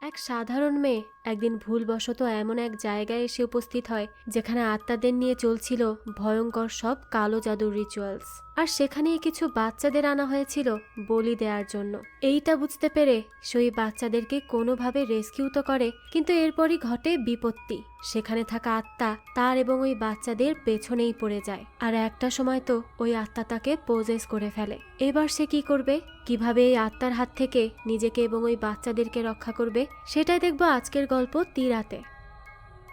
এক সাধারণ মেয়ে একদিন ভুলবশত এমন এক জায়গায় এসে উপস্থিত হয় যেখানে আত্মাদের নিয়ে চলছিল ভয়ঙ্কর সব কালো জাদুর রিচুয়ালস। আর সেখানেই কিছু বাচ্চাদের আনা হয়েছিল বলি দেওয়ার জন্য। এইটা বুঝতে পেরে সেই বাচ্চাদেরকে কোনোভাবে রেস্কিউ তো করে, কিন্তু এরপরই ঘটে বিপত্তি। সেখানে থাকা আত্মা তার এবং ওই বাচ্চাদের পেছনেই পড়ে যায়, আর একটা সময় তো ওই আত্মা তাকে পজেস করে ফেলে। এবার সে কি করবে, কিভাবে এই আত্মার হাত থেকে নিজেকে এবং ওই বাচ্চাদেরকে রক্ষা করবে, সেটাই দেখবো আজকের গল্প তিরাতে।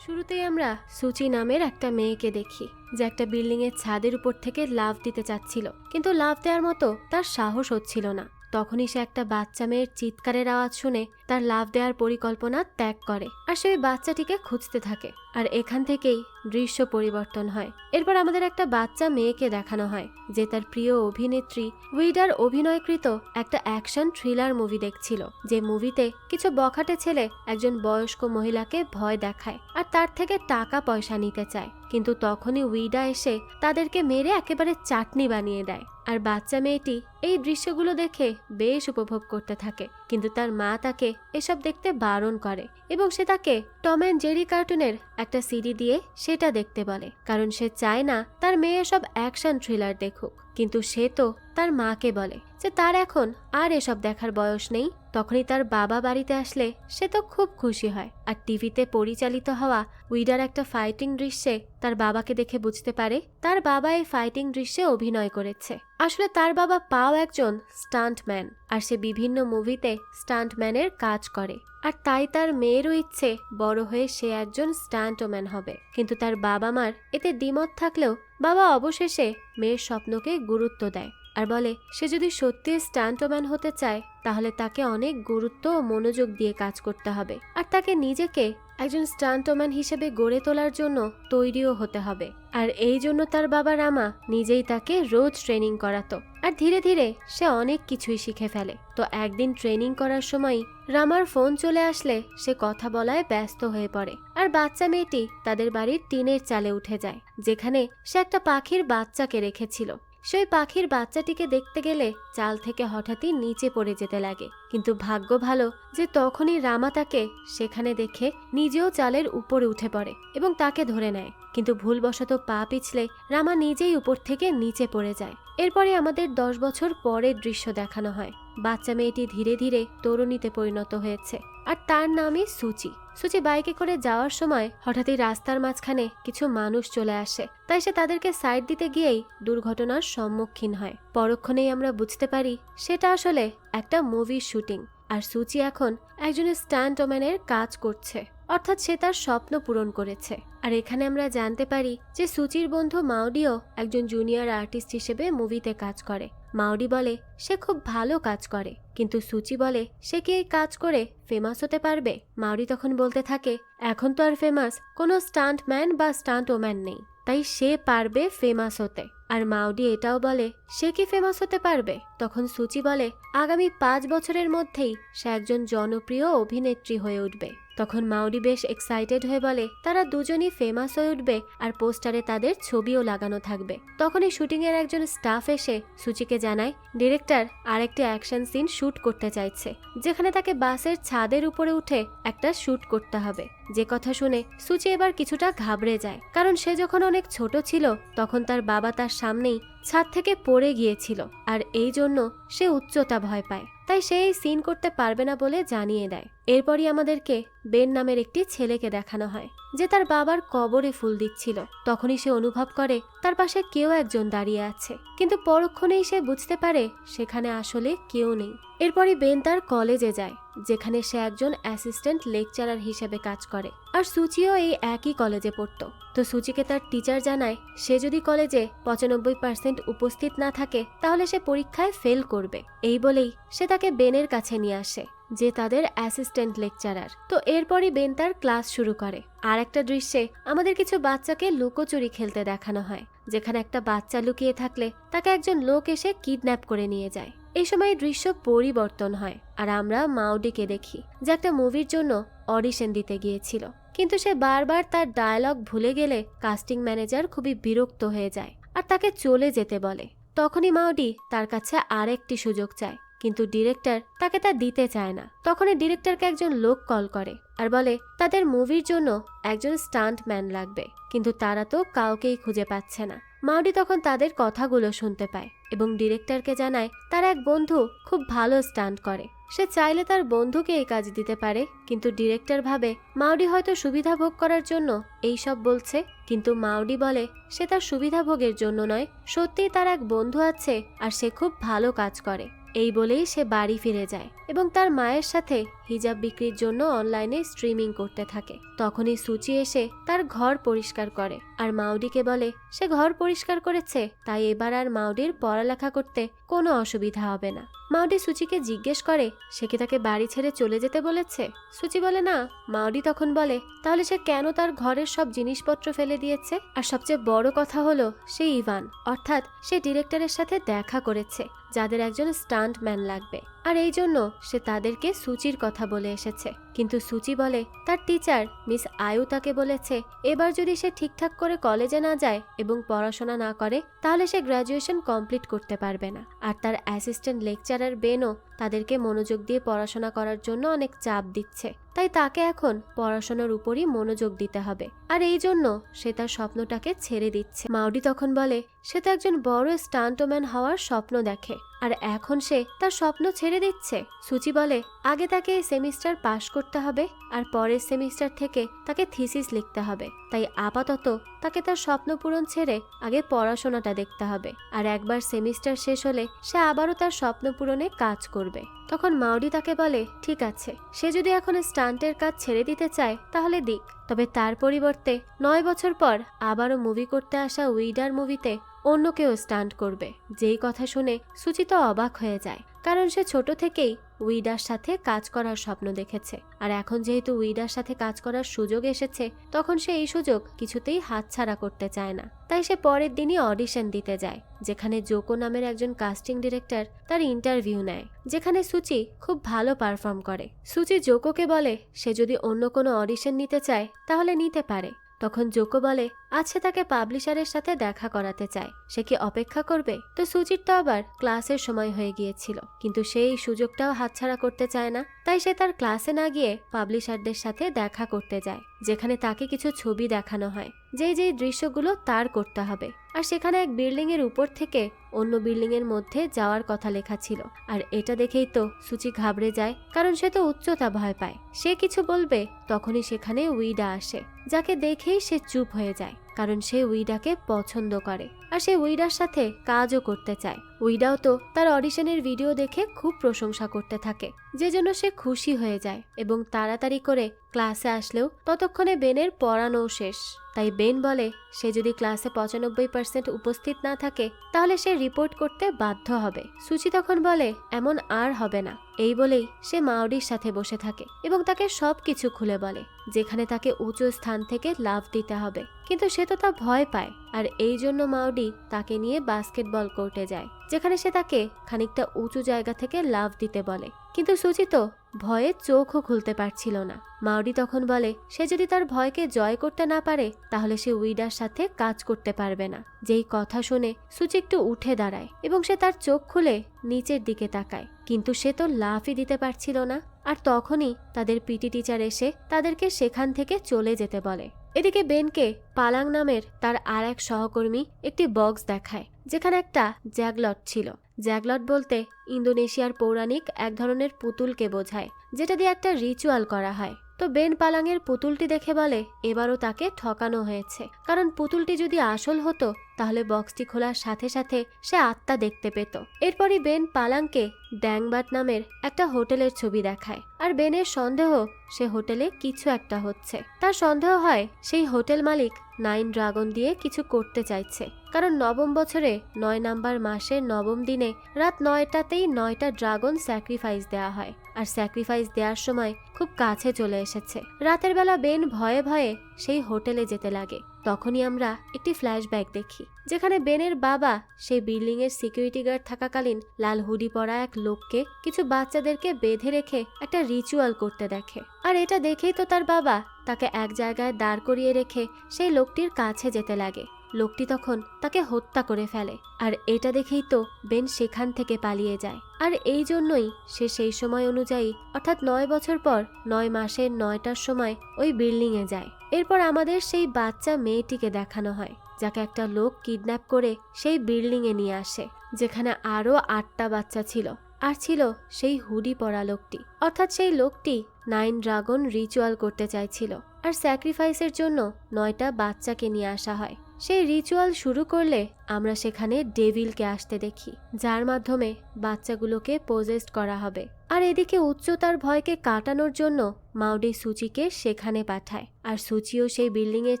শুরুতেই আমরা সুচি নামের একটা মেয়েকে দেখি, যে একটা বিল্ডিং এর ছাদের উপর থেকে লাফ দিতে চাচ্ছিল, কিন্তু লাফ দেওয়ার মতো তার সাহস হচ্ছিল না। তখনই সে একটা বাচ্চা মেয়ের চিৎকারের আওয়াজ শুনে তার লাফ দেওয়ার পরিকল্পনা ত্যাগ করে, আর সে ওই বাচ্চাটিকে খুঁজতে থাকে। আর এখান থেকেই দৃশ্য পরিবর্তন হয়। এরপর আমাদের একটা বাচ্চা মেয়েকে দেখানো হয় যে তার প্রিয় অভিনেত্রী উইডার অভিনয়কৃত একটা অ্যাকশন থ্রিলার মুভি দেখছিল, যে মুভিতে কিছু বখাটে ছেলে একজন বয়স্ক মহিলাকে ভয় দেখায় আর তার থেকে টাকা পয়সা নিতে চায়। কিন্তু তখনই উইডা এসে তাদেরকে মেরে একেবারে চাটনি বানিয়ে দেয়। আর বাচ্চা মেয়েটি এই দৃশ্যগুলো দেখে বেশ উপভোগ করতে থাকে, কিন্তু তার মা তাকে এসব দেখতে বারণ করে এবং সে তাকে টম অ্যান্ড জেরি কার্টুনের একটা সিডি দিয়ে সেটা দেখতে বলে, কারণ সে চায় না তার মেয়ে সব অ্যাকশন থ্রিলার দেখুক। কিন্তু সে তো তার মাকে বলে যে তার এখন আর এসব দেখার বয়স নেই। তখনই তার বাবা বাড়িতে আসলে সে তো খুব খুশি হয়, আর টিভিতে পরিচালিত হওয়া উইডার একটা ফাইটিং দৃশ্যে তার বাবাকে দেখে বুঝতে পারে তার বাবা এই ফাইটিং দৃশ্যে অভিনয় করেছে। আসলে তার বাবা পাও একজন স্টান্টম্যান, আর সে বিভিন্ন মুভিতে স্টান্টম্যানের কাজ করে, আর তাই তার মেয়েরও ইচ্ছে বড় হয়ে সে একজন স্টান্টম্যান হবে। কিন্তু তার বাবা মার এতে দ্বিমত থাকলেও বাবা অবশেষে মেয়ের স্বপ্নকে গুরুত্ব দেয় আর বলে সে যদি সত্যি স্টান্টম্যান হতে চায় তাহলে তাকে অনেক গুরুত্ব ও মনোযোগ দিয়ে কাজ করতে হবে, আর তাকে নিজেকে একজন স্টান্টম্যান হিসেবে গড়ে তোলার জন্য তৈরিও হতে হবে। আর এই জন্য তার বাবা রামা নিজেই তাকে রোজ ট্রেনিং করাতো, আর ধীরে ধীরে সে অনেক কিছুই শিখে ফেলে। তো একদিন ট্রেনিং করার সময় রামার ফোন চলে আসলে সে কথা বলায় ব্যস্ত হয়ে পড়ে, আর বাচ্চা মেয়েটি তাদের বাড়ির টিনের চালে উঠে যায়, যেখানে সে একটা পাখির বাচ্চাকে রেখেছিল। সেই পাখির বাচ্চাটিকে দেখতে গেলে চাল থেকে হঠাৎই নিচে পড়ে যেতে লাগে, কিন্তু ভাগ্য ভালো যে তখনই রামা তাকে সেখানে দেখে নিজেও চালের উপরে উঠে পড়ে এবং তাকে ধরে নেয়। কিন্তু ভুলবশত পা পিছলে রামা নিজেই উপর থেকে নিচে পড়ে যায়। এরপরে আমাদের 10 বছর পরের দৃশ্য দেখানো হয়। বাচ্চা মেয়েটি ধীরে ধীরে তরুণীতে পরিণত হয়েছে, আর তার নামই সুচি। সুচি বাইকে করে যাওয়ার সময় হঠাৎই রাস্তার মাঝখানে কিছু মানুষ চলে আসে, তাই সে তাদেরকে সাইড দিতে গিয়েই দুর্ঘটনার সম্মুখীন হয়। পরক্ষণেই আমরা বুঝতে পারি সেটা আসলে একটা মুভির শুটিং, আর সুচি এখন একজন স্টান্টম্যানের কাজ করছে, অর্থাৎ সে তার স্বপ্ন পূরণ করেছে। আর এখানে আমরা জানতে পারি যে সুচির বন্ধু মাউডিও একজন জুনিয়র আর্টিস্ট হিসেবে মুভিতে কাজ করে। মাউডি বলে সে খুব ভালো কাজ করে, কিন্তু সুচি বলে সে কি এই কাজ করে ফেমাস হতে পারবে। মাউডি তখন বলতে থাকে এখন তো আর ফেমাস কোনো স্টান্টম্যান বা স্টান্ট ওম্যান নেই, তাই সে পারবে ফেমাস হতে। আর মাউডি এটাও বলে সে কি ফেমাস হতে পারবে। তখন সুচি বলে আগামী 5 বছরের মধ্যেই সে একজন জনপ্রিয় অভিনেত্রী হয়ে উঠবে। তখন মাউডি বেশ এক্সাইটেড হয়ে বলে তারা দুজনই ফেমাস হয়ে উঠবে, আর পোস্টারে তাদের ছবিও লাগানো থাকবে। তখনই শুটিং এর একজন স্টাফ এসে সুচিকে জানায় ডিরেক্টর আরেকটি অ্যাকশন সিন শুট করতে চাইছে, যেখানে তাকে বাসের ছাদের উপরে উঠে একটা শুট করতে হবে। যে কথা শুনে সুচি এবার কিছুটা ঘাবড়ে যায়, কারণ সে যখন অনেক ছোট ছিল তখন তার বাবা তার সামনেই ছাদ থেকে পড়ে গিয়েছিল, আর এই জন্য সে উচ্চতা ভয় পায়, তাই সে এই সিন করতে পারবে না বলে জানিয়ে দেয়। এরপরই আমাদেরকে বেন নামের একটি ছেলেকে দেখানো হয় যে তার বাবার কবরে ফুল দিচ্ছিল। তখনই সে অনুভব করে তার পাশে কেউ একজন দাঁড়িয়ে আছে, কিন্তু পরক্ষণেই সে বুঝতে পারে সেখানে আসলে কেউ নেই। এরপরই বেন তার কলেজে যায়, যেখানে সে একজন অ্যাসিস্ট্যান্ট লেকচারার হিসেবে কাজ করে, আর সুচিও এই একই কলেজে পড়তো। তো সুচিকে তার টিচার জানায় সে যদি কলেজে 95% উপস্থিত না থাকে তাহলে সে পরীক্ষায় ফেল করবে। এই বলেই সে তাকে বেনের কাছে নিয়ে আসে, যে তাদের অ্যাসিস্ট্যান্ট লেকচারার। তো এরপরই বেন তার ক্লাস শুরু করে। আর একটা দৃশ্যে আমাদের কিছু বাচ্চাকে লুকোচুরি খেলতে দেখানো হয়, যেখানে একটা বাচ্চা লুকিয়ে থাকলে তাকে একজন লোক এসে কিডন্যাপ করে নিয়ে যায়। এই সময় দৃশ্য পরিবর্তন হয়, আর আমরা মাউডিকে দেখি যে একটা মুভির জন্য অডিশন দিতে গিয়েছিল, কিন্তু সে বারবার তার ডায়লগ ভুলে গেলে কাস্টিং ম্যানেজার খুবই বিরক্ত হয়ে যায় আর তাকে চলে যেতে বলে। তখনই মাউডি তার কাছে আরেকটি সুযোগ চায়, কিন্তু ডিরেক্টর তাকে তা দিতে চায় না। তখনই ডিরেক্টরকে একজন লোক কল করে আর বলে তাদের মুভির জন্য একজন স্টান্ট ম্যান লাগবে, কিন্তু তারা তো কাউকেই খুঁজে পাচ্ছে না। মাউডি তখন তাদের কথাগুলো শুনতে পায় এবং ডিরেক্টরকে জানায় তার এক বন্ধু খুব ভালো স্টান্ট করে, সে চাইলে তার বন্ধুকে এই কাজ দিতে পারে। কিন্তু ডিরেক্টর ভাবে মাউডি হয়তো সুবিধা ভোগ করার জন্য এই সব বলছে, কিন্তু মাউডি বলে সে তার সুবিধা ভোগের জন্য নয়, সত্যিই তার এক বন্ধু আছে আর সে খুব ভালো কাজ করে। এই বলেই সে বাড়ি ফিরে যায় এবং তার মায়ের সাথে হিজাব বিক্রির জন্য অনলাইনে স্ট্রিমিং করতে থাকে। তখনই সুচি এসে তার ঘর পরিষ্কার করে আর মাউডিকে বলে সে ঘর পরিষ্কার করেছে, তাই এবার আর মাউডির পড়ালেখা করতে কোনো অসুবিধা হবে না। মাউডি সুচিকে জিজ্ঞেস করে সে কি তাকে বাড়ি ছেড়ে চলে যেতে বলেছে। সুচি বলে না। মাউডি তখন বলে তাহলে সে কেন তার ঘরের সব জিনিসপত্র ফেলে দিয়েছে? আর সবচেয়ে বড় কথা হলো সে ইভান, অর্থাৎ সে ডিরেক্টরের সাথে দেখা করেছে যাদের একজন স্টান্ট ম্যান লাগবে, আর এই জন্য সে তাদেরকে সুচির কথা বলে এসেছে। কিন্তু সুচি বলে তার টিচার মিস আয়ু তাকে বলেছে এবার যদি সে ঠিকঠাক করে কলেজে না যায় এবং পড়াশোনা না করে তাহলে সে গ্র্যাজুয়েশন কমপ্লিট করতে পারবে না। আর তার অ্যাসিস্ট্যান্ট লেকচারার বেনও তাদেরকে মনোযোগ দিয়ে পড়াশোনা করার জন্য অনেক চাপ দিচ্ছে, তাই তাকে এখন পড়াশোনার উপরই মনোযোগ দিতে হবে, আর এই জন্য সে তার স্বপ্নটাকে ছেড়ে দিচ্ছে। মাউডি তখন বলে সে তো একজন বড় স্টান্টম্যান হওয়ার স্বপ্ন দেখে আর এখন সে তার স্বপ্ন ছেড়ে দিচ্ছে। সুচি বলে আগে তাকে এই সেমিস্টার পাশ করতে হবে আর পরের সেমিস্টার থেকে তাকে থিসিস লিখতে হবে, তাই আপাতত তাকে তার স্বপ্ন পূরণ ছেড়ে আগে পড়াশোনাটা দেখতে হবে, আর একবার সেমিস্টার শেষ হলে সে আবারও তার স্বপ্ন পূরণে কাজ করবে। তখন মাউডি তাকে বলে ঠিক আছে, সে যদি এখন স্টান্টের কাজ ছেড়ে দিতে চায় তাহলে দিক, তবে তার পরিবর্তে 9 বছর পর আবারও মুভি করতে আসা উইডার মুভিতে অন্য কেউ স্টান্ট করবে। যেই কথা শুনে সুচি তো অবাক হয়ে যায়, কারণ সে ছোট থেকেই উইডার সাথে কাজ করার স্বপ্ন দেখেছে, আর এখন যেহেতু উইডার সাথে কাজ করার সুযোগ এসেছে তখন সে এই সুযোগ কিছুতেই হাতছাড়া করতে চায় না। তাই সে পরের দিনই অডিশন দিতে যায়, যেখানে জোকো নামের একজন কাস্টিং ডিরেক্টর তার ইন্টারভিউ নেয়, যেখানে সুচি খুব ভালো পারফর্ম করে। সুচি জোকোকে বলে সে যদি অন্য কোনো অডিশন নিতে চায় তাহলে নিতে পারে। তখন জোকো বলে আচ্ছা তাকে পাবলিশারের সাথে দেখা করাতে চায়, সে কি অপেক্ষা করবে? তো সুচির তো আবার ক্লাসের সময় হয়ে গিয়েছিল, কিন্তু সেই সুযোগটাও হাতছাড়া করতে চায় না, তাই সে তার ক্লাসে না গিয়ে পাবলিশারদের সাথে দেখা করতে যায়, যেখানে তাকে কিছু ছবি দেখানো হয় যেই দৃশ্যগুলো তার করতে হবে। আর সেখানে এক বিল্ডিং এর উপর থেকে অন্য বিল্ডিং এর মধ্যে যাওয়ার কথা লেখা ছিল, আর এটা দেখেই তো সুচি ঘাবড়ে যায়, কারণ সে তো উচ্চতা ভয় পায়। সে কিছু বলবে তখনই সেখানে উইডা আসে, যাকে দেখেই সে চুপ হয়ে যায়, কারণ সে উইডাকে পছন্দ করে আর সে উইডার সাথে কাজও করতে চায়। উইডাও তো তার অডিশনের ভিডিও দেখে খুব প্রশংসা করতে থাকে, যে জন্য সে খুশি হয়ে যায় এবং তাড়াতাড়ি করে ক্লাসে আসলেও ততক্ষণে বেনের পড়ানো শেষ। তাই বেন বলে সে যদি ক্লাসে 95% উপস্থিত না থাকে তাহলে সে রিপোর্ট করতে বাধ্য হবে। সুচি তখন বলে এমন আর হবে না। এই বলেই সে মাউডির সাথে বসে থাকে এবং তাকে সবকিছু খুলে বলে, যেখানে তাকে উঁচু স্থান থেকে লাফ দিতে হবে, কিন্তু সে তো তা ভয় পায়, আর এই জন্য মাউডি তাকে নিয়ে বাস্কেটবল কোর্টে যায়, যেখানে সে তাকে খানিকটা উঁচু জায়গা থেকে লাফ দিতে বলে, কিন্তু সুচি তো ভয়ে চোখও খুলতে পারছিল না। মাউডি তখন বলে সে যদি তার ভয়কে জয় করতে না পারে তাহলে সে উইডার সাথে কাজ করতে পারবে না। যেই কথা শুনে সুচি একটু উঠে দাঁড়ায় এবং সে তার চোখ খুলে নিচের দিকে তাকায়, কিন্তু সে তো লাফই দিতে পারছিল না। আর তখনই তাদের পিটি টিচার এসে তাদেরকে সেখান থেকে চলে যেতে বলে। এদিকে বেনকে পালাং নামের তার আর এক সহকর্মী একটি বক্স দেখায়, যেখানে একটা জ্যাগলট ছিল। জ্যাগলট বলতে ইন্দোনেশিয়ার পৌরাণিক এক ধরনের পুতুলকে বোঝায়, যেটা দিয়ে একটা রিচুয়াল করা হয়। তো বেন পালাংয়ের পুতুলটি দেখে বলে এবারও তাকে ঠকানো হয়েছে, কারণ পুতুলটি যদি আসল হতো তাহলে বক্সটি খোলার সাথে সাথে সে আত্মা দেখতে পেত। এরপরই বেন পালাংকে ড্যাংবাট নামের একটা হোটেলের ছবি দেখায়, আর বেনের সন্দেহ সে হোটেলে কিছু একটা হচ্ছে। তার সন্দেহ হয় সেই হোটেল মালিক 9 ড্রাগন দিয়ে কিছু করতে চাইছে, কারণ 9ম বছরে 9 নাম্বার মাসের 9ম দিনে রাত 9টাতেই 9টা ড্রাগন স্যাক্রিফাইস দেওয়া হয়, আর স্যাক্রিফাইস দেওয়ার সময় খুব কাছে চলে এসেছে। রাতের বেলা বেন ভয়ে ভয়ে সেই হোটেলে যেতে লাগে। তখনই আমরা একটি ফ্ল্যাশব্যাক দেখি, যেখানে বেনের বাবা সেই বিল্ডিং এর সিকিউরিটি গার্ড থাকাকালীন লাল হুডি পরা এক লোককে কিছু বাচ্চাদেরকে বেঁধে রেখে একটা রিচুয়াল করতে দেখে, আর এটা দেখেই তো তার বাবা তাকে এক জায়গায় দাঁড় করিয়ে রেখে সেই লোকটির কাছে যেতে লাগে। লোকটি তখন তাকে হত্যা করে ফেলে। আর এটা দেখেই তো বেন সেখান থেকে পালিয়ে যায়। আর এই জন্যই সে সেই সময় অনুযায়ী অর্থাৎ 9 বছর পর 9 মাসের 9টার সময় ওই বিল্ডিংয়ে যায়। এরপর আমাদের সেই বাচ্চা মেয়েটিকে দেখানো হয়, যাকে একটা লোক কিডন্যাপ করে সেই বিল্ডিংয়ে নিয়ে আসে, যেখানে আরও 8টা বাচ্চা ছিল। আর ছিল সেই হুডি পরা লোকটি, অর্থাৎ সেই লোকটি 9 ড্রাগন রিচুয়াল করতে চাইছিল। আর স্যাক্রিফাইসের জন্য 9টা বাচ্চাকে নিয়ে আসা হয়। সেই রিচুয়াল শুরু করলে আমরা সেখানে ডেভিলকে আসতে দেখি, যার মাধ্যমে বাচ্চাগুলোকে পজেস্ট করা হবে। আর এদিকে উচ্চতার ভয়কে কাটানোর জন্য মাউডি সুচিকে সেখানে পাঠায়। আর সুচিও সেই বিল্ডিং এর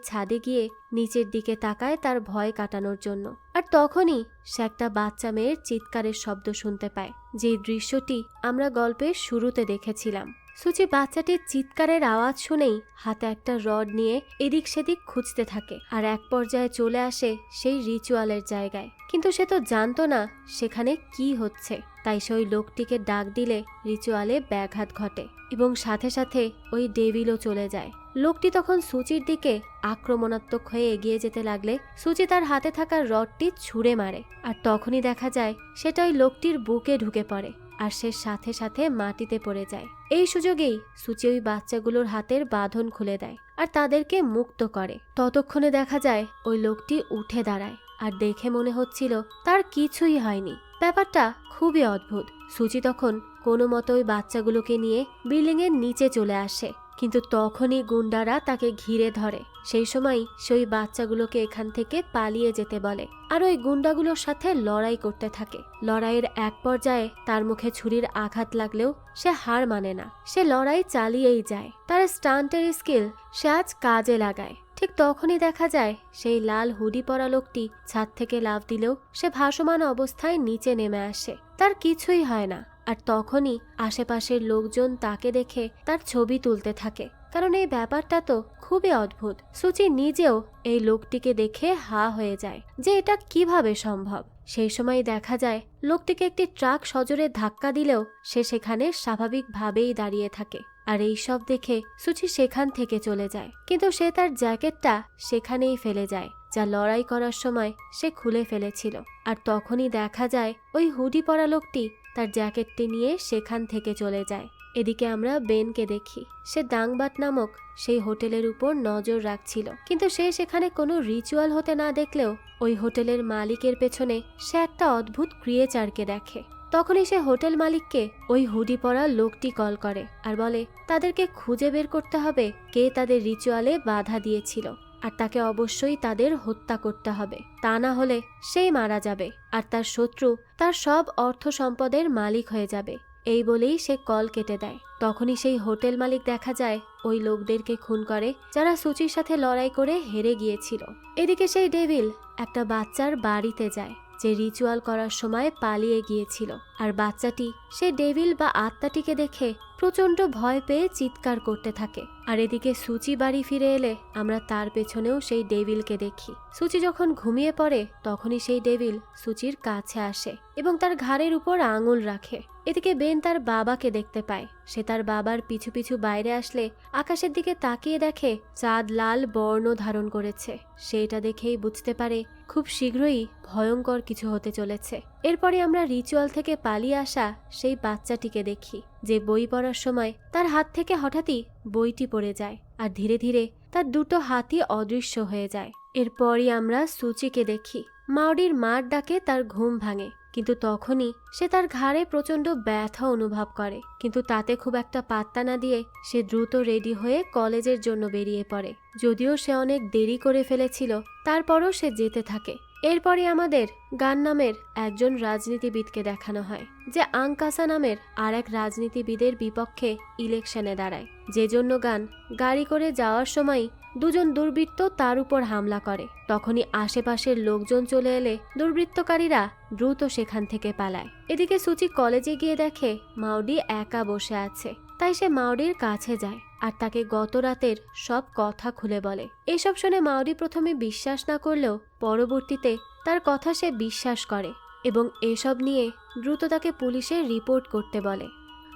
ছাদে গিয়ে নিচের দিকে তাকায় তার ভয় কাটানোর জন্য। আর তখনই সে একটা বাচ্চা মেয়ের চিৎকারের শব্দ শুনতে পায়, যে দৃশ্যটি আমরা গল্পের শুরুতে দেখেছিলাম। সুচি বাচ্চাটির চিৎকারের আওয়াজ শুনেই হাতে একটা রড নিয়ে এদিক সেদিক খুঁজতে থাকে, আর এক পর্যায়ে চলে আসে সেই রিচুয়ালের জায়গায়। কিন্তু সে তো জানতো না সেখানে কি হচ্ছে, তাই সে ওই লোকটিকে ডাক দিলে রিচুয়ালে ব্যাঘাত ঘটে এবং সাথে সাথে ওই ডেভিলও চলে যায়। লোকটি তখন সুচির দিকে আক্রমণাত্মক হয়ে এগিয়ে যেতে লাগলে সুচি তার হাতে থাকা রডটি ছুঁড়ে মারে। আর তখনই দেখা যায় সেটা ওই লোকটির বুকে ঢুকে পড়ে, আর সে সাথে সাথে মাটিতে পড়ে যায়। এই সুযোগেই সুচি ওই বাচ্চাগুলোর হাতের বাঁধন খুলে দেয় আর তাদেরকে মুক্ত করে। ততক্ষণে দেখা যায় ওই লোকটি উঠে দাঁড়ায়, আর দেখে মনে হচ্ছিল তার কিছুই হয়নি। ব্যাপারটা খুবই অদ্ভুত। সুচি তখন কোনো মতো ওই বাচ্চাগুলোকে নিয়ে বিল্ডিং এর নিচে চলে আসে, কিন্তু তখনই গুন্ডারা তাকে ঘিরে ধরে। সেই সময় সে ওই বাচ্চাগুলোকে এখান থেকে পালিয়ে যেতে বলে, আর ওই গুন্ডাগুলোর সাথে লড়াই করতে থাকে। লড়াইয়ের এক পর্যায়ে তার মুখে ছুরির আঘাত লাগলেও সে হার মানে না, সে লড়াই চালিয়েই যায়। তার স্টান্টের স্কিল সে আজ কাজে লাগায়। ঠিক তখনই দেখা যায় সেই লাল হুডি পরা লোকটি ছাদ থেকে লাফ দিলেও সে ভাসমান অবস্থায় নিচে নেমে আসে, তার কিছুই হয় না। আর তখনই আশেপাশের লোকজন তাকে দেখে তার ছবি তুলতে থাকে, কারণ এই ব্যাপারটা তো খুবই অদ্ভুত। সুচি নিজেও এই লোকটিকে দেখে হা হয়ে যায় যে এটা কিভাবে সম্ভব। সেই সময় দেখা যায় লোকটিকে একটি ট্রাক সজোরে ধাক্কা দিলেও সে সেখানে স্বাভাবিকভাবেই দাঁড়িয়ে থাকে। আর এই সব দেখে সুচি সেখান থেকে চলে যায়, কিন্তু সে তার জ্যাকেটটা সেখানেই ফেলে যায়, যা লড়াই করার সময় সে খুলে ফেলেছিল। আর তখনই দেখা যায় ওই হুডি পরা লোকটি তার জ্যাকেটটি নিয়ে সেখান থেকে চলে যায়। এদিকে আমরা বেনকে দেখি, সে দাংবাট নামক সেই হোটেলের উপর নজর রাখছিল, কিন্তু সে সেখানে কোনো রিচুয়াল হতে না দেখলেও ওই হোটেলের মালিকের পেছনে সে একটা অদ্ভুত ক্রিয়েচারকে দেখে। তখনই সে হোটেল মালিককে ওই হুডি পরা লোকটি কল করে আর বলে তাদেরকে খুঁজে বের করতে হবে কে তাদের রিচুয়ালে বাধা দিয়েছিল, আর তাকে অবশ্যই তাদের হত্যা করতে হবে, তা না হলে সেই মারা যাবে আর তার শত্রু তার সব অর্থ সম্পদের মালিক হয়ে যাবে। এই বলেই সে কল কেটে দেয়। তখনই সেই হোটেল মালিক দেখা যায় ওই লোকদেরকে খুন করে যারা সুচির সাথে লড়াই করে হেরে গিয়েছিল। এদিকে সেই ডেভিল একটা বাচ্চার বাড়িতে যায় যে রিচুয়াল করার সময় পালিয়ে গিয়েছিল, আর বাচ্চাটি সেই ডেভিল বা আত্মাটিকে দেখে প্রচন্ড ভয় পেয়ে চিৎকার করতে থাকে। আর এদিকে সুচি বাড়ি ফিরে এলে আমরা তার পেছনেও সেই ডেভিলকে দেখি। সুচি যখন ঘুমিয়ে পড়ে তখনই সেই ডেভিল সুচির কাছে আসে এবং তার ঘাড়ের উপর আঙুল রাখে। এদিকে বেন তার বাবাকে দেখতে পায়। সে তার বাবার পিছু পিছু বাইরে আসলে আকাশের দিকে তাকিয়ে দেখে চাঁদ লাল বর্ণ ধারণ করেছে। সে এটা দেখেই বুঝতে পারে খুব শীঘ্রই ভয়ঙ্কর কিছু হতে চলেছে। এরপরে আমরা রিচুয়াল থেকে পালিয়ে আসা সেই বাচ্চাটিকে দেখি, যে বই পড়ার সময় তার হাত থেকে হঠাৎই বইটি পড়ে যায় আর ধীরে ধীরে তার দুটো হাতই অদৃশ্য হয়ে যায়। এরপরই আমরা সুচিকে দেখি। মাউডির মার ডাকে তার ঘুম ভাঙে, কিন্তু তখনই সে তার ঘাড়ে প্রচন্ড ব্যথা অনুভব করে, কিন্তু তাতে খুব একটা পাত্তা না দিয়ে সে দ্রুত রেডি হয়ে কলেজের জন্য বেরিয়ে পড়ে। যদিও সে অনেক দেরি করে ফেলেছিল, তারপরও সে যেতে থাকে। এরপরে আমাদের গান নামের একজন রাজনীতিবিদকে দেখানো হয়, যে আংকাসা নামের আর এক রাজনীতিবিদের বিপক্ষে ইলেকশনে দাঁড়ায়, যে জন্য গান গাড়ি করে যাওয়ার সময় দুজন দুর্বৃত্ত তার উপর হামলা করে। তখনই আশেপাশের লোকজন চলে এলে দুর্বৃত্তকারীরা দ্রুত সেখান থেকে পালায়। এদিকে সুচি কলেজে গিয়ে দেখে মাউডি একা বসে আছে, তাই সে মাউডির কাছে যায় আর তাকে গত রাতের সব কথা খুলে বলে। এসব শুনে মাউডি প্রথমে বিশ্বাস না করলেও পরবর্তীতে তার কথা সে বিশ্বাস করে এবং এসব নিয়ে দ্রুত তাকে পুলিশে রিপোর্ট করতে বলে।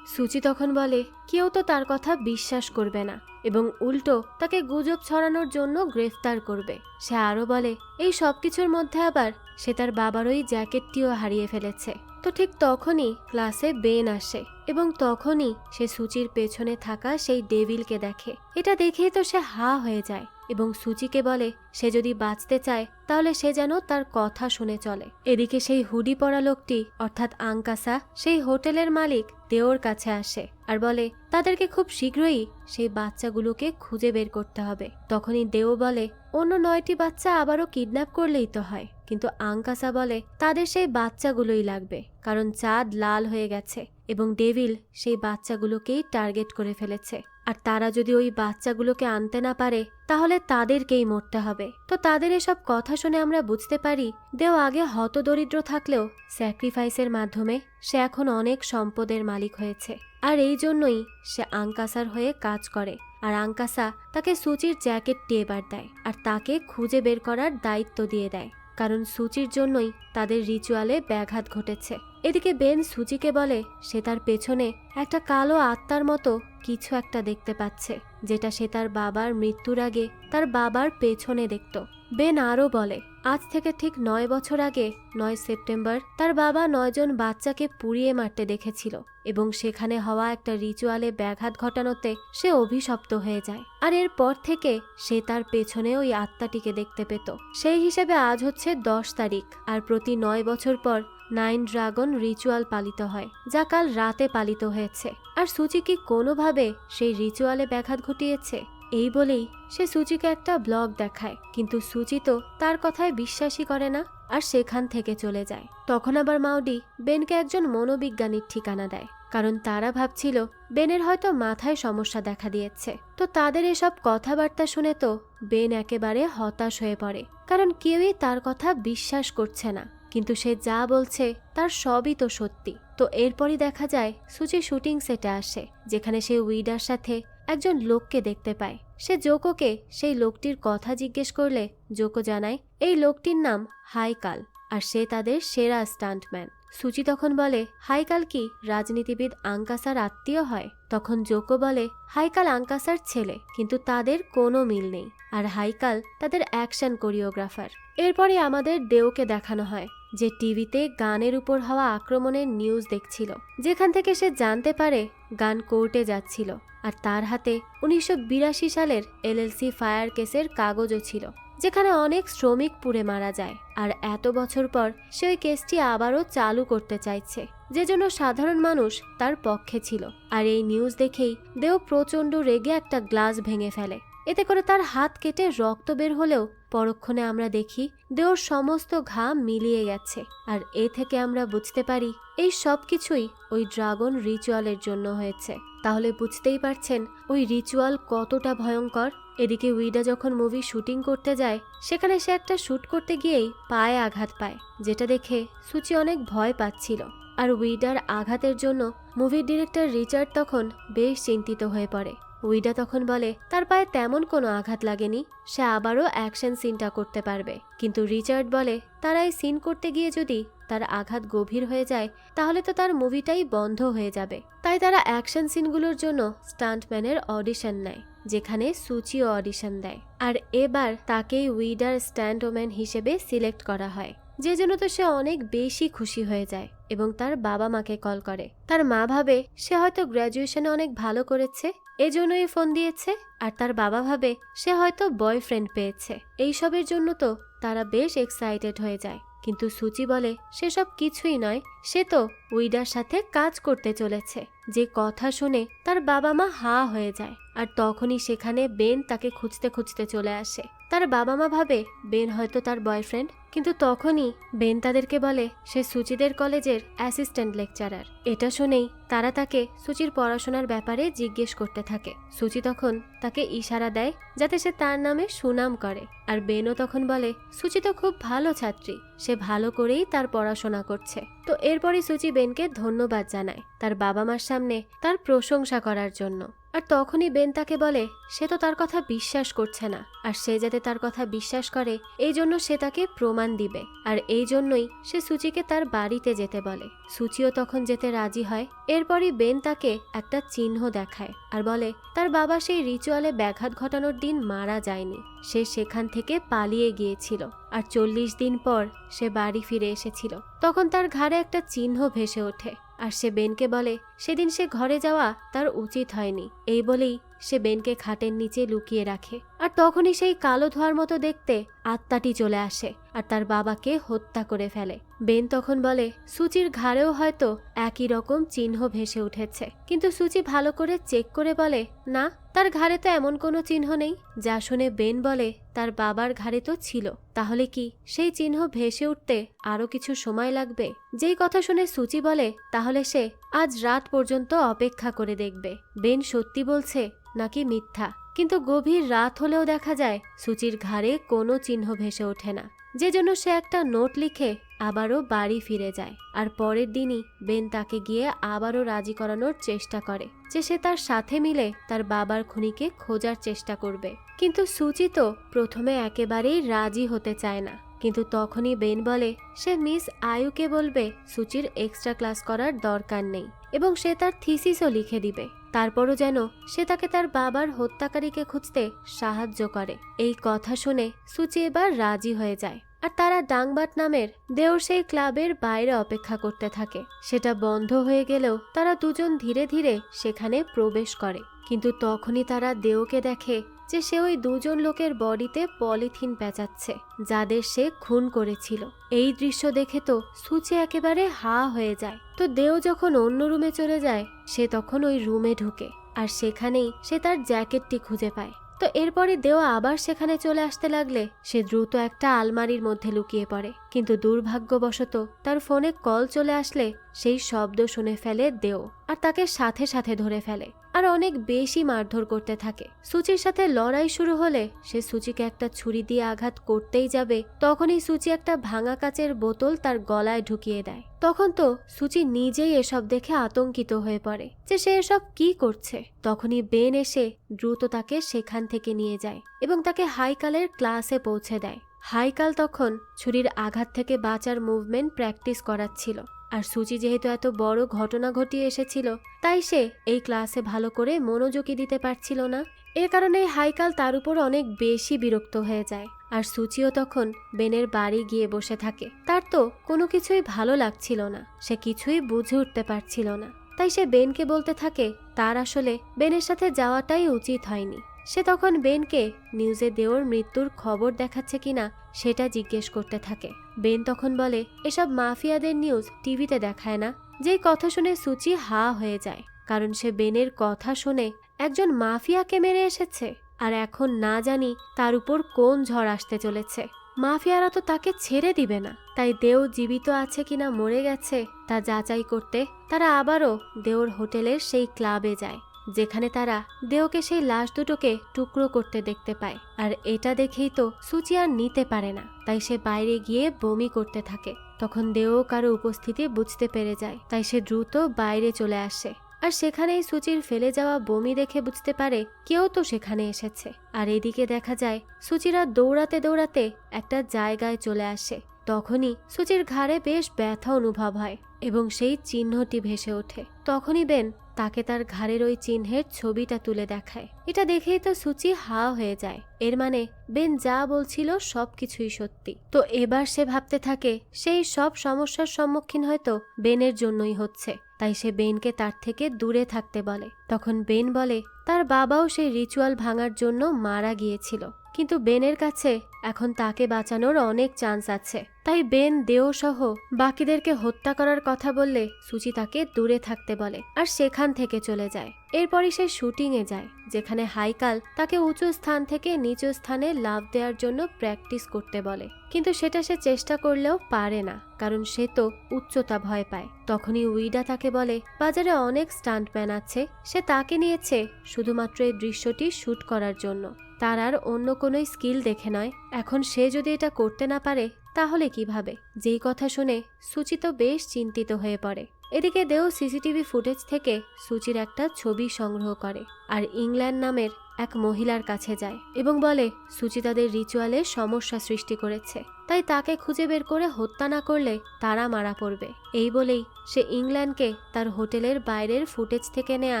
সুচি তখন বলে কেউ তো তার কথা বিশ্বাস করবে না এবং উল্টো তাকে গুজব ছড়ানোর জন্য গ্রেফতার করবে। সে আরো বলে এই সবকিছুর মধ্যে আবার সে তার বাবার ওই জ্যাকেটটিও হারিয়ে ফেলেছে। তো ঠিক তখনই ক্লাসে বেন আসে এবং তখনই সে সুচির পেছনে থাকা সেই ডেভিলকে দেখে। এটা দেখেই তো সে হা হয়ে যায় এবং সুচিকে বলে সে যদি বাঁচতে চায় তাহলে সে যেন তার কথা শুনে চলে। এদিকে সেই হুডি পরা লোকটি অর্থাৎ আঙ্কাসা সেই হোটেলের মালিক দেওর কাছে আসে আর বলে তাদেরকে খুব শীঘ্রই সেই বাচ্চাগুলোকে খুঁজে বের করতে হবে। তখনই দেও বলে অন্য 9টি বাচ্চা আবারও কিডন্যাপ করলেই তো হয়, কিন্তু আঙ্কাসা বলে তাদের সেই বাচ্চাগুলোই লাগবে কারণ চাঁদ লাল হয়ে গেছে এবং ডেভিল সেই বাচ্চাগুলোকেই টার্গেট করে ফেলেছে আর তারা যদি ওই বাচ্চাগুলোকে আনতে না পারে তাহলে তাদেরকেই মরতে হবে। তো তাদের এসব কথা শুনে আমরা বুঝতে পারি দেও আগে হতদরিদ্র থাকলেও স্যাক্রিফাইসের মাধ্যমে সে এখন অনেক সম্পদের মালিক হয়েছে আর এই জন্যই সে আঙ্কাসার হয়ে কাজ করে। আর আঙ্কাসা তাকে সুচির জ্যাকেটটি এবার দেয় আর তাকে খুঁজে বের করার দায়িত্ব দিয়ে দেয় কারণ সুচির জন্যই তাদের রিচুয়ালে ব্যাঘাত ঘটেছে। এদিকে বেন সুচিকে বলে সে তার পেছনে একটা কালো আত্মার মতো কিছু একটা দেখতে পাচ্ছে যেটা সে তার বাবার মৃত্যুর আগে তার বাবার পেছনে দেখত। বেন আরও বলে আজ থেকে ঠিক 9 বছর আগে 9 সেপ্টেম্বর তার বাবা 9 জন বাচ্চাকে পুড়িয়ে মারতে দেখেছিল এবং সেখানে হওয়া একটা রিচুয়ালে ব্যাঘাত ঘটানোতে সে অভিশপ্ত হয়ে যায় আর এরপর থেকে সে তার পেছনে ওই আত্মাটিকে দেখতে পেত। সেই হিসেবে আজ হচ্ছে 10 তারিখ আর প্রতি 9 বছর পর 9 ড্রাগন রিচুয়াল পালিত হয় যা কাল রাতে পালিত হয়েছে। আর সুচি কি কোনোভাবে সেই রিচুয়ালে ব্যাঘাত ঘটিয়েছে? এই বলেই সে সুচিকে একটা ব্লগ দেখায়, কিন্তু সুচি তো তার কথায় বিশ্বাসই করে না আর সেখান থেকে চলে যায়। তখন আবার মাউডি বেনকে একজন মনোবিজ্ঞানীর ঠিকানা দেয় কারণ তারা ভাবছিল বেনের হয়তো মাথায় সমস্যা দেখা দিয়েছে। তো তাদের এসব কথাবার্তা শুনে তো বেন একেবারে হতাশ হয়ে পড়ে কারণ কেউই তার কথা বিশ্বাস করছে না, কিন্তু সে যা বলছে তার সবই তো সত্যি। তো এরপরই দেখা যায় সুচি শুটিং সেটে আসে যেখানে সে উইডার সাথে একজন লোককে দেখতে পায়। সে জোকোকে সেই লোকটির কথা জিজ্ঞেস করলে জোকো জানায় এই লোকটির নাম হাইকাল আর সে তাদের সেরা স্টান্টম্যান। সুচি তখন বলে হাইকাল কি রাজনীতিবিদ আঙ্কাসার আত্মীয় হয়? তখন জোকো বলে হাইকাল আঙ্কাসার ছেলে, কিন্তু তাদের কোনো মিল নেই আর হাইকাল তাদের অ্যাকশন কোরিওগ্রাফার। এরপরে আমাদের দেওকে দেখানো হয় যে টিভিতে গানের উপর হওয়া আক্রমণের নিউজ দেখছিল, যেখান থেকে সে জানতে পারে গান কোর্টে যাচ্ছিল আর তার হাতে 1982 সালের এলএলসি ফায়ার কেসের কাগজও ছিল যেখানে অনেক শ্রমিক পুড়ে মারা যায়। আর এত বছর পর সে ওই কেসটি আবারও চালু করতে চাইছে, যে জন্য সাধারণ মানুষ তার পক্ষে ছিল। আর এই নিউজ দেখেই দেও প্রচণ্ড রেগে একটা গ্লাস ভেঙে ফেলে, এতে করে তার হাত কেটে রক্ত বের হলেও পরক্ষণে আমরা দেখি দেওর সমস্ত ঘাম মিলিয়ে গেছে। আর এ থেকে আমরা বুঝতে পারি এই সব কিছুই ওই ড্রাগন রিচুয়ালের জন্য হয়েছে। তাহলে বুঝতেই পারছেন ওই রিচুয়াল কতটা ভয়ঙ্কর। এদিকে উইডা যখন মুভি শুটিং করতে যায় সেখানে সে একটা শুট করতে গিয়েই পায়ে আঘাত পায়, যেটা দেখে সুচি অনেক ভয় পাচ্ছিল। আর উইডার আঘাতের জন্য মুভির ডিরেক্টর রিচার্ড তখন বেশ চিন্তিত হয়ে পড়ে। উইডা তখন বলে তার পায়ে তেমন কোনো আঘাত লাগেনি, সে আবারও অ্যাকশন সিনটা করতে পারবে। কিন্তু রিচার্ড বলে তারা এই সিন করতে গিয়ে যদি তার আঘাত গভীর হয়ে যায় তাহলে তো তার মুভিটাই বন্ধ হয়ে যাবে। তাই তারা অ্যাকশন সিনগুলোর জন্য স্টান্টম্যানের অডিশন নেয়, যেখানে সুচিও অডিশন দেয়। আর এবার তাকেই উইডার স্ট্যান্টম্যান হিসেবে সিলেক্ট করা হয়, যে জন্য তো সে অনেক বেশি খুশি হয়ে যায় এবং তার বাবা মাকে কল করে। তার মা ভাবে সে হয়তো গ্র্যাজুয়েশনে অনেক ভালো করেছে এজন্যই ফোন দিয়েছে, আর তার বাবা ভাবে সে হয়তো বয়ফ্রেন্ড পেয়েছে। এইসবের জন্য তো তারা বেশ এক্সাইটেড হয়ে যায়। কিন্তু সুচি বলে সেসব কিছুই নয়, সে তো উইডার সাথে কাজ করতে চলেছে। যে কথা শুনে তার বাবা মা হা হয়ে যায়। আর তখনই সেখানে বেন তাকে খুঁজতে খুঁজতে চলে আসে। তার বাবা মা ভাবে বেন হয়তো তার বয়ফ্রেন্ড, কিন্তু তখনই বেন তাদেরকে বলে সে সুচিদের কলেজের অ্যাসিস্ট্যান্ট লেকচারার। এটা শুনেই তারা তাকে সুচির পড়াশোনার ব্যাপারে জিজ্ঞেস করতে থাকে। সুচি তখন তাকে ইশারা দেয় যাতে সে তার নামে সুনাম করে। আর বেনও তখন বলে সুচি তো খুব ভালো ছাত্রী, সে ভালো করেই তার পড়াশোনা করছে। তো এরপরই সুচি বেনকে ধন্যবাদ জানায় তার বাবা মার সামনে তার প্রশংসা করার জন্য। আর তখনই বেন তাকে বলে সে তো তার কথা বিশ্বাস করছে না, আর সে যাতে তার কথা বিশ্বাস করে এই জন্য সে তাকে প্রমাণ দিবে, আর এই জন্যই সে সুচিকে তার বাড়িতে যেতে বলে। সুচিও তখন যেতে রাজি হয়। এরপরই বেন তাকে একটা চিহ্ন দেখায় আর বলে তার বাবা সেই রিচুয়ালে ব্যাঘাত ঘটানোর দিন মারা যায়নি, সে সেখান থেকে পালিয়ে গিয়েছিল, আর 40 দিন পর সে বাড়ি ফিরে এসেছিল। তখন তার ঘাড়ে একটা চিহ্ন ভেসে ওঠে, আর সে বেনকে বলে সেদিন সে ঘরে যাওয়া তার উচিত হয়নি। এই বলেই সে বেনকে খাটের নিচে লুকিয়ে রাখে। আর তখনই সেই কালো ধোঁয়ার মতো দেখতে আত্মাটি চলে আসে আর তার বাবাকে হত্যা করে ফেলে। বেন তখন বলে সুচির ঘাড়েও হয়তো একই রকম চিহ্ন ভেসে উঠেছে, কিন্তু সুচি ভালো করে চেক করে বলে না, তার ঘাড়ে তো এমন কোনো চিহ্ন নেই। যা শুনে বেন বলে তার বাবার ঘাড়ে তো ছিল, তাহলে কি সেই চিহ্ন ভেসে উঠতে আরো কিছু সময় লাগবে? যেই কথা শুনে সুচি বলে তাহলে সে আজ রাত পর্যন্ত অপেক্ষা করে দেখবে বেন সত্যি বলছে নাকি মিথ্যা। কিন্তু গভীর রাত হলেও দেখা যায় সুচির ঘাড়ে কোনো চিহ্ন ভেসে ওঠে না, যে জন্য সে একটা নোট লিখে আবারও বাড়ি ফিরে যায়। আর পরের দিনই বেন তাকে গিয়ে আবারও রাজি করানোর চেষ্টা করে যে সে তার সাথে মিলে তার বাবার খুনিকে খোঁজার চেষ্টা করবে। কিন্তু সুচি তো প্রথমে একেবারেই রাজি হতে চায় না, কিন্তু তখনই বেন বলে সে মিস আয়ুকে বলবে সুচির এক্সট্রা ক্লাস করার দরকার নেই এবং সে তার থিসিসও লিখে দিবে। তারপরও যেন সে তাকে তার বাবার হত্যাকারীকে খুঁজতে সাহায্য করে। এই কথা শুনে সুচি এবার রাজি হয়ে যায়, আর তারা ডাংবাট নামের দেওর সেই ক্লাবের বাইরে অপেক্ষা করতে থাকে। সেটা বন্ধ হয়ে গেলেও তারা দুজন ধীরে ধীরে সেখানে প্রবেশ করে, কিন্তু তখনই তারা দেওকে দেখে যে সে ওই দুজন লোকের বডিতে পলিথিন পেঁচাচ্ছে যাদের সে খুন করেছিল। এই দৃশ্য দেখে তো সুচি একেবারে হা হয়ে যায়। তো দেও যখন অন্য রুমে চলে যায় সে তখন ওই রুমে ঢুকে, আর সেখানেই সে তার জ্যাকেটটি খুঁজে পায়। তো এরপরে দেও আবার সেখানে চলে আসতে লাগলে সে দ্রুত একটা আলমারির মধ্যে লুকিয়ে পড়ে, কিন্তু দুর্ভাগ্যবশত তার ফোনে কল চলে আসলে সেই শব্দ শুনে ফেলে দেও, আর তাকে সাথে সাথে ধরে ফেলে আর অনেক বেশি মারধর করতে থাকে। সুচির সাথে লড়াই শুরু হলে সে সুচিকে একটা ছুরি দিয়ে আঘাত করতেই যাবে, তখনই সুচি একটা ভাঙা কাচের বোতল তার গলায় ঢুকিয়ে দেয়। তখন তো সুচি নিজেই এসব দেখে আতঙ্কিত হয়ে পড়ে যে সে এসব কি করছে। তখনই বেন এসে দ্রুত তাকে সেখান থেকে নিয়ে যায় এবং তাকে হাইকালের ক্লাসে পৌঁছে দেয়। হাইকাল তখন ছুরির আঘাত থেকে বাঁচার মুভমেন্ট প্র্যাকটিস করাচ্ছিল, আর সুচি যেহেতু এত বড় ঘটনা ঘটিয়ে এসেছিল তাই সে এই ক্লাসে ভালো করে মনোযোগী দিতে পারছিল না। এর কারণে হাইকাল তার উপর অনেক বেশি বিরক্ত হয়ে যায়, আর সুচিও তখন বেনের বাড়ি গিয়ে বসে থাকে। তার তো কোনো কিছুই ভালো লাগছিল না, সে কিছুই বুঝে উঠতে পারছিল না। তাই সে বেনকে বলতে থাকে তার আসলে বেনের সাথে যাওয়াটাই উচিত হয়নি। সে তখন বেনকে নিউজে দেওর মৃত্যুর খবর দেখাচ্ছে কিনা সেটা জিজ্ঞেস করতে থাকে। বেন তখন বলে এসব মাফিয়াদের নিউজ টিভিতে দেখায় না। যেই কথা শুনে সুচি হা হয়ে যায়, কারণ সে বেনের কথা শুনে একজন মাফিয়াকে মেরে এসেছে, আর এখন না জানি তার উপর কোন ঝড় আসতে চলেছে। মাফিয়ারা তো তাকে ছেড়ে দিবে না। তাই দেও জীবিত আছে কিনা মরে গেছে তা যাচাই করতে তারা আবারও দেওর হোটেলের সেই ক্লাবে যায়, যেখানে তারা দেওকে সেই লাশ দুটোকে টুকরো করতে দেখতে পায়। আর এটা দেখেই তো সুচি আর নিতে পারে না, তাই সে বাইরে গিয়ে বমি করতে থাকে। তখন দেও কারো উপস্থিতি বুঝতে পেরে যায়, তাই সে দ্রুত বাইরে চলে আসে। আর সেখানেই সুচির ফেলে যাওয়া বমি দেখে বুঝতে পারে কেউ তো সেখানে এসেছে। আর এদিকে দেখা যায় সুচিরা দৌড়াতে দৌড়াতে একটা জায়গায় চলে আসে। তখনই সুচির ঘাড়ে বেশ ব্যথা অনুভব হয় এবং সেই চিহ্নটি ভেসে ওঠে। তখনই বেন তাকে তার ঘাড়ের ওই চিহ্নের ছবিটা তুলে দেখায়। এটা দেখেই তো সুচি হা হয়ে যায়। এর মানে বেন যা বলছিল সবকিছুই সত্যি। তো এবার সে ভাবতে থাকে সেই সব সমস্যার সম্মুখীন হয়তো বেনের জন্যই হচ্ছে, তাই সে বেনকে তার থেকে দূরে থাকতে বলে। তখন বেন বলে তার বাবাও সেই রিচুয়াল ভাঙার জন্য মারা গিয়েছিল, কিন্তু বেনের কাছে এখন তাকে বাঁচানোর অনেক চান্স আছে। তাই বেন দেও সহ বাকিদেরকে হত্যা করার কথা বললে সুচি তাকে দূরে থাকতে বলে আর সেখান থেকে চলে যায়। এরপরই সে শুটিংয়ে যায়, যেখানে হাইকাল তাকে উঁচু স্থান থেকে নিচু স্থানে লাফ দেওয়ার জন্য প্র্যাকটিস করতে বলে, কিন্তু সেটা সে চেষ্টা করলেও পারে না, কারণ সে তো উচ্চতা ভয় পায়। তখনই উইডা তাকে বলে বাজারে অনেক স্টান্টম্যান আছে, সে তাকে নিয়েছে শুধুমাত্র এই দৃশ্যটি শুট করার জন্য, তার আর অন্য কোনো স্কিল দেখে নয়। এখন সে যদি এটা করতে না পারে তাহলে কিভাবে? যেই কথা শুনে সুচি তো বেশ চিন্তিত হয়ে পড়ে। এদিকে দেও সিসিটিভি ফুটেজ থেকে সুচির একটা ছবি সংগ্রহ করে আর ইংল্যান্ড নামের এক মহিলার কাছে যায় এবং বলে সুচি তাদের রিচুয়ালে সমস্যা সৃষ্টি করেছে, তাই তাকে খুঁজে বের করে হত্যা না করলে তারা মারা পড়বে। এই বলেই সে ইংল্যান্ডকে তার হোটেলের বাইরের ফুটেজ থেকে নেয়া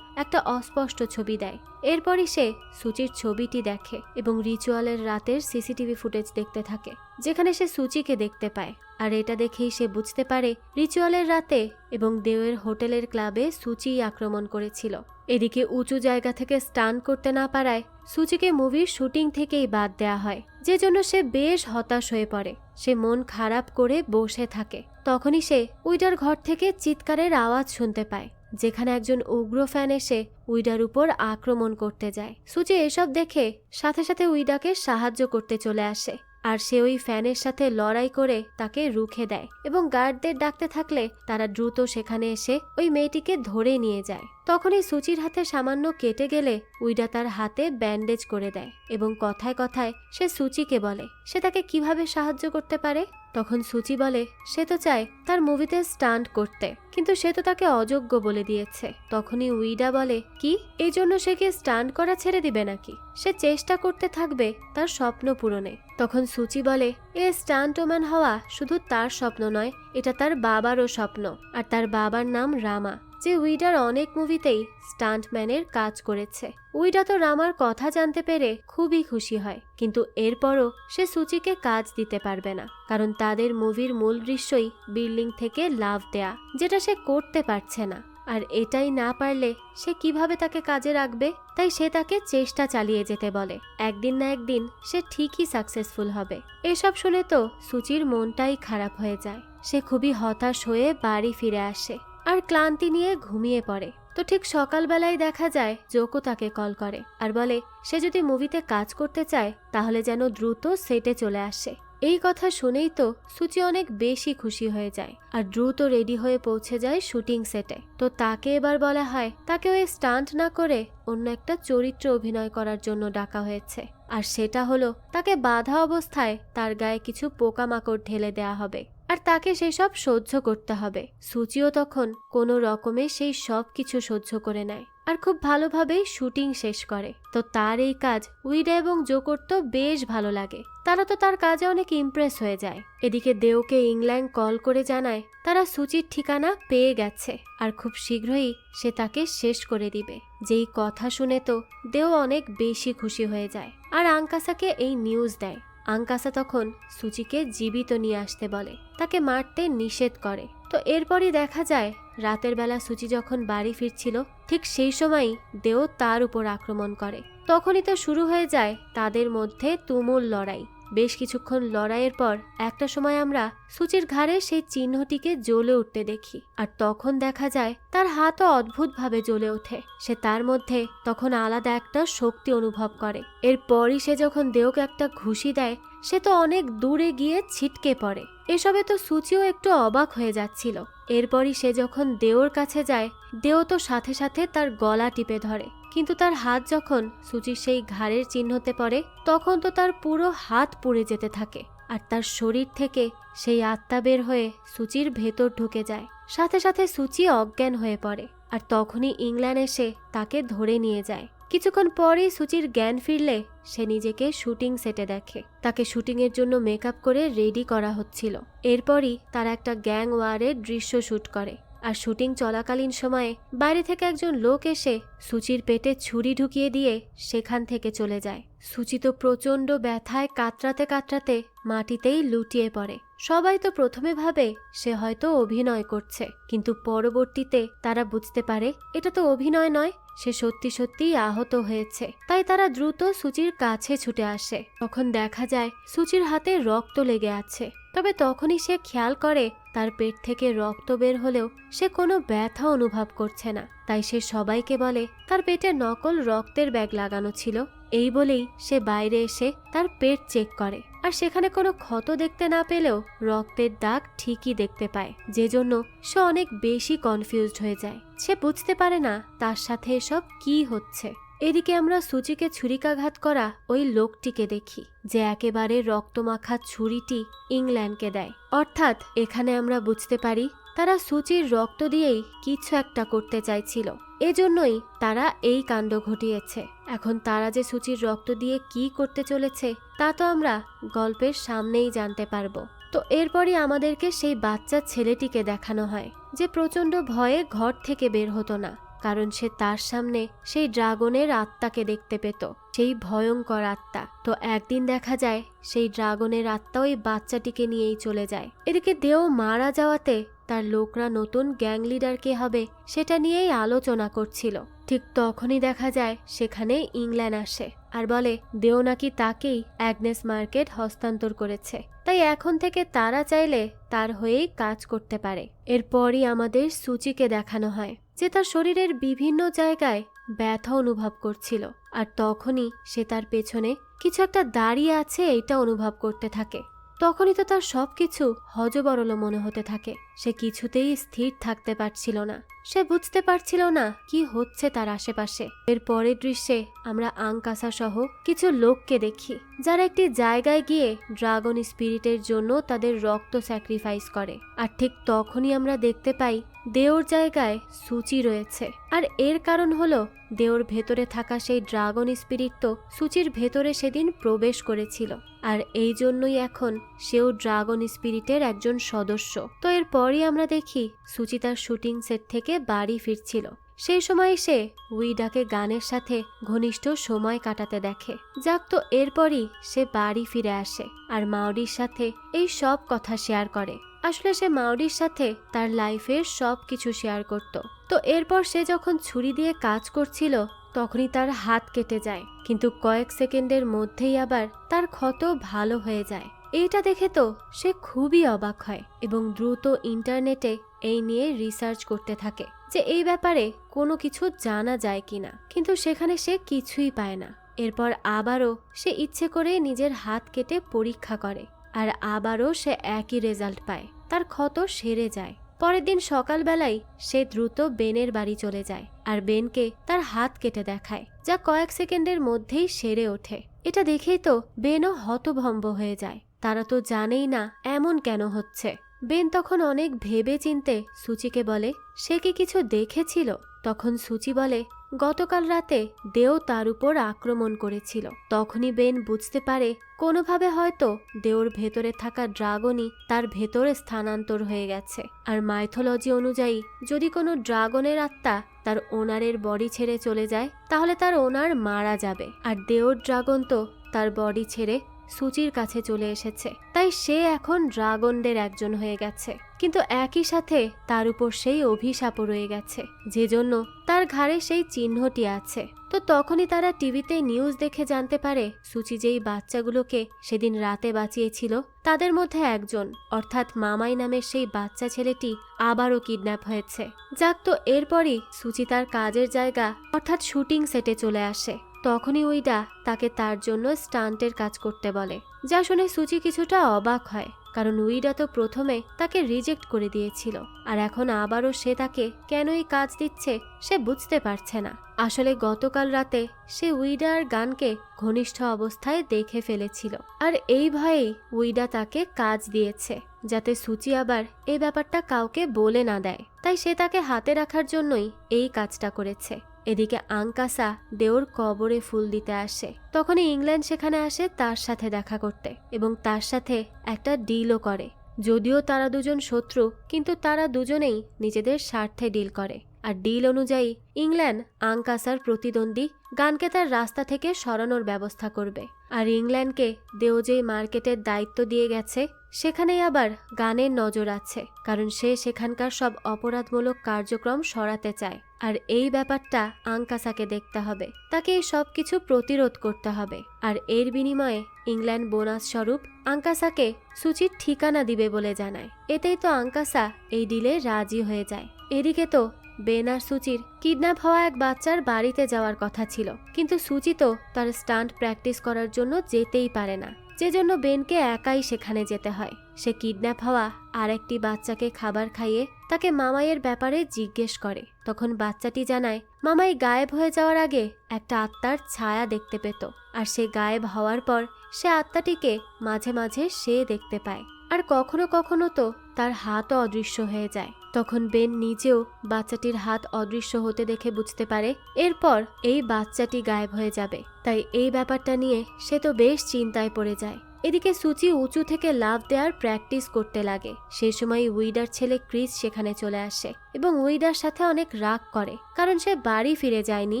একটা অস্পষ্ট ছবি দেয়। এরপরই সে সুচির ছবিটি দেখে এবং রিচুয়ালের রাতের সিসিটিভি ফুটেজ দেখতে থাকে, যেখানে সে সুচিকে দেখতে পায়। আর এটা দেখেই সে বুঝতে পারে রিচুয়ালের রাতে এবং দেওয়ের হোটেলের ক্লাবে সুচি আক্রমণ করেছিল। এদিকে উঁচু জায়গা থেকে স্টান করতে না পারায় সুচিকে মুভির শুটিং থেকেই বাদ দেয়া হয়, যে জন্য সে বেশ হতাশ হয়ে পড়ে। সে মন খারাপ করে বসে থাকে। তখনই সে উইডার ঘর থেকে চিৎকারের আওয়াজ শুনতে পায়, যেখানে একজন উগ্র ফ্যান এসে উইডার উপর আক্রমণ করতে যায়। সুচি এসব দেখে সাথে সাথে উইডাকে সাহায্য করতে চলে আসে, আর সে ওই ফ্যানের সাথে লড়াই করে তাকে রুখে দেয় এবং গার্ডদের ডাকতে থাকলে তারা দ্রুত সেখানে এসে ওই মেয়েটিকে ধরে নিয়ে যায়। তখনই সুচির হাতে সামান্য কেটে গেলে উইডা তার হাতে ব্যান্ডেজ করে দেয় এবং কথায় কথায় সে সুচিকে বলে সে তাকে কিভাবে সাহায্য করতে পারে। তখন সুচি বলে সে তো চায় তার মুভিতে স্টান্ট করতে, কিন্তু সে তো তাকে অযোগ্য বলে দিয়েছে। তখনই উইডা বলে কি এই জন্য সে কি স্টান্ট করা ছেড়ে দিবে নাকি? সে চেষ্টা করতে থাকবে তার স্বপ্ন পূরণে। তখন সুচি বলে এ স্টান্ট ওম্যান হওয়া শুধু তার স্বপ্ন নয়, এটা তার বাবারও স্বপ্ন। আর তার বাবার নাম রামা, যে উইডার অনেক মুভিতেই স্টান্টম্যানের কাজ করেছে। উইডা তো রামার কথা জানতে পেরে খুবই খুশি হয়, কিন্তু এরপরও সে সুচিকে কাজ দিতে পারবে না, কারণ তাদের মুভির মূল দৃশ্যই বিল্ডিং থেকে লাফ দেয়া, যেটা সে করতে পারছে না। আর এটাই না পারলে সে কিভাবে তাকে কাজে রাখবে? তাই সে তাকে চেষ্টা চালিয়ে যেতে বলে। একদিন না একদিন সে ঠিকই সাকসেসফুল হবে। এসব শুনে তো সুচির মনটাই খারাপ হয়ে যায়। সে খুবই হতাশ হয়ে বাড়ি ফিরে আসে আর ক্লান্তি নিয়ে ঘুমিয়ে পড়ে। তো ঠিক সকালবেলায় দেখা যায় জোকো তাকে কল করে আর বলে সে যদি মুভিতে কাজ করতে চায় তাহলে যেন দ্রুত সেটে চলে আসে। এই কথা শুনেই তো সুচি অনেক বেশি খুশি হয়ে যায় আর দ্রুত রেডি হয়ে পৌঁছে যায় শুটিং সেটে। তো তাকে এবার বলা হয় তাকে ওই স্টান্ট না করে অন্য একটা চরিত্র অভিনয় করার জন্য ডাকা হয়েছে, আর সেটা হলো তাকে বাঁধা অবস্থায় তার গায়ে কিছু পোকামাকড় ঢেলে দেয়া হবে আর তাকে সেই সব সহ্য করতে হবে। সুচিও তখন কোনো রকমে সেই সব কিছু সহ্য করে নেয় আর খুব ভালোভাবেই শুটিং শেষ করে। তো তার এই কাজ উইডা এবং জোকোর তো বেশ ভালো লাগে, তারা তো তার কাজে অনেক ইমপ্রেস হয়ে যায়। এদিকে দেওকে ইংল্যান্ড কল করে জানায় তারা সুচির ঠিকানা পেয়ে গেছে আর খুব শীঘ্রই সে তাকে শেষ করে দিবে। যেই কথা শুনে তো দেও অনেক বেশি খুশি হয়ে যায় আর আঙ্কাসাকে এই নিউজ দেয়। আঙ্কাসা তখন সুচিকে জীবিত নিয়ে আসতে বলে, তাকে মারতে নিষেধ করে। তো এরপরই দেখা যায় রাতের বেলা সুচি যখন বাড়ি ফিরছিল ঠিক সেই সময়ই দেও তার উপর আক্রমণ করে। তখনই তো শুরু হয়ে যায় তাদের মধ্যে তুমুল লড়াই। বেশ কিছুক্ষণ লড়াইয়ের পর একটা সময় আমরা সুচির ঘাড়ে সেই চিহ্নটিকে জ্বলে উঠতে দেখি, আর তখন দেখা যায় তার হাতও অদ্ভুতভাবে জ্বলে ওঠে। সে তার মধ্যে তখন আলাদা একটা শক্তি অনুভব করে। এরপরই সে যখন দেওকে একটা ঘুষি দেয় সে তো অনেক দূরে গিয়ে ছিটকে পড়ে। এসবে তো সুচিও একটু অবাক হয়ে যাচ্ছিল। এরপরই সে যখন দেওর কাছে যায় দেও তো সাথে সাথে তার গলা টিপে ধরে, কিন্তু তার হাত যখন সুচির সেই ঘাড়ের চিহ্নতে পড়ে তখন তো তার পুরো হাত পুড়ে যেতে থাকে আর তার শরীর থেকে সেই আত্মা বের হয়ে সুচির ভেতর ঢুকে যায়। সাথে সাথে সুচি অজ্ঞান হয়ে পড়ে আর তখনই ইংল্যান্ড এসে তাকে ধরে নিয়ে যায়। কিছুক্ষণ পরেই সুচির জ্ঞান ফিরলে সে নিজেকে শুটিং সেটে দেখে। তাকে শুটিং এর জন্য মেকআপ করে রেডি করা হচ্ছিল। এরপরই তারা একটা গ্যাং ওয়ারের দৃশ্য শুট করে আর শুটিং চলাকালীন সময়ে বাইরে থেকে একজন লোক এসে সুচির পেটে ছুরি ঢুকিয়ে দিয়ে সেখান থেকে চলে যায়। সুচি তো প্রচণ্ড ব্যথায় কাতরাতে কাতরাতে মাটিতেই লুটিয়ে পড়ে। সবাই তো প্রথমে ভাবে সে হয়তো অভিনয় করছে, কিন্তু পরবর্তীতে তারা বুঝতে পারে এটা তো অভিনয় নয়, সে সত্যি সত্যিই আহত হয়েছে। তাই তারা দ্রুত সুচির কাছে ছুটে আসে। তখন দেখা যায় সুচির হাতে রক্ত লেগে আছে। তবে তখনই সে খেয়াল করে তার পেট থেকে রক্ত বের হলেও সে কোনো ব্যথা অনুভব করছে না। তাই সে সবাইকে বলে তার পেটে নকল রক্তের ব্যাগ লাগানো ছিল। এই বলেই সে বাইরে এসে তার পেট চেক করে আর সেখানে কোনো ক্ষত দেখতে না পেলেও রক্তের দাগ ঠিকই দেখতে পায়, যে জন্য সে অনেক বেশি কনফিউজড হয়ে যায়। সে বুঝতে পারে না তার সাথে এসব কি হচ্ছে। এদিকে আমরা সুচিকে ছুরিকাঘাত করা ওই লোকটিকে দেখি, যে একেবারে রক্তমাখা ছুরিটি ইংল্যান্ডকে দেয়। অর্থাৎ এখানে আমরা বুঝতে পারি তারা সুচির রক্ত দিয়েই কিছু একটা করতে চাইছিল, এজন্যই তারা এই কাণ্ড ঘটিয়েছে। এখন তারা যে সুচির রক্ত দিয়ে কি করতে চলেছে তা তো আমরা গল্পের সামনেই জানতে পারবো। তো এরপরই আমাদেরকে সেই বাচ্চা ছেলেটিকে দেখানো হয় যে প্রচন্ড ভয়ে ঘর থেকে বের হতো না, কারণ সে তার সামনে সেই ড্রাগনের আত্মাকে দেখতে পেত, সেই ভয়ঙ্কর আত্মা। তো একদিন দেখা যায় সেই ড্রাগনের আত্মা ওই বাচ্চাটিকে নিয়েই চলে যায়। এদিকে দেও মারা যাওয়াতে তার লোকরা নতুন গ্যাং লিডার কে হবে সেটা নিয়েই আলোচনা করছিল। ঠিক তখনই দেখা যায় সেখানে ইংল্যান্ড আসে আর বলে দেও নাকি তাকেই অ্যাগনেস মার্কেট হস্তান্তর করেছে, তাই এখন থেকে তারা চাইলে তার হয়েই কাজ করতে পারে। এরপরই আমাদের সুচিকে দেখানো হয় যে তার শরীরের বিভিন্ন জায়গায় ব্যথা অনুভব করছিল, আর তখনই সে তার পেছনে কিছু একটা দাঁড়িয়ে আছে এইটা অনুভব করতে থাকে। তখনই তো তার সবকিছু হযবরল মনে হতে থাকে। সে কিছুতেই স্থির থাকতে পারছিল না, সে বুঝতে পারছিল না কি হচ্ছে তার আশেপাশে। এর পরের দৃশ্যে আমরা আংকাসা সহ কিছু লোককে দেখি যারা একটি জায়গায় গিয়ে ড্রাগন স্পিরিটের জন্য তাদের রক্ত স্যাক্রিফাইস করে। আর ঠিক তখনই আমরা দেখতে পাই দেওর জায়গায় সুচি রয়েছে। আর এর কারণ হলো দেওর ভেতরে থাকা সেই ড্রাগন স্পিরিট তো সুচির ভেতরে সেদিন প্রবেশ করেছিল, আর এই জন্যই এখন সেও ড্রাগন স্পিরিটের একজন সদস্য। তো এরপরই আমরা দেখি সুচি তার শুটিং সেট থেকে বাড়ি ফিরছিল। সেই সময় সে উইডাকে গানের সাথে ঘনিষ্ঠ সময় কাটাতে দেখে। যাক, তো এরপরই সে বাড়ি ফিরে আসে আর মাউরির সাথে এই সব কথা শেয়ার করে। আসলে সে মাউরির সাথে তার লাইফের সব কিছু শেয়ার করত। তো এরপর সে যখন ছুরি দিয়ে কাজ করছিল তখনই তার হাত কেটে যায়, কিন্তু কয়েক সেকেন্ডের মধ্যেই আবার তার ক্ষত ভালো হয়ে যায়। এইটা দেখে তো সে খুবই অবাক হয় এবং দ্রুত ইন্টারনেটে এই নিয়ে রিসার্চ করতে থাকে যে এই ব্যাপারে কোনো কিছু জানা যায় কিনা, কিন্তু সেখানে সে কিছুই পায় না। এরপর আবারও সে ইচ্ছে করে নিজের হাত কেটে পরীক্ষা করে আর আবারও সে একই রেজাল্ট পায়, তার ক্ষত সেরে যায়। পরের দিন সকালবেলায় সে দ্রুত বেনের বাড়ি চলে যায় আর বেনকে তার হাত কেটে দেখায়, যা কয়েক সেকেন্ডের মধ্যেই সেরে ওঠে। এটা দেখেই তো বেনও হতভম্ব হয়ে যায়, তারা তো জানেই না এমন কেন হচ্ছে। বেন তখন অনেক ভেবে চিনতে সুচিকে বলে সে কি কিছু দেখেছিল। তখন সুচি বলে গতকাল রাতে দেও তার উপর আক্রমণ করেছিল। তখনই বেন বুঝতে পারে কোনোভাবে হয়তো দেওর ভেতরে থাকা ড্রাগনই তার ভেতরে স্থানান্তর হয়ে গেছে। আর মাইথোলজি অনুযায়ী যদি কোনো ড্রাগনের আত্মা তার ওনারের বডি ছেড়ে চলে যায় তাহলে তার ওনার মারা যাবে, আর দেওর ড্রাগন তো তার বডি ছেড়ে সুচির কাছে চলে এসেছে, তাই সে এখন ড্রাগনদের একজন হয়ে গেছে। কিন্তু একই সাথে তার উপর সেই অভিশাপও রয়ে গেছে, যে জন্য তার ঘাড়ে সেই চিহ্নটি আছে। তো তখনই তারা টিভিতে নিউজ দেখে জানতে পারে সুচি যেই বাচ্চাগুলোকে সেদিন রাতে বাঁচিয়েছিল তাদের মধ্যে একজন, অর্থাৎ মামাই নামের সেই বাচ্চা ছেলেটি আবারও কিডন্যাপ হয়েছে। যাক, তো এরপরই সুচি তার কাজের জায়গা অর্থাৎ শুটিং সেটে চলে আসে। তখনই উইডা তাকে তার জন্য স্টান্টের কাজ করতে বলে, যা শুনে সুচি কিছুটা অবাক হয়, কারণ উইডা তো প্রথমে তাকে রিজেক্ট করে দিয়েছিল, আর এখন আবারও সে তাকে কেন এই কাজ দিচ্ছে সে বুঝতে পারছে না। আসলে গতকাল রাতে সে উইডা আর গানকে ঘনিষ্ঠ অবস্থায় দেখে ফেলেছিল, আর এই ভয়েই উইডা তাকে কাজ দিয়েছে যাতে সুচি আবার এই ব্যাপারটা কাউকে বলে না দেয়, তাই সে তাকে হাতে রাখার জন্যই এই কাজটা করেছে। এদিকে আংকাসা দেওর কবরে ফুল দিতে আসে। তখনই ইংল্যান্ড সেখানে আসে তার সাথে দেখা করতে এবং তার সাথে একটা ডিলও করে। যদিও তারা দুজন শত্রু, কিন্তু তারা দুজনেই নিজেদের স্বার্থে ডিল করে। আর ডিল অনুযায়ী ইংল্যান্ড আংকাসার প্রতিদ্বন্দ্বী গানকে তার রাস্তা থেকে সরানোর ব্যবস্থা করবে, আর ইংল্যান্ডকে দেও যেই মার্কেটের দায়িত্ব দিয়ে গেছে সেখানেই আবার গানের নজর আছে, কারণ সে সেখানকার সব অপরাধমূলক কার্যক্রম সরাতে চায়। আর এই ব্যাপারটা আংকাসাকে দেখতে হবে, তাকে এই সব কিছু প্রতিরোধ করতে হবে। আর এর বিনিময়ে ইংল্যান্ড বোনাস স্বরূপ আংকাসাকে সুচির ঠিকানা দিবে বলে জানায়। এতেই তো আংকাসা এই ডিলে রাজি হয়ে যায়। এদিকে তো বেন আর সুচির কিডন্যাপ হওয়া এক বাচ্চার বাড়িতে যাওয়ার কথা ছিল, কিন্তু সুচি তো তার স্টান্ট প্র্যাকটিস করার জন্য যেতেই পারে না, যে জন্য বেনকে একাই সেখানে যেতে হয়। সে কিডন্যাপ হওয়া আরেকটি বাচ্চাকে খাবার খাইয়ে তাকে মামাইয়ের ব্যাপারে জিজ্ঞেস করে। তখন বাচ্চাটি জানায় মামাই গায়েব হয়ে যাওয়ার আগে একটা আত্মার ছায়া দেখতে পেত, আর সে গায়েব হওয়ার পর সে আত্মাটিকে মাঝে মাঝে সে দেখতে পায়, আর কখনো কখনো তো তার হাতও অদৃশ্য হয়ে যায়। তখন বেন নিজেও বাচ্চাটির হাত অদৃশ্য হতে দেখে বুঝতে পারে এরপর এই বাচ্চাটি গায়েব হয়ে যাবে। তাই এই ব্যাপারটা নিয়ে সে তো বেশ চিন্তায় পড়ে যায়। এদিকে সুচি উঁচু থেকে লাফ দেওয়ার প্র্যাকটিস করতে লাগে। সেই সময় উইডার ছেলে ক্রিস সেখানে চলে আসে এবং উইডার সাথে অনেক রাগ করে, কারণ সে বাড়ি ফিরে যায়নি।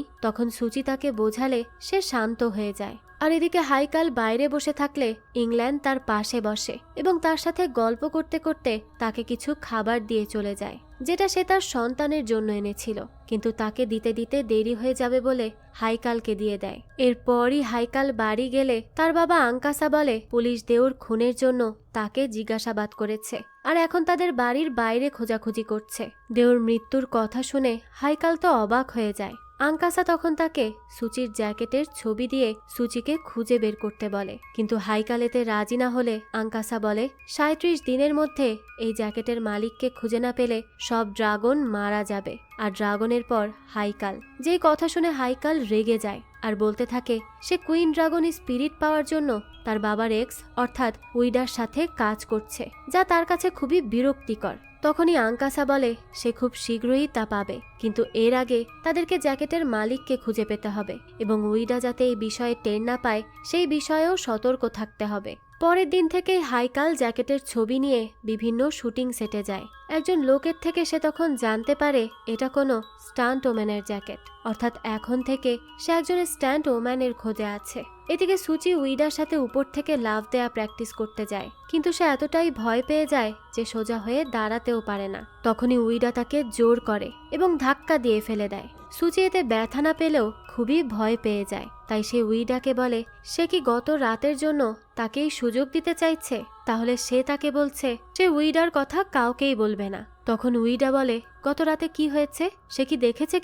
তখন সুচি তাকে বোঝালে সে শান্ত হয়ে যায়। আর এদিকে হাইকাল বাইরে বসে থাকলে ইংল্যান্ড তার পাশে বসে এবং তার সাথে গল্প করতে করতে তাকে কিছু খাবার দিয়ে চলে যায়, যেটা সে তার সন্তানের জন্য এনেছিল, কিন্তু তাকে দিতে দিতে দেরি হয়ে যাবে বলে হাইকালকে দিয়ে দেয়। এরপরই হাইকাল বাড়ি গেলে তার বাবা আঙ্কাসা বলে পুলিশ দেওর খুনের জন্য তাকে জিজ্ঞাসাবাদ করেছে আর এখন তাদের বাড়ির বাইরে খোঁজাখুঁজি করছে। দেওর মৃত্যুর কথা শুনে হাইকাল তো অবাক হয়ে যায়। আঙ্কাসা তখন তাকে সুচির জ্যাকেটের ছবি দিয়ে সুচিকে খুঁজে বের করতে বলে, কিন্তু হাইকাল এতে রাজি না হলে আঙ্কাসা বলে ৩৭ দিনের মধ্যে এই জ্যাকেটের মালিককে খুঁজে না পেলে সব ড্রাগন মারা যাবে, আর ড্রাগনের পর হাইকাল। যেই কথা শুনে হাইকাল রেগে যায় আর বলতে থাকে সে কুইন ড্রাগন স্পিরিট পাওয়ার জন্য তার বাবার এক্স অর্থাৎ উইডার সাথে কাজ করছে, যা তার কাছে খুবই বিরক্তিকর। তখনই আঙ্কাসা বলে সে খুব শীঘ্রই তা পাবে, কিন্তু এর আগে তাদেরকে জ্যাকেটের মালিককে খুঁজে পেতে হবে এবং উইডা যাতে এই বিষয়ে টের না পায় সেই বিষয়েও সতর্ক থাকতে হবে। পরের দিন থেকেই হাইকাল জ্যাকেটের ছবি নিয়ে বিভিন্ন শুটিং সেটে যায়। একজন লোকের থেকে সে তখন জানতে পারে এটা কোনো স্টান্ট ওম্যানের জ্যাকেট, অর্থাৎ এখন থেকে সে একজনের স্টান্ট ওম্যানের খোঁজে আছে। এদিকে সুচি উইডার সাথে উপর থেকে লাফ দেয়া প্র্যাকটিস করতে যায়, কিন্তু সে এতটাই ভয় পেয়ে যায় যে সোজা হয়ে দাঁড়াতেও পারে না। তখনই উইডা তাকে জোর করে এবং ধাক্কা দিয়ে ফেলে দেয়। সুচি এতে ব্যথা না পেলেও খুবই ভয় পেয়ে যায়। তাই সে উইডাকে বলে সে কি গত রাতের জন্য তাকেই সুযোগ দিতে চাইছে, তাহলে সে তাকে বলছে সে উইডার কথা কাউকেই বলবে না। তখন উইডা বলে গত রাতে কি হয়েছে, সে কি দেখেছে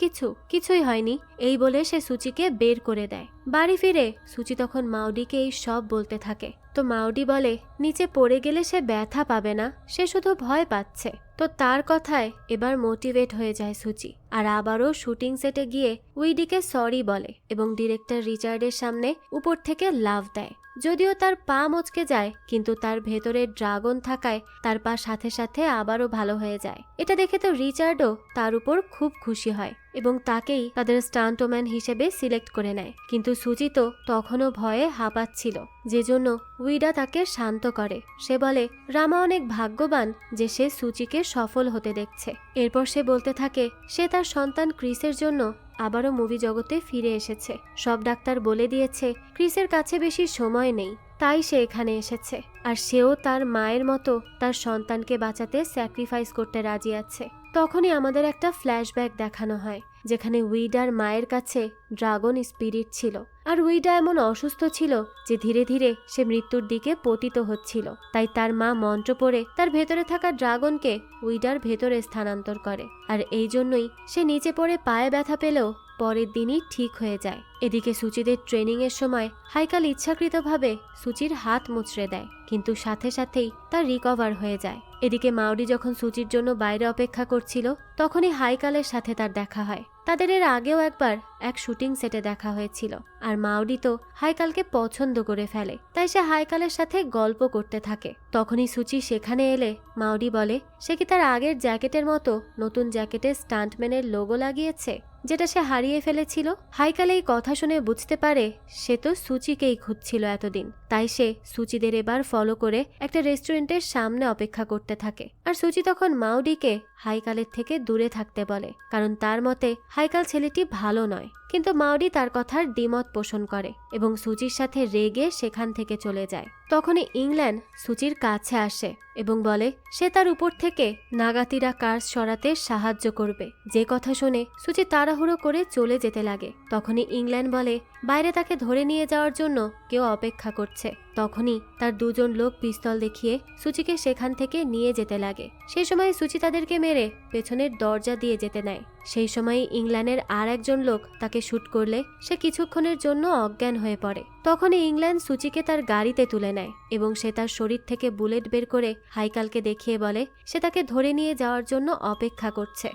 কিছুই হয়নি, এই বলে সে সুচিকে বের করে দেয়। বাড়ি ফিরে সুচি তখন মাউডিকে এই সব বলতে থাকে। তো মাউডি বলে নিচে পড়ে গেলে সে ব্যথা পাবে না, সে শুধু ভয় পাচ্ছে। তো তার কথায় এবার মোটিভেট হয়ে যায় সুচি আর আবারও শুটিং সেটে গিয়ে উইডিকে সরি বলে এবং ডিরেক্টর রিচার্ডের সামনে উপর থেকে লাফ দেয়। যদিও তার পা মচকে যায়, কিন্তু তার ভেতরে ড্রাগন থাকায় তার পা সাথে সাথে আবারও ভালো হয়ে যায়। এটা দেখে তো রিচার্ডও তার উপর খুব খুশি হয় এবং তাকেই তাদের স্টান্টম্যান হিসেবে সিলেক্ট করে নেয়। কিন্তু সুচি তো তখনও ভয়ে হাঁপাচ্ছিল, যে জন্য উইডা তাকে শান্ত করে। সে বলে রামা অনেক ভাগ্যবান যে সে সুচিকে সফল হতে দেখছে। এরপর সে বলতে থাকে সে তার সন্তান ক্রিসের জন্য আবারও মুভি জগতে ফিরে এসেছে। সব ডাক্তার বলে দিয়েছে ক্রিসের কাছে বেশি সময় নেই, তাই সে এখানে এসেছে। আর সেও তার মায়ের মতো তার সন্তানকে বাঁচাতে স্যাক্রিফাইস করতে রাজি আছে। তখনই আমাদের একটা ফ্ল্যাশব্যাক দেখানো হয়, যেখানে উইডার মায়ের কাছে ড্রাগন স্পিরিট ছিল আর উইডা এমন অসুস্থ ছিল যে ধীরে ধীরে সে মৃত্যুর দিকে পতিত হচ্ছিল। তাই তার মা মন্ত্র পড়ে তার ভেতরে থাকা ড্রাগনকে উইডার ভেতরে স্থানান্তর করে, আর এই জন্যই সে নিচে পড়ে পায়ে ব্যথা পেলেও পরের দিনই ঠিক হয়ে যায়। এদিকে সুচিদের ট্রেনিং এর সময় হাইকাল ইচ্ছাকৃতভাবে সুচির হাত মুচড়ে দেয়, কিন্তু সাথে সাথেই তার রিকভার হয়ে যায়। এদিকে মাউডি যখন সুচির জন্য বাইরে অপেক্ষা করছিল তখনই হাইকালের সাথে তার দেখা হয়। তাদের এর আগেও একবার এক শুটিং সেটে দেখা হয়েছিল আর মাউডি তো হাইকালকে পছন্দ করে ফেলে, তাই সে হাইকালের সাথে গল্প করতে থাকে। তখনই সুচি সেখানে এলে মাউডি বলে সে কি তার আগের জ্যাকেটের মতো নতুন জ্যাকেটে স্টান্টম্যানের লোগো লাগিয়েছে, যেটা সে হারিয়ে ফেলেছিল। হাইকাল এই কথা শুনে বুঝতে পারে সে তো সুচিকেই খুঁজছিল এতদিন, তাই সে সুচিদের এবার ফলো করে একটা রেস্টুরেন্টের সামনে অপেক্ষা করতে থাকে। আর সুচি তখন মাউডিকে হাইকালের থেকে দূরে থাকতে বলে, কারণ তার মতে হাইকাল ছেলেটি ভালো নয়। কিন্তু মাউডি তার কথার দ্বিমত পোষণ করে এবং সুচির সাথে রেগে সেখান থেকে চলে যায়। তখনই ইংল্যান্ড সুচির কাছে আসে এবং বলে সে তার উপর থেকে নাগাতিরা কার্স সরাতে সাহায্য করবে। যে কথা শুনে সুচি তাড়াহুড়ো করে চলে যেতে লাগে। তখনই ইংল্যান্ড বলে বাইরে তাকে ধরে নিয়ে যাওয়ার জন্য কেউ অপেক্ষা করছে। তখনই তার দুজন লোক পিস্তল দেখিয়ে সুচিকে সেখান থেকে নিয়ে যেতে লাগে। সেই সময় সুচি তাদেরকে মেরে পেছনের দরজা দিয়ে যেতে নেয়। সেই সময় ইংল্যান্ডের আর একজন লোক তাকে শুট করলে সে কিছুক্ষণের জন্য অজ্ঞান হয়ে পড়ে। তখনই ইংল্যান্ড সুচিকে তার গাড়িতে তুলে নেয় এবং সে তার শরীর থেকে বুলেট বের করে হাইকালকে দেখিয়ে বলে সে তাকে ধরে নিয়ে যাওয়ার জন্য অপেক্ষা করছে।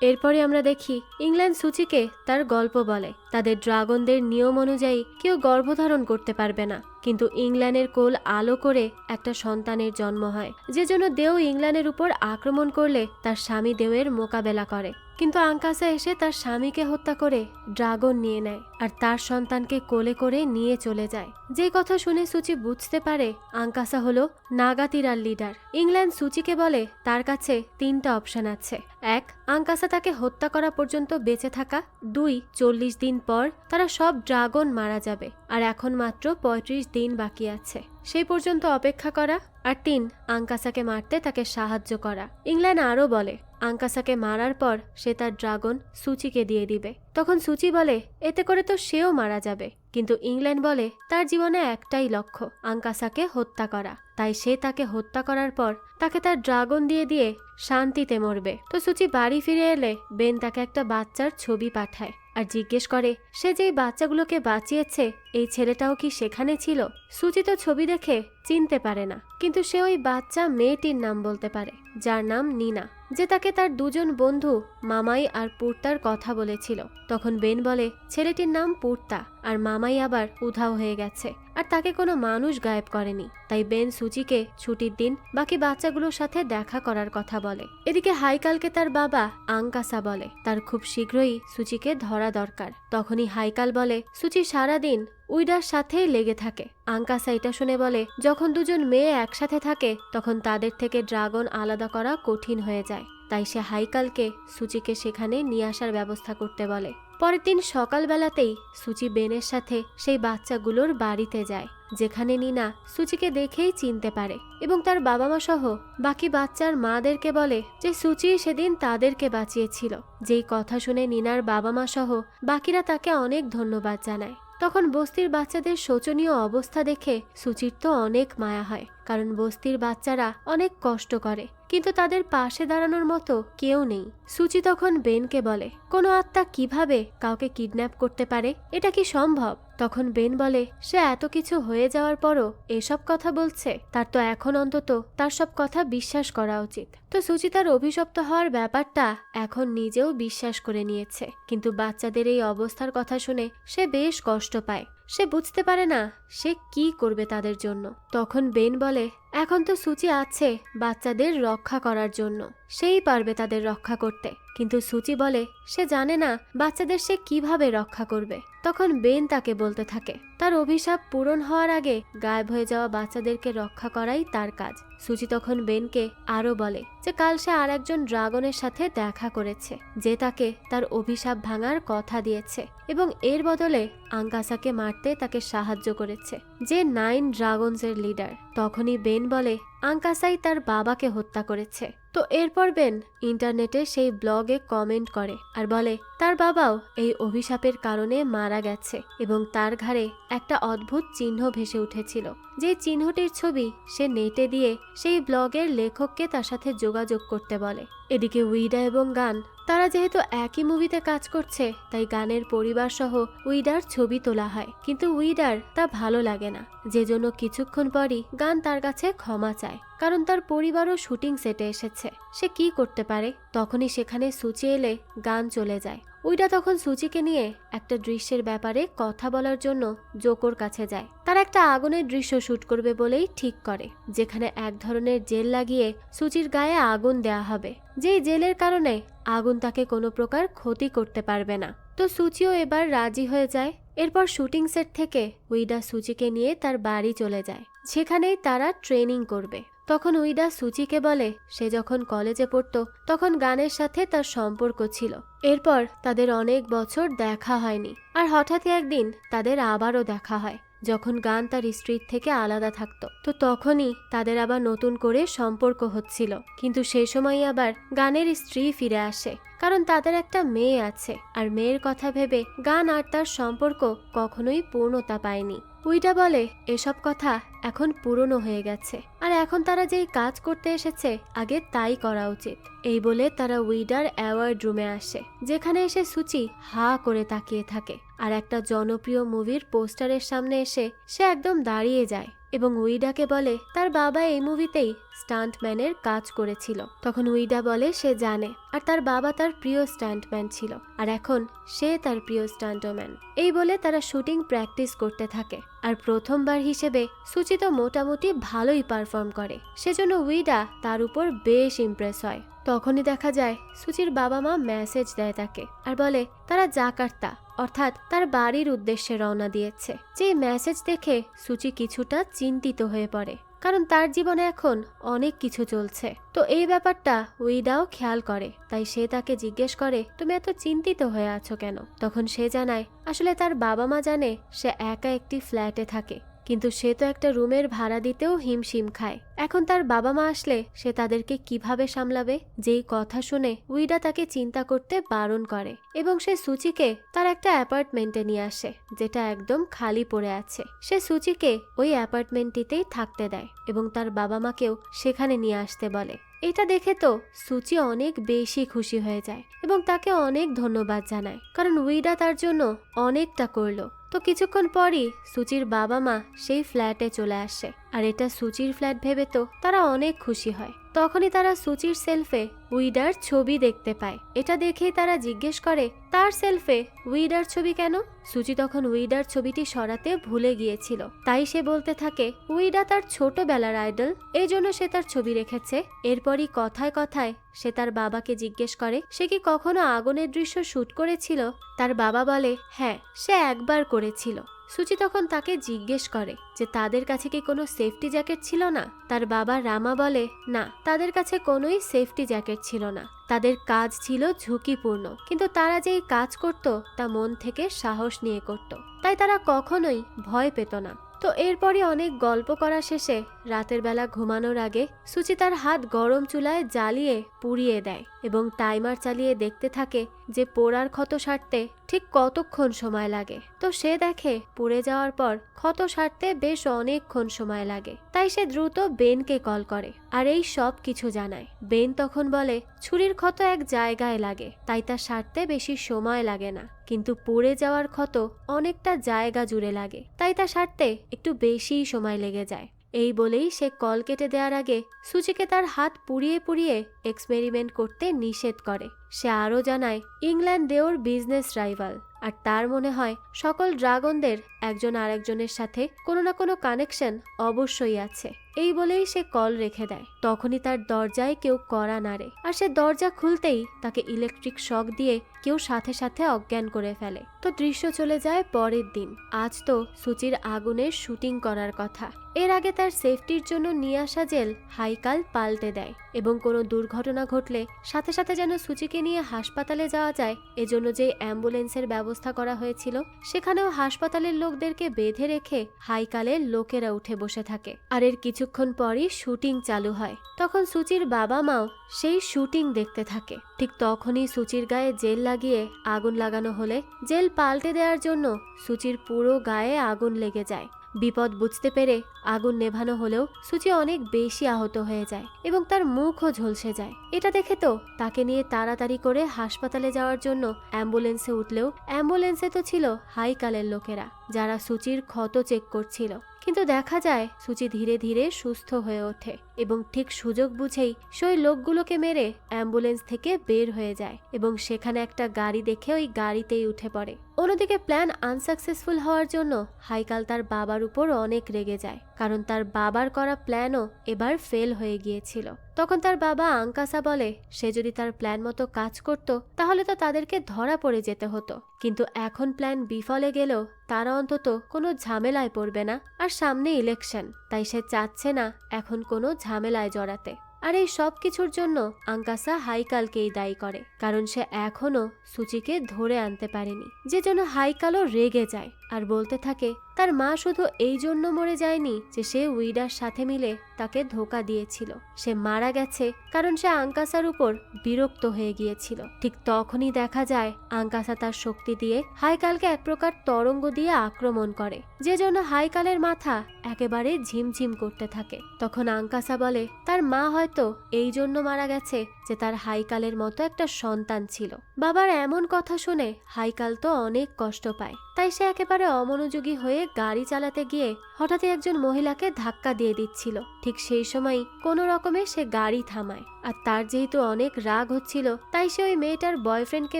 এরপরে আমরা দেখি ইংল্যান্ড সুচিকে তার গল্প বলে। তাদের ড্রাগনদের নিয়ম অনুযায়ী কেউ গর্ভধারণ করতে পারবে না, কিন্তু ইংল্যান্ডের কোল আলো করে একটা সন্তানের জন্ম হয়, যে জন্য দেও ইংল্যান্ডের উপর আক্রমণ করলে তার স্বামী দেওয়ের মোকাবেলা করে। কিন্তু আঙ্কাসা এসে তার স্বামীকে হত্যা করে ড্রাগন নিয়ে নেয় আর তার সন্তানকে কোলে করে নিয়ে চলে যায়। যে কথা শুনে সুচি বুঝতে পারে আঙ্কাসা হলো নাগাতিরার লিডার। ইংল্যান্ড সুচিকে বলে তার কাছে 3টা অপশন আছে। 1, আঙ্কাসা তাকে হত্যা করা পর্যন্ত বেঁচে থাকা। 2, 40 দিন পর তারা সব ড্রাগন মারা যাবে আর এখন মাত্র 35 দিন বাকি আছে, সেই পর্যন্ত অপেক্ষা করা। আর 3, আঙ্কাসাকে মারতে তাকে সাহায্য করা। ইংল্যান্ড আরও বলে আঙ্কাসাকে মারার পর সে তার ড্রাগন সুচিকে দিয়ে দিবে। তখন সুচি বলে এতে করে তো সেও মারা যাবে, কিন্তু ইংল্যান্ড বলে তার জীবনে একটাই লক্ষ্য, আঙ্কাসাকে হত্যা করা, তাই সে তাকে হত্যা করার পর তাকে তার ড্রাগন দিয়ে দিয়ে শান্তিতে মরবে। তো সুচি বাড়ি ফিরে এলে বেন তাকে একটা বাচ্চার ছবি পাঠায় আর জিজ্ঞেস করে সে যেই বাচ্চাগুলোকে বাঁচিয়েছে এই ছেলেটাও কি সেখানে ছিল। সুচি তো ছবি দেখে চিনতে পারে না, কিন্তু সে ওই বাচ্চা মেয়েটির নাম বলতে পারে, যার নাম নিনা, যে তাকে তার 2জন বন্ধু মামাই আর পুর্তার কথা বলেছিল। তখন বেন বলে ছেলেটির নাম পুর্তা আর মামাই আবার উধাও হয়ে গেছে আর তাকে কোনো মানুষ গায়েব করেনি। তাই বেন সুচিকে ছুটির দিন বাকি বাচ্চাগুলোর সাথে দেখা করার কথা বলে। এদিকে হাইকালকে তার বাবা আঙ্কাসা বলে তার খুব শীঘ্রই সুচিকে ধরা দরকার। তখনই হাইকাল বলে সুচি সারাদিন উইডার সাথেই লেগে থাকে। আঙ্কাসা এটা শুনে বলে যখন 2জন মেয়ে একসাথে থাকে তখন তাদের থেকে ড্রাগন আলাদা করা কঠিন হয়ে যায়, তাই সে হাইকালকে সুচিকে সেখানে নিয়ে আসার ব্যবস্থা করতে বলে। পরের দিন সকালবেলাতেই সুচি বেনের সাথে সেই বাচ্চাগুলোর বাড়িতে যায়, যেখানে নিনা সুচিকে দেখেই চিনতে পারে এবং তার বাবা মা সহ বাকি বাচ্চার মাদেরকে বলে যে সুচি সেদিন তাদেরকে বাঁচিয়েছিল। যেই কথা শুনে নিনার বাবা মা সহ বাকিরা তাকে অনেক ধন্যবাদ জানায়। তখন বস্তির বাচ্চাদের শোচনীয় অবস্থা দেখে সুচির তো অনেক মায়া হয়, কারণ বস্তির বাচ্চারা অনেক কষ্ট করে কিন্তু তাদের পাশে দাঁড়ানোর মতো কেউ নেই। সুচি তখন বেনকে বলে কোনো আত্মা কিভাবে কাউকে কিডন্যাপ করতে পারে, এটা কি সম্ভব? তখন বেন বলে সে এত কিছু হয়ে যাওয়ার পরও এসব কথা বলছে, তার তো এখন অন্তত তার সব কথা বিশ্বাস করা উচিত। তো সুচি তার অভিশপ্ত হওয়ার ব্যাপারটা এখন নিজেও বিশ্বাস করে নিয়েছে, কিন্তু বাচ্চাদের এই অবস্থার কথা শুনে সে বেশ কষ্ট পায়। সে বুঝতে পারে না সে কি করবে তাদের জন্য। তখন বেন বলে এখন তো সুচি আছে বাচ্চাদের রক্ষা করার জন্য, সেই পারবে তাদের রক্ষা করতে, কিন্তু সুচি বলে সে জানে না বাচ্চাদের সে কিভাবে রক্ষা করবে। তখন বেন তাকে বলতে থাকে তার অভিশাপ পূরণ হওয়ার আগে গায়েব হয়ে যাওয়া বাচ্চাদেরকে রক্ষা করাই তার কাজ। সুচি তখন বেনকে আরো বলে যে কাল সে আর একজন ড্রাগনের সাথে দেখা করেছে যে তাকে তার অভিশাপ ভাঙার কথা দিয়েছে এবং এর বদলে আঙ্কাসাকে মারতে তাকে সাহায্য করেছে, যে 9 ড্রাগনসের লিডার। তখনই বেন বলে আঙ্কাসাই তার বাবাকে হত্যা করেছে। তো এরপর বেন ইন্টারনেটে সেই ব্লগে কমেন্ট করে আর বলে তার বাবাও এই অভিশাপের কারণে মারা গেছে এবং তার ঘাড়ে একটা অদ্ভুত চিহ্ন ভেসে উঠেছিল, যে চিহ্নটির ছবি সে নেটে দিয়ে সেই ব্লগের লেখককে তার সাথে যোগাযোগ করতে বলে। এদিকে উইডা এবং গান তারা যেহেতু একই মুভিতে কাজ করছে তাই গানের পরিবার সহ উইডার ছবি তোলা হয়, কিন্তু উইডার তা ভালো লাগে না, যে জন্য কিছুক্ষণ পরই গান তার কাছে ক্ষমা চায়, কারণ তার পরিবারও শুটিং সেটে এসেছে। সে কি করতে পারে? তখনই সেখানে সুচি এলে গান চলে যায়। উইডা তখন সুচিকে নিয়ে একটা দৃশ্যের ব্যাপারে কথা বলার জন্য জোকোর কাছে যায়। তারা একটা আগুনের দৃশ্য শুট করবে বলেই ঠিক করে, যেখানে এক ধরনের জেল লাগিয়ে সুচির গায়ে আগুন দেয়া হবে, যেই জেলের কারণে আগুন তাকে কোনো প্রকার ক্ষতি করতে পারবে না। তো সুচিও এবার রাজি হয়ে যায়। এরপর শুটিং সেট থেকে উইডা সুচিকে নিয়ে তার বাড়ি চলে যায়, সেখানেই তারা ট্রেনিং করবে। তখন উইডা সুচিকে বলে সে যখন কলেজে পড়তো তখন গানের সাথে তার সম্পর্ক ছিল, এরপর তাদের অনেক বছর দেখা হয়নি, আর হঠাৎই একদিন তাদের আবারও দেখা হয় যখন গান তার স্ত্রীর থেকে আলাদা থাকতো। তো তখনই তাদের আবার নতুন করে সম্পর্ক হচ্ছিল, কিন্তু সেই সময় আবার গানের স্ত্রী ফিরে আসে, কারণ তাদের একটা মেয়ে আছে, আর মেয়ের কথা ভেবে গান আর তার সম্পর্ক কখনোই পূর্ণতা পায়নি। উইডা বলে এসব কথা এখন পুরনো হয়ে গেছে, আর এখন তারা যেই কাজ করতে এসেছে আগে তাই করা উচিত। এই বলে তারা উইডার অ্যাওয়ার্ড রুমে আসে, যেখানে এসে সুচি হা করে তাকিয়ে থাকে। আর একটা জনপ্রিয় মুভির পোস্টারের সামনে এসে সে একদম দাঁড়িয়ে যায় এবং উইডাকে বলে তার বাবা এই মুভিতেই স্টান্টম্যানের কাজ করেছিল। তখন উইডা বলে সে জানে, আর তার বাবা তার প্রিয় স্টান্টম্যান ছিল, আর এখন সে তার প্রিয় স্টান্টম্যান। এই বলে তারা শুটিং প্র্যাকটিস করতে থাকে। আর প্রথমবার হিসেবে সুচি তো মোটামুটি ভালোই পারফর্ম করে, সেজন্য উইডা তার উপর বেশ ইমপ্রেস হয়। তখনই দেখা যায় সুচির বাবা মা মেসেজ দেয় তাকে, আর বলে তারা জাকার্তা অর্থাৎ তার বাড়ির উদ্দেশ্যে রওনা দিয়েছে। যে মেসেজ দেখে সুচি কিছুটা চিন্তিত হয়ে পড়ে, কারণ তার জীবনে এখন অনেক কিছু চলছে। তো এই ব্যাপারটা উইডাও খেয়াল করে, তাই সে তাকে জিজ্ঞেস করে তুমি এত চিন্তিত হয়ে আছো কেন। তখন সে জানায় আসলে তার বাবা মা জানে সে একা একটি ফ্ল্যাটে থাকে, কিন্তু সে তো একটা রুমের ভাড়া দিতেও হিমশিম খায়। এখন তার বাবা মা আসলে সে তাদেরকে কিভাবে সামলাবে। যেই কথা শুনে উইডা তাকে চিন্তা করতে বারণ করে এবং সে সুচিকে তার একটা অ্যাপার্টমেন্টে নিয়ে আসে, যেটা একদম খালি পড়ে আছে। সে সুচিকে ওই অ্যাপার্টমেন্টটিতেই থাকতে দেয় এবং তার বাবা মাকেও সেখানে নিয়ে আসতে বলে। এটা দেখে তো সুচি অনেক বেশি খুশি হয়ে যায় এবং তাকে অনেক ধন্যবাদ জানায়, কারণ উইডা তার জন্য অনেকটা করলো। তো কিছুক্ষণ পরই সুচির বাবা মা সেই ফ্ল্যাটে চলে আসে, আর এটা সুচির ফ্ল্যাট ভেবে তো তারা অনেক খুশি হয়। তখনই তারা সুচির সেলফে উইডার ছবি দেখতে পায়। এটা দেখেই তারা জিজ্ঞেস করে তার সেলফে উইডার ছবি কেন। সুচি তখন উইডার ছবিটি সরাতে ভুলে গিয়েছিল, তাই সে বলতে থাকে উইডা তার ছোটবেলার আইডল, এই জন্য সে তার ছবি রেখেছে। এরপরই কথায় কথায় সে তার বাবাকে জিজ্ঞেস করে সে কি কখনো আগুনের দৃশ্য শুট করেছিল। তার বাবা বলে হ্যাঁ, সে একবার করেছিল। সুচি তখন তাকে জিজ্ঞেস করে যে তাদের কাছে কি কোনো সেফটি জ্যাকেট ছিল না। তার বাবা রামা বলে না, তাদের কাছে কোনোই সেফটি জ্যাকেট ছিল না, তাদের কাজ ছিল ঝুঁকিপূর্ণ, কিন্তু তারা যেই কাজ করত তা মন থেকে সাহস নিয়ে করত, তাই তারা কখনোই ভয় পেত না। তো এরপরই অনেক গল্প করা শেষে রাতের বেলা ঘুমানোর আগে সুচি তার হাত গরম চুলায় জ্বালিয়ে পুড়িয়ে দেয় এবং টাইমার চালিয়ে দেখতে থাকে যে পোড়ার ক্ষত সারতে ঠিক কতক্ষণ সময় লাগে। তো সে দেখে পুড়ে যাওয়ার পর ক্ষত সারতে বেশ অনেকক্ষণ সময় লাগে, তাই সে দ্রুত বেনকে কল করে আর এই সব কিছু জানায়। বেন তখন বলে ছুরির ক্ষত এক জায়গায় লাগে, তাই তা সারতে বেশি সময় লাগে না, কিন্তু পুড়ে যাওয়ার ক্ষত অনেকটা জায়গা জুড়ে লাগে, তাই তা সারতে একটু বেশিই সময় লেগে যায়। এই বলেই সে কল কেটে দেওয়ার আগে সুচিকে তার হাত পুড়িয়ে পুড়িয়ে এক্সপেরিমেন্ট করতে নিষেধ করে। সে আরও জানায় ইংল্যান্ডে ওর বিজনেস রাইভাল, আর তার মনে হয় সকল ড্রাগনদের একজন আরেকজনের সাথে কোনো না কোনো কানেকশন অবশ্যই আছে। এই বলেই সে কল রেখে দেয়। তখনই তার দরজায় কেউ কড়া নাড়ে, আর সে দরজা খুলতেই তাকে ইলেকট্রিক শক দিয়ে কেউ সাথে সাথে অজ্ঞান করে ফেলে। তো দৃশ্য চলে যায় পরের দিন। আজ তো সুচির আগুনের শুটিং করার কথা। এর আগে তার সেফটির জন্য নিয়ে আসা জেল হাইকাল পাল্টে দেয় এবং কোনো দুর্ঘটনা ঘটলে সাথে সাথে যেন সুচিকে নিয়ে হাসপাতালে যাওয়া যায় এজন্য যে অ্যাম্বুলেন্সের ব্যবস্থা করা হয়েছিল সেখানেও হাসপাতালের লোকদেরকে বেঁধে রেখে হাইকালের লোকেরা উঠে বসে থাকে। আর এর কিছুক্ষণ পরই শুটিং চালু হয়। তখন সুচির বাবা মাও সেই শুটিং দেখতে থাকে। ঠিক তখনই সুচির গায়ে জেল লাগিয়ে আগুন লাগানো হলে জেল পাল্টে দেওয়ার জন্য সুচির পুরো গায়ে আগুন লেগে যায়। বিপদ বুঝতে পেরে আগুন নেভানো হলেও সুচি অনেক বেশি আহত হয়ে যায় এবং তার মুখও ঝলসে যায়। এটা দেখে তো তাকে নিয়ে তাড়াতাড়ি করে হাসপাতালে যাওয়ার জন্য অ্যাম্বুলেন্সে উঠলেও অ্যাম্বুলেন্সে তো ছিল হাইকালের লোকেরা, যারা সুচির ক্ষত চেক করছিল। কিন্তু দেখা যায় সুচি ধীরে ধীরে সুস্থ হয়ে ওঠে এবং ঠিক সুযোগ বুঝেই সেই লোকগুলোকে মেরে অ্যাম্বুলেন্স থেকে বের হয়ে যায় এবং সেখানে একটা গাড়ি দেখে ওই গাড়িতেই উঠে পড়ে। অন্যদিকে প্ল্যান আনসাকসেসফুল হওয়ার জন্য হাইকাল তার বাবার উপর অনেক রেগে যায়, কারণ তার বাবার করা প্ল্যানও এবার ফেল হয়ে গিয়েছিল। তখন তার বাবা আঙ্কাসা বলে সে যদি তার প্ল্যান মতো কাজ করত তাহলে তো তাদেরকে ধরা পড়ে যেতে হতো, কিন্তু এখন প্ল্যান বিফলে গেলেও তারা অন্তত কোনো ঝামেলায় পড়বে না, আর সামনে ইলেকশন, তাই সে চাচ্ছে না এখন কোনো ঝামেলায় জড়াতে। আর এই সব কিছুর জন্য আঙ্কাসা হাইকালকেই দায়ী করে, কারণ সে এখনো সুচিকে ধরে আনতে পারেনি, যে জন্য হাইকালও রেগে যায়। আর বলতে থাকে তার মা শুধু এই জন্য মরে যায়নি যে সে উইডার সাথে মিলে তাকে ধোকা দিয়েছিল, সে মারা গেছে কারণ সে আঙ্কাসার উপর বিরক্ত হয়ে গিয়েছিল। ঠিক তখনই দেখা যায় আঙ্কাসা তার শক্তি দিয়ে হাইকালকে এক প্রকার তরঙ্গ দিয়ে আক্রমণ করে, যে জন্য হাইকালের মাথা একেবারে ঝিমঝিম করতে থাকে। তখন আঙ্কাসা বলে তার মা হয়তো এই জন্য মারা গেছে যে তার হাইকালের মতো একটা সন্তান ছিল। বাবার এমন কথা শুনে হাইকাল তো অনেক কষ্ট পায়, তাই সে একেবারে অমনোযোগী হয়ে গাড়ি চালাতে গিয়ে হঠাৎই একজন মহিলাকে ধাক্কা দিয়ে দিচ্ছিল। ঠিক সেই সময় কোনো রকমে সে গাড়ি থামায়, আর তার যেহেতু অনেক রাগ হচ্ছিল তাই সে ওই মেয়েটার বয়ফ্রেন্ডকে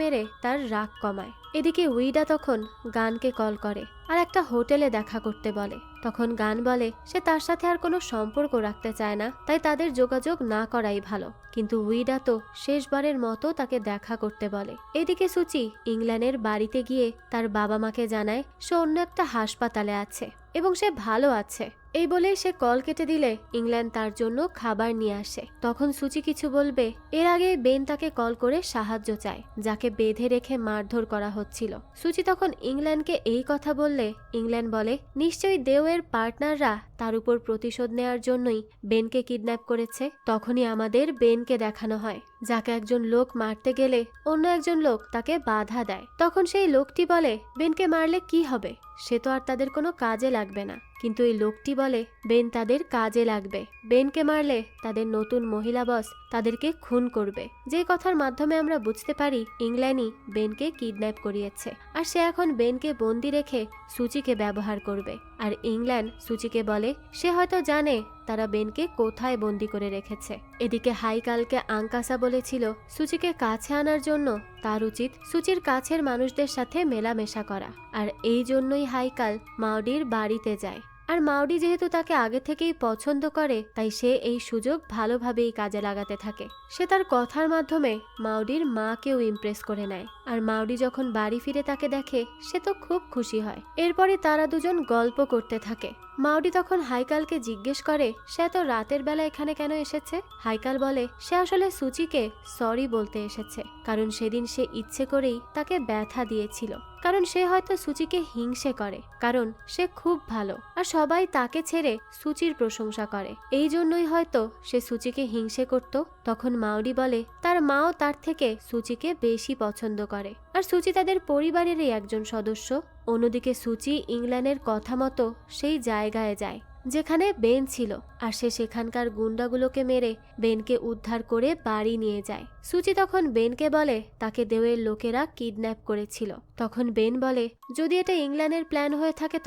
মেরে তার রাগ কমায়। এদিকে উইডা তখন গানকে কল করে আর একটা হোটেলে দেখা করতে বলে। তখন গান বলে সে তার সাথে আর কোনো সম্পর্ক রাখতে চায় না, তাই তাদের যোগাযোগ না করাই ভালো। কিন্তু উইডা তো শেষবারের মতো তাকে দেখা করতে বলে। এদিকে সুচি ইংল্যান্ডের বাড়িতে গিয়ে তার বাবা মাকে জানায় সে অন্য একটা হাসপাতালে আছে এবং সে ভালো আছে। এই বলেই সে কল কেটে দিলে ইংল্যান্ড তার জন্য খাবার নিয়ে আসে। তখন সুচি কিছু বলবে এর আগে বেন তাকে কল করে সাহায্য চায়, যাকে বেঁধে রেখে মারধর করা হচ্ছিল। সুচি তখন ইংল্যান্ডকে এই কথা বললে ইংল্যান্ড বলে নিশ্চয়ই দেওয়ের পার্টনাররা তার উপর প্রতিশোধ নেওয়ার জন্যই বেনকে কিডন্যাপ করেছে। তখনই আমাদের বেনকে দেখানো হয়, যাকে একজন লোক মারতে গেলে অন্য একজন লোক তাকে বাধা দেয়। তখন সেই লোকটি বলে বেনকে মারলে কি হবে, সে তো আর তাদের কোনো কাজে লাগবে না। কিন্তু এই লোকটি বলে বেন তাদের কাজে লাগবে, বেনকে মারলে তাদের নতুন মহিলা বস তাদেরকে খুন করবে। যে কথার মাধ্যমে আমরা বুঝতে পারি ইংল্যান্ডই বেনকে কিডন্যাপ করিয়েছে, আর সে এখন বেনকে বন্দি রেখে সুচিকে ব্যবহার করবে। আর ইংল্যান্ড সুচিকে বলে সে হয়তো জানে তারা বেনকে কোথায় বন্দি করে রেখেছে। এদিকে হাইকালকে আঙ্কাসা বলেছিল সুচিকে কাছে আনার জন্য তার উচিত সুচির কাছের মানুষদের সাথে মেলামেশা করা, আর এই জন্যই হাইকাল মাউডির বাড়িতে যায়। আর মাউডি যেহেতু তাকে আগে থেকেই পছন্দ করে তাই সে এই সুযোগ ভালোভাবেই কাজে লাগাতে থাকে। সে তার কথার মাধ্যমে মাউডির মাকেও ইমপ্রেস করে নেয়। আর মাউডি যখন বাড়ি ফিরে তাকে দেখে সে তো খুব খুশি হয়। এরপরে তারা দুজন গল্প করতে থাকে। মাউডি তখন হাইকালকে জিজ্ঞেস করে সে এত রাতের বেলা এখানে কেন এসেছে। হাইকাল বলে সে আসলে সুচিকে সরি বলতে এসেছে, কারণ সেদিন সে ইচ্ছে করেই তাকে ব্যথা দিয়েছিল, কারণ সে হয়তো সুচিকে হিংসে করে, কারণ সে খুব ভালো আর সবাই তাকে ছেড়ে সুচির প্রশংসা করে, এই জন্যই হয়তো সে সুচিকে হিংসে করত। তখন মাউডি বলে তার মাও তার থেকে সুচিকে বেশি পছন্দ করে, আর সুচি তাদের পরিবারেরই একজন সদস্য। অন্যদিকে সুচি ইংল্যান্ডের কথা মতো সেই জায়গায় যায় যেখানে বেন ছিল, আর সে সেখানকার গুন্ডাগুলোকে মেরে বেনকে উদ্ধার করে বাড়ি নিয়ে যায়। সুচি তখন বেনকে বলে তাকে দেওয়ের লোকেরা কিডন্যাপ করেছিল। তখন বেন বলে যদি এটা ইংল্যান্ডের প্ল্যান হয়ে থাকে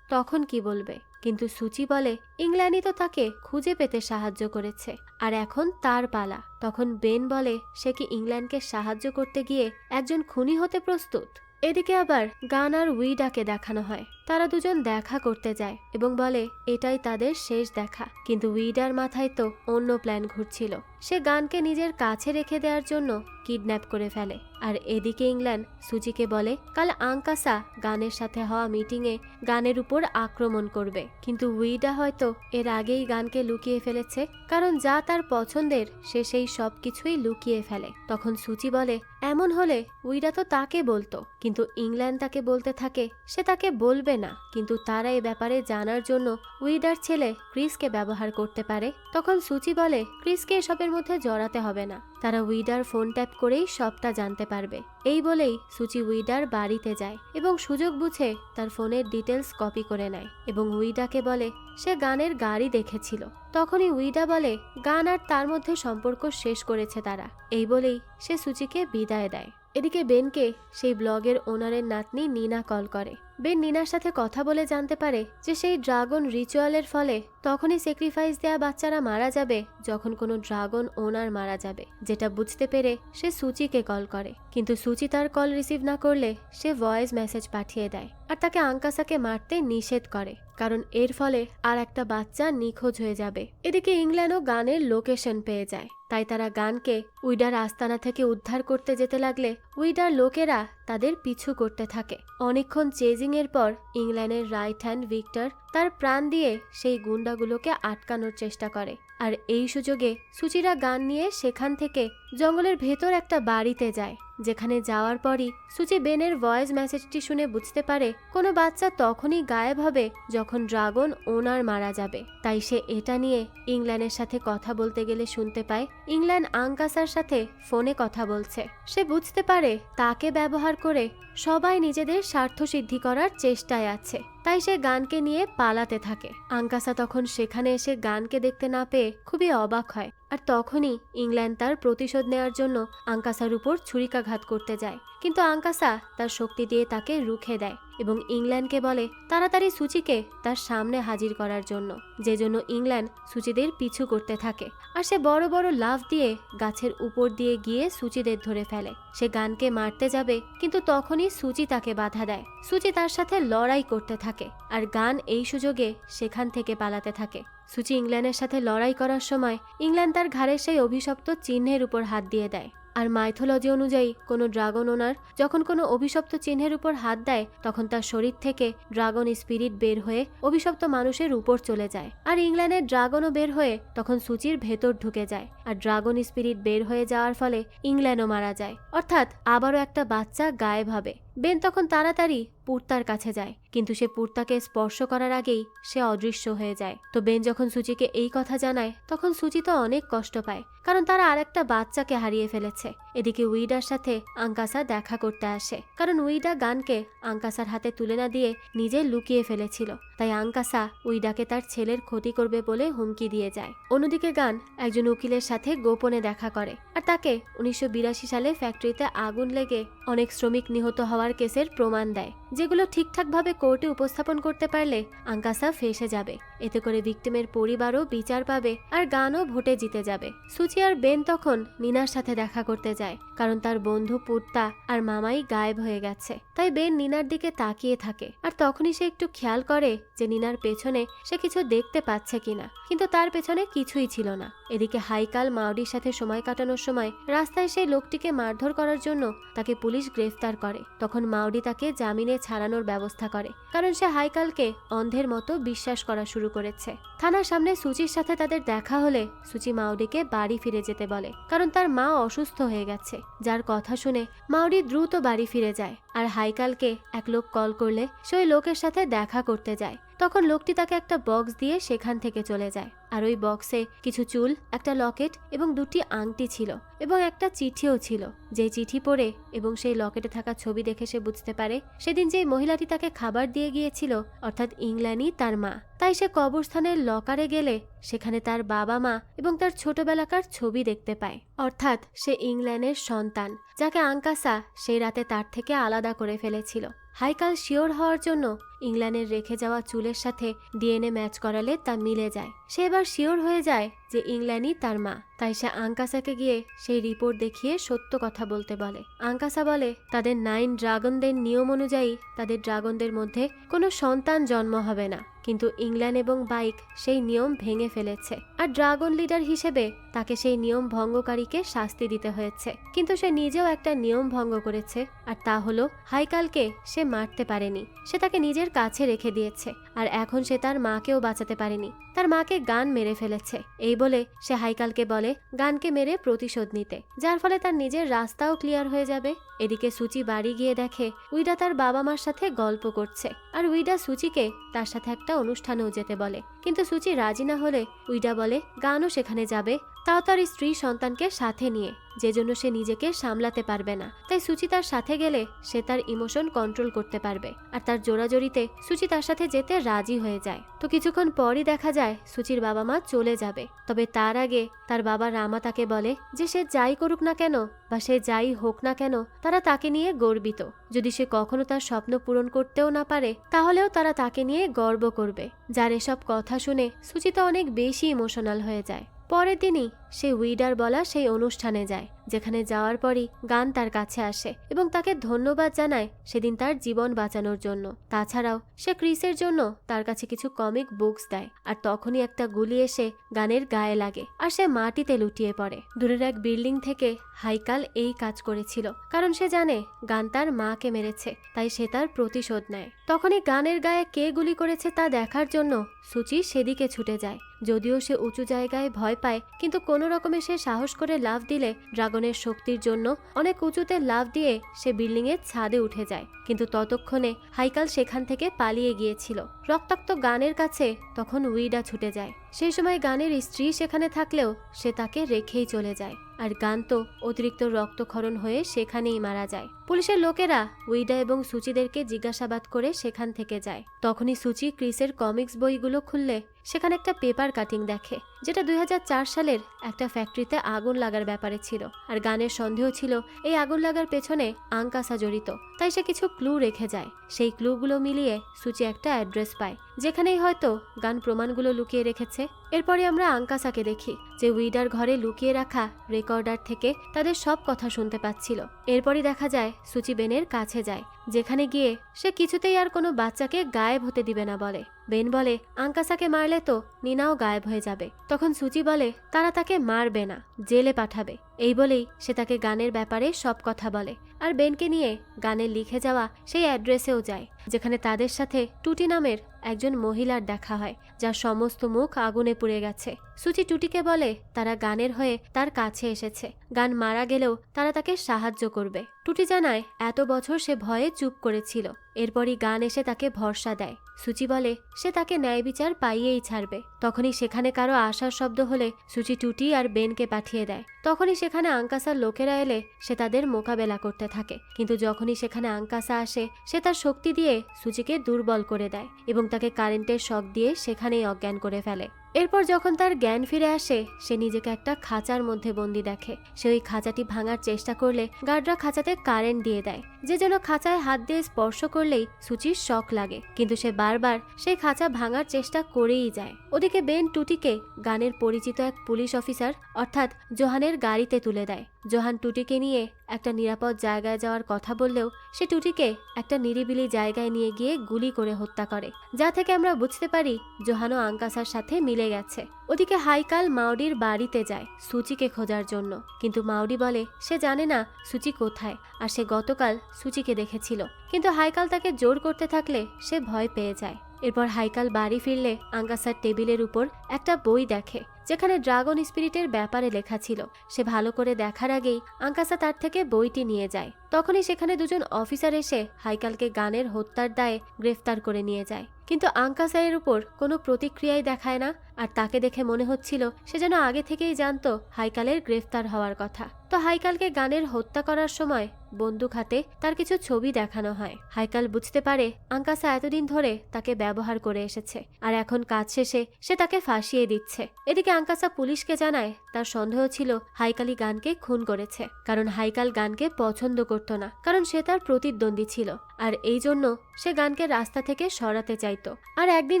তখন কি বলবে। কিন্তু সুচি বলে ইংল্যান্ডই তো তাকে খুঁজে পেতে সাহায্য করেছে, আর এখন তার পালা। তখন বেন বলে সে কি ইংল্যান্ডকে সাহায্য করতে গিয়ে একজন খুনি হতে প্রস্তুত। এদিকে আবার গান আর উইডাকে দেখানো হয়, তারা দুজন দেখা করতে যায় এবং বলে এটাই তাদের শেষ দেখা। কিন্তু উইডার মাথায় তো অন্য প্ল্যান ঘুরছিল, সে গানকে নিজের কাছে রেখে দেওয়ার জন্য কিডন্যাপ করে ফেলে। আর এদিকে ইংল্যান্ড সুচিকে বলে কাল আঙ্কাসা গানের সাথে হওয়া মিটিংয়ে গানের উপর আক্রমণ করবে, কিন্তু উইডা হয়তো এর আগেই গানকে লুকিয়ে ফেলেছে, কারণ যা তার পছন্দের সে সেই সব কিছুই লুকিয়ে ফেলে। তখন সুচি বলে এমন হলে উইডা তো তাকে বলতো, কিন্তু ইংল্যান্ড তাকে বলতে থাকে সে তাকে বলবে না, কিন্তু তারা এ ব্যাপারে জানার জন্য উইডার ছেলে ক্রিসকে ব্যবহার করতে পারে। তখন সুচি বলে ক্রিসকে এসবের মধ্যে জড়াতে হবে না, তারা উইডার ফোন ট্যাপ করেই সবটা জানতে পারবে। এই বলেই সুচি উইডার বাড়িতে যায় এবং সুযোগ বুঝে তার ফোনের ডিটেলস কপি করে নেয় এবং উইডাকে বলে সে গানের গাড়ি দেখেছিল। তখনই উইডা বলে গান আর তার মধ্যে সম্পর্ক শেষ করেছে তারা। এই বলেই সে সুচিকে বিদায় দেয়। এদিকে বেনকে সেই ব্লগের ওনারের নাতনি নিনা কল করে। বেন নিনার সাথে কথা বলে জানতে পারে যে সেই ড্রাগন রিচুয়ালের ফলে তখনই স্যাক্রিফাইস দেয়া বাচ্চারা মারা যাবে যখন কোনো ড্রাগন ওনার মারা যাবে, যেটা বুঝতে পেরে সে সুচিকে কল করে। কিন্তু সুচি তার কল রিসিভ না করলে সে ভয়েস মেসেজ পাঠিয়ে দেয় আর তাকে আঙ্কাসাকে মারতে নিষেধ করে, কারণ এর ফলে আর একটা বাচ্চা নিখোঁজ হয়ে যাবে। এদিকে ইংল্যান্ডও গানের লোকেশন পেয়ে যায়, তাই তারা গানকে উইডার আস্তানা থেকে উদ্ধার করতে যেতে লাগলে উইডার লোকেরা তাদের পিছু করতে থাকে। অনেকক্ষণ চেজিং এর পর ইংল্যান্ডের রাইট হ্যান্ড ভিক্টর তার প্রাণ দিয়ে সেই গুন্ডাগুলোকে আটকানোর চেষ্টা করে, আর এই সুযোগে সুচিরা গান নিয়ে সেখান থেকে জঙ্গলের ভেতর একটা বাড়িতে যায়। যেখানে যাওয়ার পরই সুচি বেনের ভয়েস মেসেজটি শুনে বুঝতে পারে কোনো বাচ্চা তখনই গায়েব হবে যখন ড্রাগন ওনার মারা যাবে। তাই সে এটা নিয়ে ইংল্যান্ডের সাথে কথা বলতে গেলে শুনতে পায় ইংল্যান্ড আঙ্কাসার সাথে ফোনে কথা বলছে। সে বুঝতে পারে তাকে ব্যবহার করে সবাই নিজেদের স্বার্থ সিদ্ধি করার চেষ্টায় আছে। তাই সে গানকে নিয়ে পালাতে থাকে। আঙ্কাসা তখন সেখানে এসে গানকে দেখতে না পেয়ে খুবই অবাক হয়। আর তখনই ইংল্যান্ড তার প্রতিশোধ নেওয়ার জন্য আঙ্কাসার উপর ছুরিকাঘাত করতে যায়, কিন্তু আঙ্কাসা তার শক্তি দিয়ে তাকে রুখে দেয় এবং ইংল্যান্ডকে বলে তাড়াতাড়ি সুচিকে তার সামনে হাজির করার জন্য, যে জন্য ইংল্যান্ড সুচিদের পিছু করতে থাকে। আর সে বড় বড় লাফ দিয়ে গাছের উপর দিয়ে গিয়ে সুচিদের ধরে ফেলে। সে গানকে মারতে যাবে, কিন্তু তখনই সুচি তাকে বাধা দেয়। সুচি তার সাথে লড়াই করতে থাকে আর গান এই সুযোগে সেখান থেকে পালাতে থাকে। সুচি ইংল্যান্ডের সাথে লড়াই করার সময় ইংল্যান্ড তার ঘাড়ের সেই অভিশপ্ত চিহ্নের উপর হাত দিয়ে দেয়। আর মাইথোলজি অনুযায়ী কোনো ড্রাগন ওনার যখন কোনো অভিশপ্ত চিহ্নের উপর হাত দেয় তখন তার শরীর থেকে ড্রাগন স্পিরিট বের হয়ে অভিশপ্ত মানুষের উপর চলে যায়। আর ইংল্যান্ডের ড্রাগনও বের হয়ে তখন সুচির ভেতর ঢুকে যায়। আর ড্রাগন স্পিরিট বের হয়ে যাওয়ার ফলে ইংল্যান্ডও মারা যায়, অর্থাৎ আবারও একটা বাচ্চা গায়েব হবে। বেন তখন তাড়াতাড়ি পুর্তার কাছে যায়, কিন্তু সে পুর্তাকে স্পর্শ করার আগেই সে অদৃশ্য হয়ে যায়। তো বেন যখন সুচিকে এই কথা জানায় তখন সুচি তো অনেক কষ্ট পায়, কারণ তারা আরেকটা বাচ্চাকে হারিয়ে ফেলেছে। এদিকে উইডার সাথে আঙ্কাসা দেখা করতে আসে, কারণ উইডা গানকে আঙ্কাসার হাতে তুলে না দিয়ে নিজে লুকিয়ে ফেলেছিল। তাই আঙ্কাসা উইডাকে তার ছেলের ক্ষতি করবে বলে হুমকি দিয়ে যায়। অন্যদিকে গান একজন উকিলের সাথে গোপনে দেখা করে আর তাকে 1982 সালে ফ্যাক্টরিতে আগুন লেগে অনেক শ্রমিক নিহত হওয়ার কেসের প্রমাণ দেয়, যেগুলো ঠিকঠাকভাবে কোর্টে উপস্থাপন করতে পারলে আঙ্কাসা ফেঁসে যাবে। এতে করে ভিকটিমের পরিবারও বিচার পাবে আর গানও ভোটে জিতে যাবে। সুচি আর বেন তখন নিনার সাথে দেখা করতে যায়, কারণ তার বন্ধু পুত্তা আর মামাই গায়েব হয়ে গেছে। তাই বেন নিনার দিকে তাকিয়ে থাকে আর তখনই সে একটু খেয়াল করে যে নিনার পেছনে সে কিছু দেখতে পাচ্ছে কিনা, কিন্তু তার পেছনে কিছুই ছিল না। এদিকে হাইকাল মাউডির সাথে সময় কাটানোর সময় রাস্তায় সেই লোকটিকে মারধর করার জন্য তাকে পুলিশ গ্রেফতার করে। তখন মাউডি তাকে জামিনে ছাড়ানোর ব্যবস্থা করে, কারণ সে হাইকালকে অন্ধের মতো বিশ্বাস করা শুরু করেছে। থানার সামনে সুচির সাথে তাদের দেখা হলে সুচি মাউডিকে বাড়ি ফিরে যেতে বলে, কারণ তার মা অসুস্থ হয়ে গেছে। যার কথা শুনে মাউডি দ্রুত বাড়ি ফিরে যায় আর হাইকালকে এক লোক কল করলে সে ওই লোকের সাথে দেখা করতে যায়। তখন লোকটি তাকে একটা বক্স দিয়ে সেখান থেকে চলে যায়। আর ওই বক্সে কিছু চুল, একটা লকেট এবং 2টি আংটি ছিল এবং একটা চিঠিও ছিল। যে চিঠি পড়ে এবং সেই লকেটে থাকা ছবি দেখে সে বুঝতে পারে সেদিন যেই মহিলাটি তাকে খাবার দিয়ে গিয়েছিল অর্থাৎ ইংল্যান্ডই তার মা। তাই সে কবরস্থানের লকারে গেলে সেখানে তার বাবা মা এবং তার ছোটবেলাকার ছবি দেখতে পায়, অর্থাৎ সে ইংল্যান্ডের সন্তান, যাকে আঙ্কাসা সেই রাতে তার থেকে আলাদা করে ফেলেছিল। হাইকাল শিওর হওয়ার জন্য ইংল্যান্ডের রেখে যাওয়া চুলের সাথে ডিএনএ ম্যাচ করালে তা মিলে যায়। সে এবার শিওর হয়ে যায় যে ইংল্যান্ডই তার মা। তাই সে আঙ্কাসাকে গিয়ে সেই রিপোর্ট দেখিয়ে সত্য কথা বলতে বলে। আঙ্কাসা বলে তাদের 9 ড্রাগনদের নিয়ম অনুযায়ী তাদের ড্রাগনদের মধ্যে কোনো সন্তান জন্ম হবে না, কিন্তু ইংল্যান্ড এবং বাইক সেই নিয়ম ভেঙে ফেলেছে আর ড্রাগন লিডার হিসেবে তাকে সেই নিয়ম ভঙ্গকারীকে শাস্তি দিতে হয়েছে। কিন্তু সে নিজেও একটা নিয়ম ভঙ্গ করেছে, আর তা হলো হাইকালকে সে মারতে পারেনি, সে তাকে নিজের কাছে রেখে দিয়েছে। আর এখন সে তার মাকেও বাঁচাতে পারেনি, তার মাকে গান মেরে ফেলেছে। এই বলে সে হাইকালকে বলে গানকে মেরে প্রতিশোধ নিতে, যার ফলে তার নিজের রাস্তাও ক্লিয়ার হয়ে যাবে। এদিকে সুচি বাড়ি গিয়ে দেখে উইডা তার বাবা মার সাথে গল্প করছে, আর উইডা সুচিকে তার সাথে একটা অনুষ্ঠানেও যেতে বলে। কিন্তু সুচি রাজি না হলে উইডা বলে গানও সেখানে যাবে, তাও তার স্ত্রী সন্তানকে সাথে নিয়ে, যে জন্য সে নিজেকে সামলাতে পারবে না। তাই সুচি তার সাথে গেলে সে তার ইমোশন কন্ট্রোল করতে পারবে। আর তার জোরাজোরিতে সুচি তার সাথে যেতে রাজি হয়ে যায়। তো কিছুক্ষণ পরই দেখা যায় সুচির বাবা মা চলে যাবে। তবে তার আগে তার বাবা রামা তাকে বলে যে সে যাই করুক না কেন বা সে যাই হোক না কেন তারা তাকে নিয়ে গর্বিত। যদি সে কখনো তার স্বপ্ন পূরণ করতেও না পারে তাহলেও তারা তাকে নিয়ে গর্ব করবে। যার এসব কথা শুনে সুচি তো অনেক বেশি ইমোশনাল হয়ে যায়। পরের দিনই সে উইডার বলা সেই অনুষ্ঠানে যায়, যেখানে যাওয়ার পরই গান তার কাছে আসে এবং তাকে ধন্যবাদ জানায় সেদিন তার জীবন বাঁচানোর জন্য। তাছাড়াও সে ক্রিসের জন্য তার কাছে কিছু কমিক বুকস দেয়। আর তখনই একটা গুলি এসে গানের গায়ে লাগে আর সে মাটিতে লুটিয়ে পড়ে। দূরের এক বিল্ডিং থেকে হাইকাল এই কাজ করেছিল, কারণ সে জানে গান তার মাকে মেরেছে, তাই সে তার প্রতিশোধ নেয়। তখনই গানের গায়ে কে গুলি করেছে তা দেখার জন্য সুচি সেদিকে ছুটে যায়। যদিও সে উঁচু জায়গায় ভয় পায়, কিন্তু কোনো রকমে সে সাহস করে লাফ দিলে ড্রাগন ড্রাগনের শক্তির জন্য অনেক উঁচুতে লাফ দিয়ে সে বিল্ডিংয়ের ছাদে উঠে যায়, কিন্তু ততক্ষণে হাইকাল সেখান থেকে পালিয়ে গিয়েছিল। রক্তাক্ত গানের কাছে তখন উইডা ছুটে যায়। সেই সময় গানের স্ত্রী সেখানে থাকলেও সে তাকে রেখেই চলে যায়, আর গান তো অতিরিক্ত রক্তক্ষরণ হয়ে সেখানেই মারা যায়। পুলিশের লোকেরা উইডা এবং সুচিদেরকে জিজ্ঞাসাবাদ করে সেখান থেকে যায়। তখনই সুচি ক্রিসের কমিক্স বইগুলো খুললে সেখানে একটা পেপার কাটিং দেখে, যেটা 2004 সালের একটা ফ্যাক্টরিতে আগুন লাগার ব্যাপারে ছিল। আর গানের সন্দেহ ছিল এই আগুন লাগার পেছনে আঙ্কাসা জড়িত, তাই সে কিছু ক্লু রেখে যায়। সেই ক্লুগুলো মিলিয়ে সুচি একটা অ্যাড্রেস পায়, যেখানেই হয়তো গান প্রমাণগুলো লুকিয়ে রেখেছে। এরপরে আমরা আঙ্কাসাকে দেখি, যে উইডার ঘরে লুকিয়ে রাখা রেকর্ডার থেকে তাদের সব কথা শুনতে পাচ্ছিল। এরপরই দেখা যায় সুচি বেনের কাছে যায়, যেখানে গিয়ে সে কিছুতেই আর কোনো বাচ্চাকে গায়েব হতে দিবে না বলে। বেন বলে আঙ্কাসাকে মারলে তো নিনাও গায়েব হয়ে যাবে। তখন সুচি বলে তারা তাকে মারবে না, জেলে পাঠাবে। এই বলেই সে তাকে গানের ব্যাপারে সব কথা বলে, আর বেনকে নিয়ে গানের লিখে যাওয়া সেই অ্যাড্রেসেও যায়, যেখানে তাদের সাথে টুটি নামের একজন মহিলার দেখা হয়, যার সমস্ত মুখ আগুনে পুড়ে গেছে। সুচি টুটিকে বলে তারা গানের হয়ে তার কাছে এসেছে, গান মারা গেলেও তারা তাকে সাহায্য করবে। টুটি জানায় এত বছর সে ভয়ে চুপ করেছিল, এরপরই গান এসে তাকে ভরসা দেয়। সুচি বলে সে তাকে ন্যায় বিচার পাইয়েই ছাড়বে। তখনই সেখানে কারো আসার শব্দ হলে সুচি টুটি আর বেনকে পাঠিয়ে দেয়। তখনই সেখানে আঙ্কাসার লোকেরা এলে সে তাদের মোকাবেলা করতে থাকে, কিন্তু যখনই সেখানে আঙ্কাসা আসে সে তার শক্তি দিয়ে সুচিকে দুর্বল করে দেয় এবং তাকে কারেন্টের শক দিয়ে সেখানেই অজ্ঞান করে ফেলে। এরপর যখন তার জ্ঞান ফিরে আসে সে নিজেকে একটা খাঁচার মধ্যে বন্দি দেখে। সে ওই খাঁচাটি ভাঙার চেষ্টা করলে গার্ডরা খাঁচাতে কারেন্ট দিয়ে দেয়, যে যেন খাঁচায় হাত দিয়ে স্পর্শ করলেই সুচির শক লাগে, কিন্তু সে বারবার সেই খাঁচা ভাঙার চেষ্টা করেই যায়। ওদিকে বেন টুটিকে গানের পরিচিত এক পুলিশ অফিসার অর্থাৎ জোহানের গাড়িতে তুলে দেয়। জোহান টুটিকে নিয়ে একটা নিরাপদ জায়গায় যাওয়ার কথা বললেও সে টুটিকে একটা নিরিবিলি জায়গায় নিয়ে গিয়ে গুলি করে হত্যা করে, যা থেকে আমরা বুঝতে পারি জোহানও আঙ্কাসার সাথে মিলে গেছে। ওদিকে হাইকাল মাউডির বাড়িতে যায় সুচিকে খোঁজার জন্য, কিন্তু মাউডি বলে সে জানে না সুচি কোথায়, আর সে গতকাল সুচিকে দেখেছিল। কিন্তু হাইকাল তাকে জোর করতে থাকলে সে ভয় পেয়ে যায়। এরপর হাইকাল বাড়ি ফিরলে আঙ্কাসার টেবিলের উপর একটা বই দেখে, যেখানে ড্রাগন স্পিরিটের ব্যাপারে লেখা ছিল। সে ভালো করে দেখার আগেই আঙ্কাসা তার থেকে বইটি নিয়ে যায়। তখনই সেখানে দুজন অফিসার এসে হাইকালকে গানের হত্যার দায়ে গ্রেফতার করে নিয়ে যায়, কিন্তু আঙ্কাসা এর উপর কোনো প্রতিক্রিয়াই দেখায় না। আর তাকে দেখে মনে হচ্ছিল সে যেন আগে থেকেই জানতো হাইকালের গ্রেফতার হওয়ার কথা। তো হাইকালকে গানের হত্যা করার সময় বন্দুক হাতে তার কিছু ছবি দেখানো হয়। হাইকাল বুঝতে পারে আঙ্কাসা এতদিন ধরে তাকে ব্যবহার করে এসেছে, আর এখন কাজ শেষে সে তাকে ফাঁসিয়ে দিচ্ছে। এদিকে আঙ্কাসা পুলিশকে জানায় তার সন্দেহ ছিল হাইকালই গানকে খুন করেছে, কারণ হাইকাল গানকে পছন্দ করত না, কারণ সে তার প্রতিদ্বন্দ্বী ছিল, আর এই জন্য সে গানকে রাস্তা থেকে সরাতে চাইতো। আর একদিন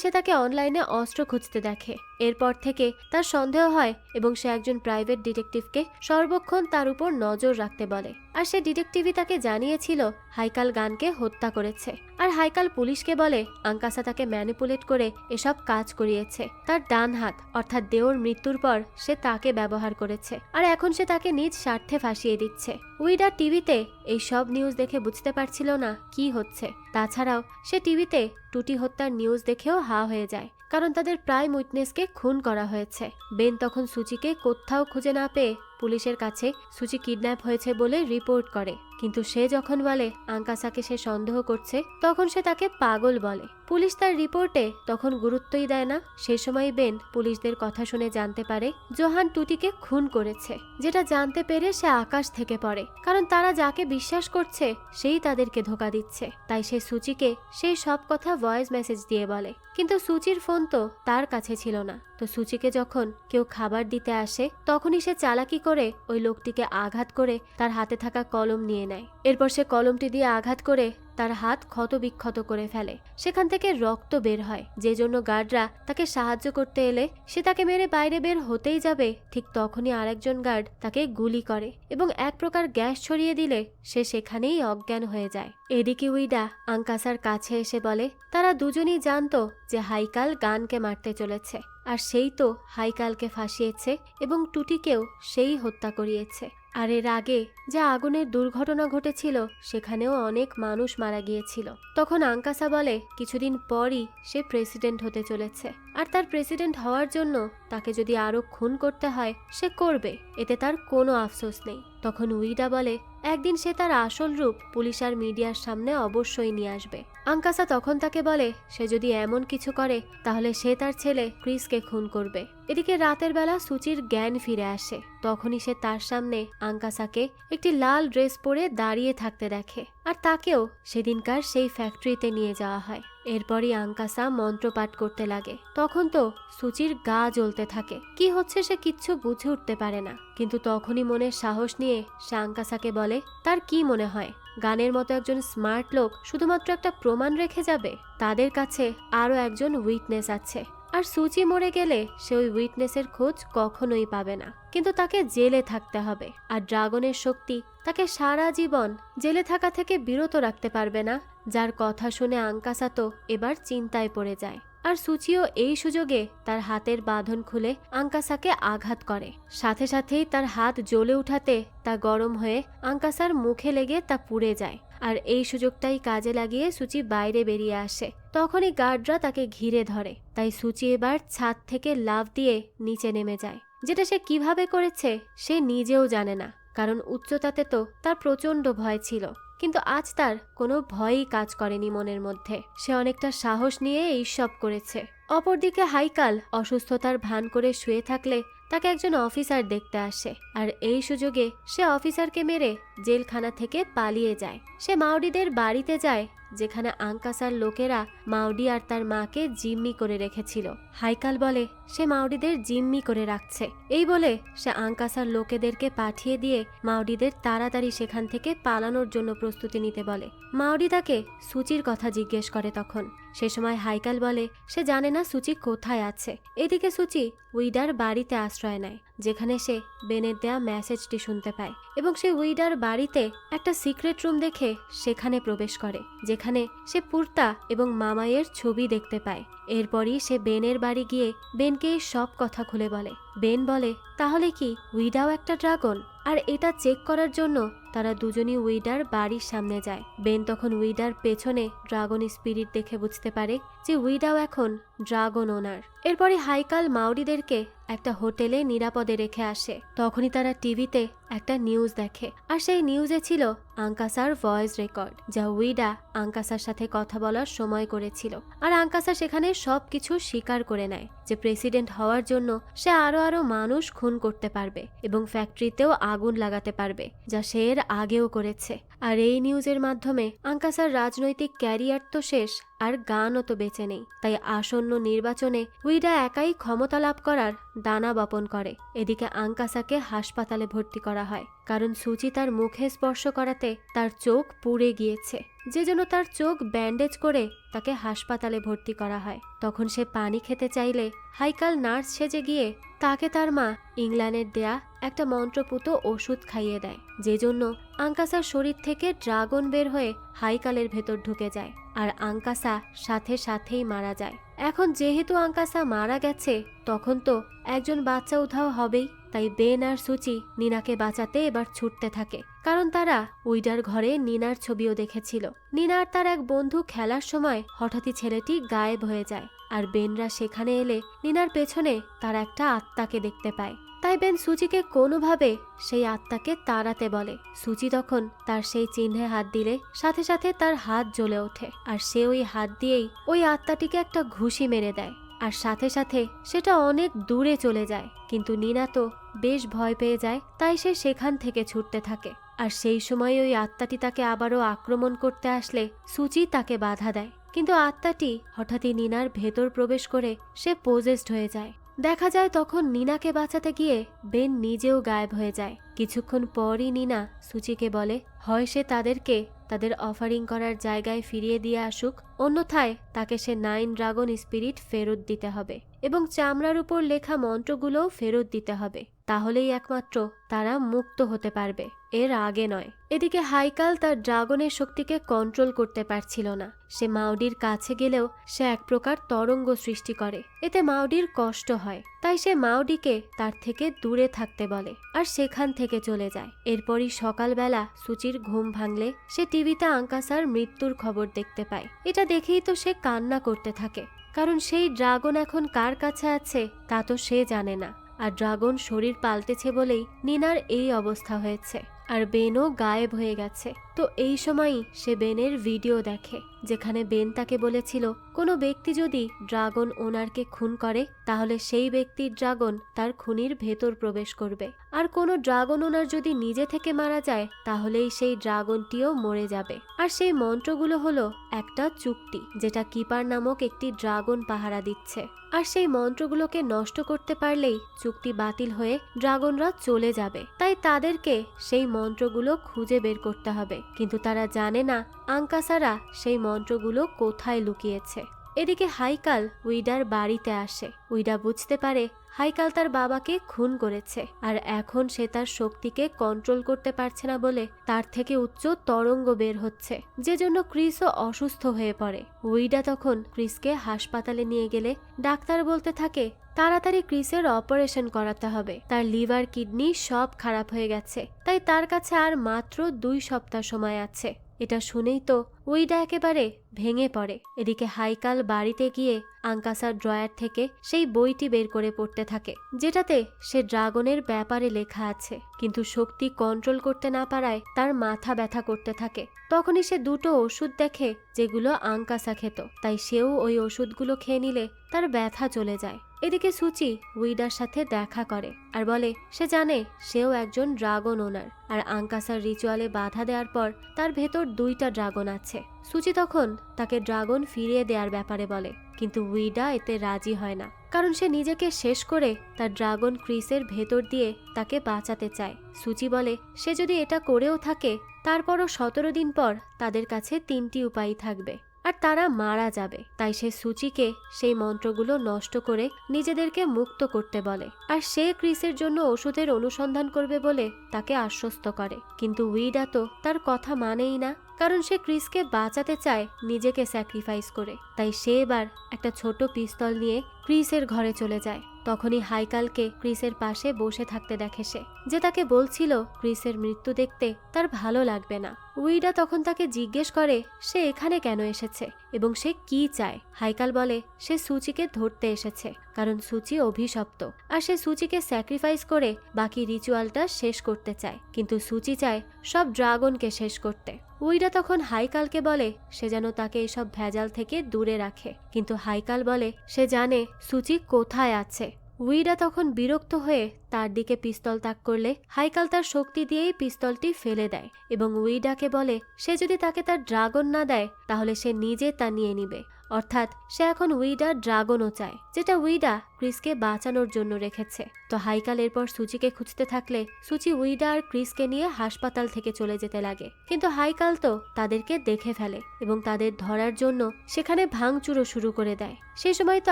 সে তাকে অনলাইনে অস্ত্র খুঁজতে দেখে। এরপর থেকে তার সন্দেহ হয় এবং সে একজন প্রাইভেট ডিটেকটিভকে সর্বক্ষণ তার উপর নজর রাখতে বলে। আর সে ডিটেকটিভই তাকে জানিয়েছিল হাইকাল গানকে হত্যা করেছে। আর হাইকাল পুলিশকে বলে আঙ্কাসা তাকে ম্যানিপুলেট করে এসব কাজ করিয়েছে। তার ডান হাত অর্থাৎ দেওর মৃত্যুর পর সে তাকে ব্যবহার করেছে, আর এখন সে তাকে নিজ স্বার্থে ফাঁসিয়ে দিচ্ছে। উইডা টিভিতে এই সব নিউজ দেখে বুঝতে পারছিল না কি হচ্ছে। তাছাড়াও সে টিভিতে টুটি হত্যার নিউজ দেখেও হা হয়ে যায়, কারণ তাদের প্রাইম উইটনেসকে খুন করা হয়েছে। বেন তখন সুচিকে কোথাও খুঁজে না পেয়ে পুলিশের কাছে সুচি কিডন্যাপ হয়েছে বলে রিপোর্ট করে, কিন্তু সে যখন বলে আঙ্কাসাকে সে সন্দেহ করছে তখন সে তাকে পাগল বলে। পুলিশ তার রিপোর্টে তখন গুরুত্বই দেয় না। সেই সময় বেন পুলিশদের কথা শুনে জানতে পারে জোহান টুটিকে খুন করেছে, যেটা জানতে পেরে সে আকাশ থেকে পড়ে, কারণ তারা যাকে বিশ্বাস করছে সেই তাদেরকে ধোঁকা দিচ্ছে। তাই সে সুচিকে সেই সব কথা ভয়েস মেসেজ দিয়ে বলে, কিন্তু সুচির ফোন তো তার কাছে ছিল না। তো সুচিকে যখন কেউ খাবার দিতে আসে তখনই সে চালাকি করে ওই লোকটিকে আঘাত করে তার হাতে থাকা কলম নিয়ে নেয়। এরপর সে কলমটি দিয়ে আঘাত করে তার হাত ক্ষত বিক্ষত করে ফেলে। সেখান থেকে রক্ত বের হয়, যে জন্য গার্ডরা তাকে সাহায্য করতে এলে সে তাকে মেরে বাইরে বের হতেই যাবে, ঠিক তখনই আরেকজন গার্ড তাকে গুলি করে এবং এক প্রকার গ্যাস ছড়িয়ে দিলে সে সেখানেই অজ্ঞান হয়ে যায়। এদিকে উইডা আঙ্কাসার কাছে এসে বলে তারা দুজনই জানতো যে হাইকাল গানকে মারতে চলেছে, আর সেই তো হাইকালকে ফাঁসিয়েছে এবং টুটিকেও সেই হত্যা করিয়েছে। আর এর আগে যে আগুনের দুর্ঘটনা ঘটেছিল সেখানেও অনেক মানুষ মারা গিয়েছিল। তখন আঙ্কাসা বলে কিছুদিন পরই সে প্রেসিডেন্ট হতে চলেছে, আর তার প্রেসিডেন্ট হওয়ার জন্য তাকে যদি আরো খুন করতে হয় সে করবে, এতে তার কোনো আফসোস নেই। তখন উইডা বলে একদিন সে তার আসল রূপ পুলিশ আর মিডিয়ার সামনে অবশ্যই নিয়ে আসবে। আঙ্কাসা তখন তাকে বলে সে যদি এমন কিছু করে তাহলে সে তার ছেলে ক্রিসকে খুন করবে। এদিকে রাতের বেলা সুচির জ্ঞান ফিরে আসে। তখনই সে তার সামনে আঙ্কাসাকে একটি লাল ড্রেস পরে দাঁড়িয়ে থাকতে দেখে, আর তাকেও সেদিনকার সেই ফ্যাক্টরিতে নিয়ে যাওয়া হয়। এরপরই আঙ্কাসা মন্ত্রপাঠ করতে লাগে। তখন তো সুচির গা জ্বলতে থাকে, কি হচ্ছে সে কিচ্ছু বুঝে উঠতে পারে না। কিন্তু তখনই মনের সাহস নিয়ে সে আঙ্কাসাকে বলে তার কি মনে হয় গানের মতো একজন স্মার্ট লোক শুধুমাত্র একটা প্রমাণ রেখে যাবে? তাদের কাছে আরো একজন উইটনেস আছে, আর সুচি মরে গেলে সে ওই উইটনেসের খোঁজ কখনোই পাবে না, কিন্তু তাকে জেলে থাকতে হবে। আর ড্রাগনের শক্তি তাকে সারা জীবন জেলে থাকা থেকে বিরত রাখতে পারবে না, যার কথা শুনে আঙ্কাসা তো এবার চিন্তায় পড়ে যায়। আর সুচিও এই সুযোগে তার হাতের বাঁধন খুলে আঙ্কাসাকে আঘাত করে। সাথে সাথেই তার হাত জ্বলে উঠাতে তা গরম হয়ে আঙ্কাসার মুখে লেগে তা পুড়ে যায়। আর এই সুযোগটাই কাজে লাগিয়ে সুচি বাইরে বেরিয়ে আসে। তখনই গার্ডরা তাকে ঘিরে ধরে, তাই সুচি এবার ছাদ থেকে লাফ দিয়ে নিচে নেমে যায়। যেটা সে কিভাবে করেছে সে নিজেও জানে না, কারণ উচ্চতাতে তো তার প্রচন্ড ভয় ছিল। কিন্তু আজ তার কোনো ভয়ই কাজ করেনি মনের মধ্যে। সে অনেকটা সাহস নিয়ে এইসব করেছে। অপরদিকে হাইকাল অসুস্থতার ভান করে শুয়ে থাকলে তাকে একজন অফিসার দেখতে আসে, আর এই সুযোগে সে অফিসারকে মেরে জেলখানা থেকে পালিয়ে যায়। সে মাউডিদের বাড়িতে যায় যেখানে আঙ্কাসার লোকেরা মাউডি আর তার মাকে জিম্মি করে রেখেছিল। হাইকাল বলে সে মাউডিদের জিম্মি করে রাখছে। এই বলে সে আঙ্কাসার লোকেদেরকে পাঠিয়ে দিয়ে মাউডিদের তাড়াতাড়ি সেখান থেকে পালানোর জন্য প্রস্তুতি নিতে বলে। মাউডি তাকে সুচির কথা জিজ্ঞেস করে। তখন সে সময় হাইকাল বলে সে জানে না সুচি কোথায় আছে। এদিকে সুচি উইডার বাড়িতে আশ্রয় নেয়, যেখানে সে বেনের দেয়া মেসেজটি শুনতে পায়, এবং সে উইডার বাড়িতে একটা সিক্রেট রুম দেখে সেখানে প্রবেশ করে, যেখানে সে পুর্তা এবং মামাইয়ের ছবি দেখতে পায়। এরপরই সে বেনের বাড়ি গিয়ে বেনকে সব কথা খুলে বলে। বেন বলে তাহলে কি উইডাও একটা ড্রাগন? আর এটা চেক করার জন্য তারা দুজনই উইডার বাড়ির সামনে যায়। বেন তখন উইডার পেছনে ড্রাগন স্পিরিট দেখে বুঝতে পারে যে উইডাও এখন ড্রাগন ওনার। এরপরে হাইকাল মাউডিদেরকে একটা হোটেলে নিরাপদে রেখে আসে। তখনই তারা টিভিতে একটা নিউজ দেখে, আর সেই নিউজে ছিল আঙ্কাসার ভয়েস রেকর্ড, যা উইডা আঙ্কাসার সাথে কথা বলার সময় করেছিল। আর আঙ্কাসা সেখানে সবকিছু স্বীকার করে নেয় যে প্রেসিডেন্ট হওয়ার জন্য সে আরো মানুষ খুন করতে পারবে এবং ফ্যাক্টরিতেও আগুন লাগাতে পারবে, যা সে এর আগেও করেছে। আর এই নিউজের মাধ্যমে আঙ্কাসার রাজনৈতিক ক্যারিয়ার তো শেষ, আর গানও তো বেঁচে নেই। তাই আসন্ন নির্বাচনে উইডা একাই ক্ষমতা লাভ করার দানা বপন করে। এদিকে আঙ্কাসাকে হাসপাতালে ভর্তি করা হয়, কারণ সুচি তার মুখে স্পর্শ করাতে তার চোখ পুড়ে গিয়েছে, যে জন্য তার চোখ ব্যান্ডেজ করে তাকে হাসপাতালে ভর্তি করা হয়। তখন সে পানি খেতে চাইলে হাইকাল নার্স সেজে গিয়ে তাকে তার মা ইংল্যান্ডের দেয়া একটা মন্ত্রপুত ওষুধ খাইয়ে দেয়, যে জন্য আঙ্কাসার শরীর থেকে ড্রাগন বের হয়ে হাইকালের ভেতর ঢুকে যায়, আর আঙ্কাসা সাথে সাথেই মারা যায়। এখন যেহেতু আঙ্কাসা মারা গেছে, তখন তো একজন বাচ্চা উধাও হবেই। তাই বেন আর সুচি নিনাকে বাঁচাতে এবার ছুটতে থাকে, কারণ তারা উইডার ঘরে নিনার ছবিও দেখেছিল। নিনা আর তার এক বন্ধু খেলার সময় হঠাৎই ছেলেটি গায়েব হয়ে যায়, আর বেনরা সেখানে এলে নিনার পেছনে তার একটা আত্মাকে দেখতে পায়। তাই বেন সুচিকে কোনোভাবে সেই আত্মাকে তাড়াতে বলে। সুচি তখন তার সেই চিহ্নে হাত দিলে সাথে সাথে তার হাত জ্বলে ওঠে, আর সে ওই হাত দিয়েই ওই আত্মাটিকে একটা ঘুষি মেরে দেয়, আর সাথে সাথে সেটা অনেক দূরে চলে যায়। কিন্তু নিনা তো বেশ ভয় পেয়ে যায়, তাই সে সেখান থেকে ছুটতে থাকে। আর সেই সময় ওই আত্মাটি তাকে আবারও আক্রমণ করতে আসলে সুচি তাকে বাধা দেয়, কিন্তু আত্মাটি হঠাৎই নিনার ভেতর প্রবেশ করে সে পোজেসড হয়ে যায়। দেখা যায় তখন নিনাকে বাঁচাতে গিয়ে বেন নিজেও গায়েব হয়ে যায়। কিছুক্ষণ পরই নিনা সুচিকে বলে হয় সে তাদেরকে তাদের অফারিং করার জায়গায় ফিরিয়ে দিয়ে আসুক, অন্যথায় তাকে সে 9 ড্রাগন স্পিরিট ফেরত দিতে হবে এবং চামড়ার উপর লেখা মন্ত্রগুলোও ফেরত দিতে হবে। তাহলেই একমাত্র তারা মুক্ত হতে পারবে, এর আগে নয়। এদিকে হাইকাল তার ড্রাগনের শক্তিকে কন্ট্রোল করতে পারছিল না। সে মাউডির কাছে গেলেও সে এক প্রকার তরঙ্গ সৃষ্টি করে, এতে মাউডির কষ্ট হয়। তাই সে মাউডিকে তার থেকে দূরে থাকতে বলে আর সেখান থেকে চলে যায়। এরপরই সকালবেলা সুচির ঘুম ভাঙলে সে টিভিতে আঙ্কাসার মৃত্যুর খবর দেখতে পায়। এটা দেখেই তো সে কান্না করতে থাকে, কারণ সেই ড্রাগন এখন কার কাছে আছে তা তো সে জানে না। আর ড্রাগন শরীর পাল্টেছে বলেই নিনার এই অবস্থা হয়েছে, আর বেনও গায়েব হয়ে গেছে। তো এই সময়ই সে বেনের ভিডিও দেখে, যেখানে বেন তাকে বলেছিল কোনো ব্যক্তি যদি ড্রাগন ওনারকে খুন করে তাহলে সেই ব্যক্তির ড্রাগন তার খুনির ভেতর প্রবেশ করবে, আর কোনো ড্রাগন ওনার যদি নিজে থেকে মারা যায় তাহলেই সেই ড্রাগনটিও মরে যাবে। আর সেই মন্ত্রগুলো হলো একটা চুক্তি, যেটা কিপার নামক একটি ড্রাগন পাহারা দিচ্ছে। আর সেই মন্ত্রগুলোকে নষ্ট করতে পারলেই চুক্তি বাতিল হয়ে ড্রাগনরা চলে যাবে। তাই তাদেরকে সেই মন্ত্রগুলো খুঁজে বের করতে হবে, কিন্তু তারা জানে না আঙ্কাসারা সেই মন্ত্রগুলো কোথায় লুকিয়েছে। এদিকে হাইকাল উইডার বাড়িতে আসে। উইডা বুঝতে পারে হাইকাল তার বাবাকে খুন করেছে, আর এখন সে তার শক্তিকে কন্ট্রোল করতে পারছে না বলে তার থেকে উচ্চ তরঙ্গ বের হচ্ছে, যে জন্য ক্রিসও অসুস্থ হয়ে পড়ে। উইডা তখন ক্রিসকে হাসপাতালে নিয়ে গেলে ডাক্তার বলতে থাকে তাড়াতাড়ি ক্রিসের অপারেশন করাতে হবে, তার লিভার কিডনি সব খারাপ হয়ে গেছে, তাই তার কাছে আর মাত্র 2 সপ্তাহ সময় আছে। এটা শুনেই তো উইডা একেবারে ভেঙে পড়ে। এদিকে হাইকাল বাড়িতে গিয়ে আঙ্কাসার ড্রয়ার থেকে সেই বইটি বের করে পড়তে থাকে, যেটাতে সে ড্রাগনের ব্যাপারে লেখা আছে, কিন্তু শক্তি কন্ট্রোল করতে না পারায় তার মাথা ব্যথা করতে থাকে। তখনই সে 2টো ওষুধ দেখে যেগুলো আঙ্কাসা খেত, তাই সেও ওই ওষুধগুলো খেয়ে নিলে তার ব্যথা চলে যায়। এদিকে সুচি উইডার সাথে দেখা করে আর বলে সে জানে সেও একজন ড্রাগন ওনার, আর আঙ্কাসার রিচুয়ালে বাধা দেওয়ার পর তার ভেতর 2টা ড্রাগন আছে। সুচি তখন তাকে ড্রাগন ফিরিয়ে দেওয়ার ব্যাপারে বলে, কিন্তু উইডা এতে রাজি হয় না, কারণ সে নিজেকে শেষ করে তার ড্রাগন ক্রিসের ভেতর দিয়ে তাকে বাঁচাতে চায়। সুচি বলে সে যদি এটা করেও থাকে তারপরও 17 দিন পর তাদের কাছে 3টি উপায় থাকবে আর তারা মারা যাবে। তাই সে সুচিকে সেই মন্ত্রগুলো নষ্ট করে নিজেদেরকে মুক্ত করতে বলে, আর সে ক্রিসের জন্য ওষুধের অনুসন্ধান করবে বলে তাকে আশ্বস্ত করে। কিন্তু উইডা তো তার কথা মানেই না, কারণ সে ক্রিসকে বাঁচাতে চায় নিজেকে স্যাক্রিফাইস করে। তাই সে এবার একটা ছোট পিস্তল নিয়ে ক্রিসের ঘরে চলে যায়। তখনই হাইকালকে ক্রিসের পাশে বসে থাকতে দেখে সে, যে তাকে বলছিল ক্রিসের মৃত্যু দেখতে তার ভালো লাগবে না। উইডা তখন তাকে জিজ্ঞেস করে সে এখানে কেন এসেছে এবং সে কি চায়। হাইকাল বলে সে সুচিকে ধরতে এসেছে, কারণ সুচি অভিশপ্ত, আর সে সুচিকে স্যাক্রিফাইস করে বাকি রিচুয়ালটা শেষ করতে চায়, কিন্তু সুচি চায় সব ড্রাগনকে শেষ করতে। উইডা তখন হাইকালকে বলে সে যেন তাকে এসব ভেজাল থেকে দূরে রাখে, কিন্তু হাইকাল বলে সে জানে সুচি কোথায় আছে। উইডা তখন বিরক্ত হয়ে তার দিকে পিস্তল তাক করলে হাইকাল তার শক্তি দিয়েই পিস্তলটি ফেলে দেয় এবং উইডাকে বলে সে যদি তাকে তার ড্রাগন না দেয় তাহলে সে নিজে তা নিয়ে নিবে। অর্থাৎ সে এখন উইডার ড্রাগনও চায়, যেটা উইডা ক্রিসকে বাঁচানোর জন্য রেখেছে। তো হাইকাল এরপর সুচিকে খুঁজতে থাকলে সুচি উইডা আর ক্রিসকে নিয়ে হাসপাতাল থেকে চলে যেতে লাগে, কিন্তু হাইকাল তো তাদেরকে দেখে ফেলে এবং তাদের ধরার জন্য সেখানে ভাঙচুরও শুরু করে দেয়। সেই সময় তো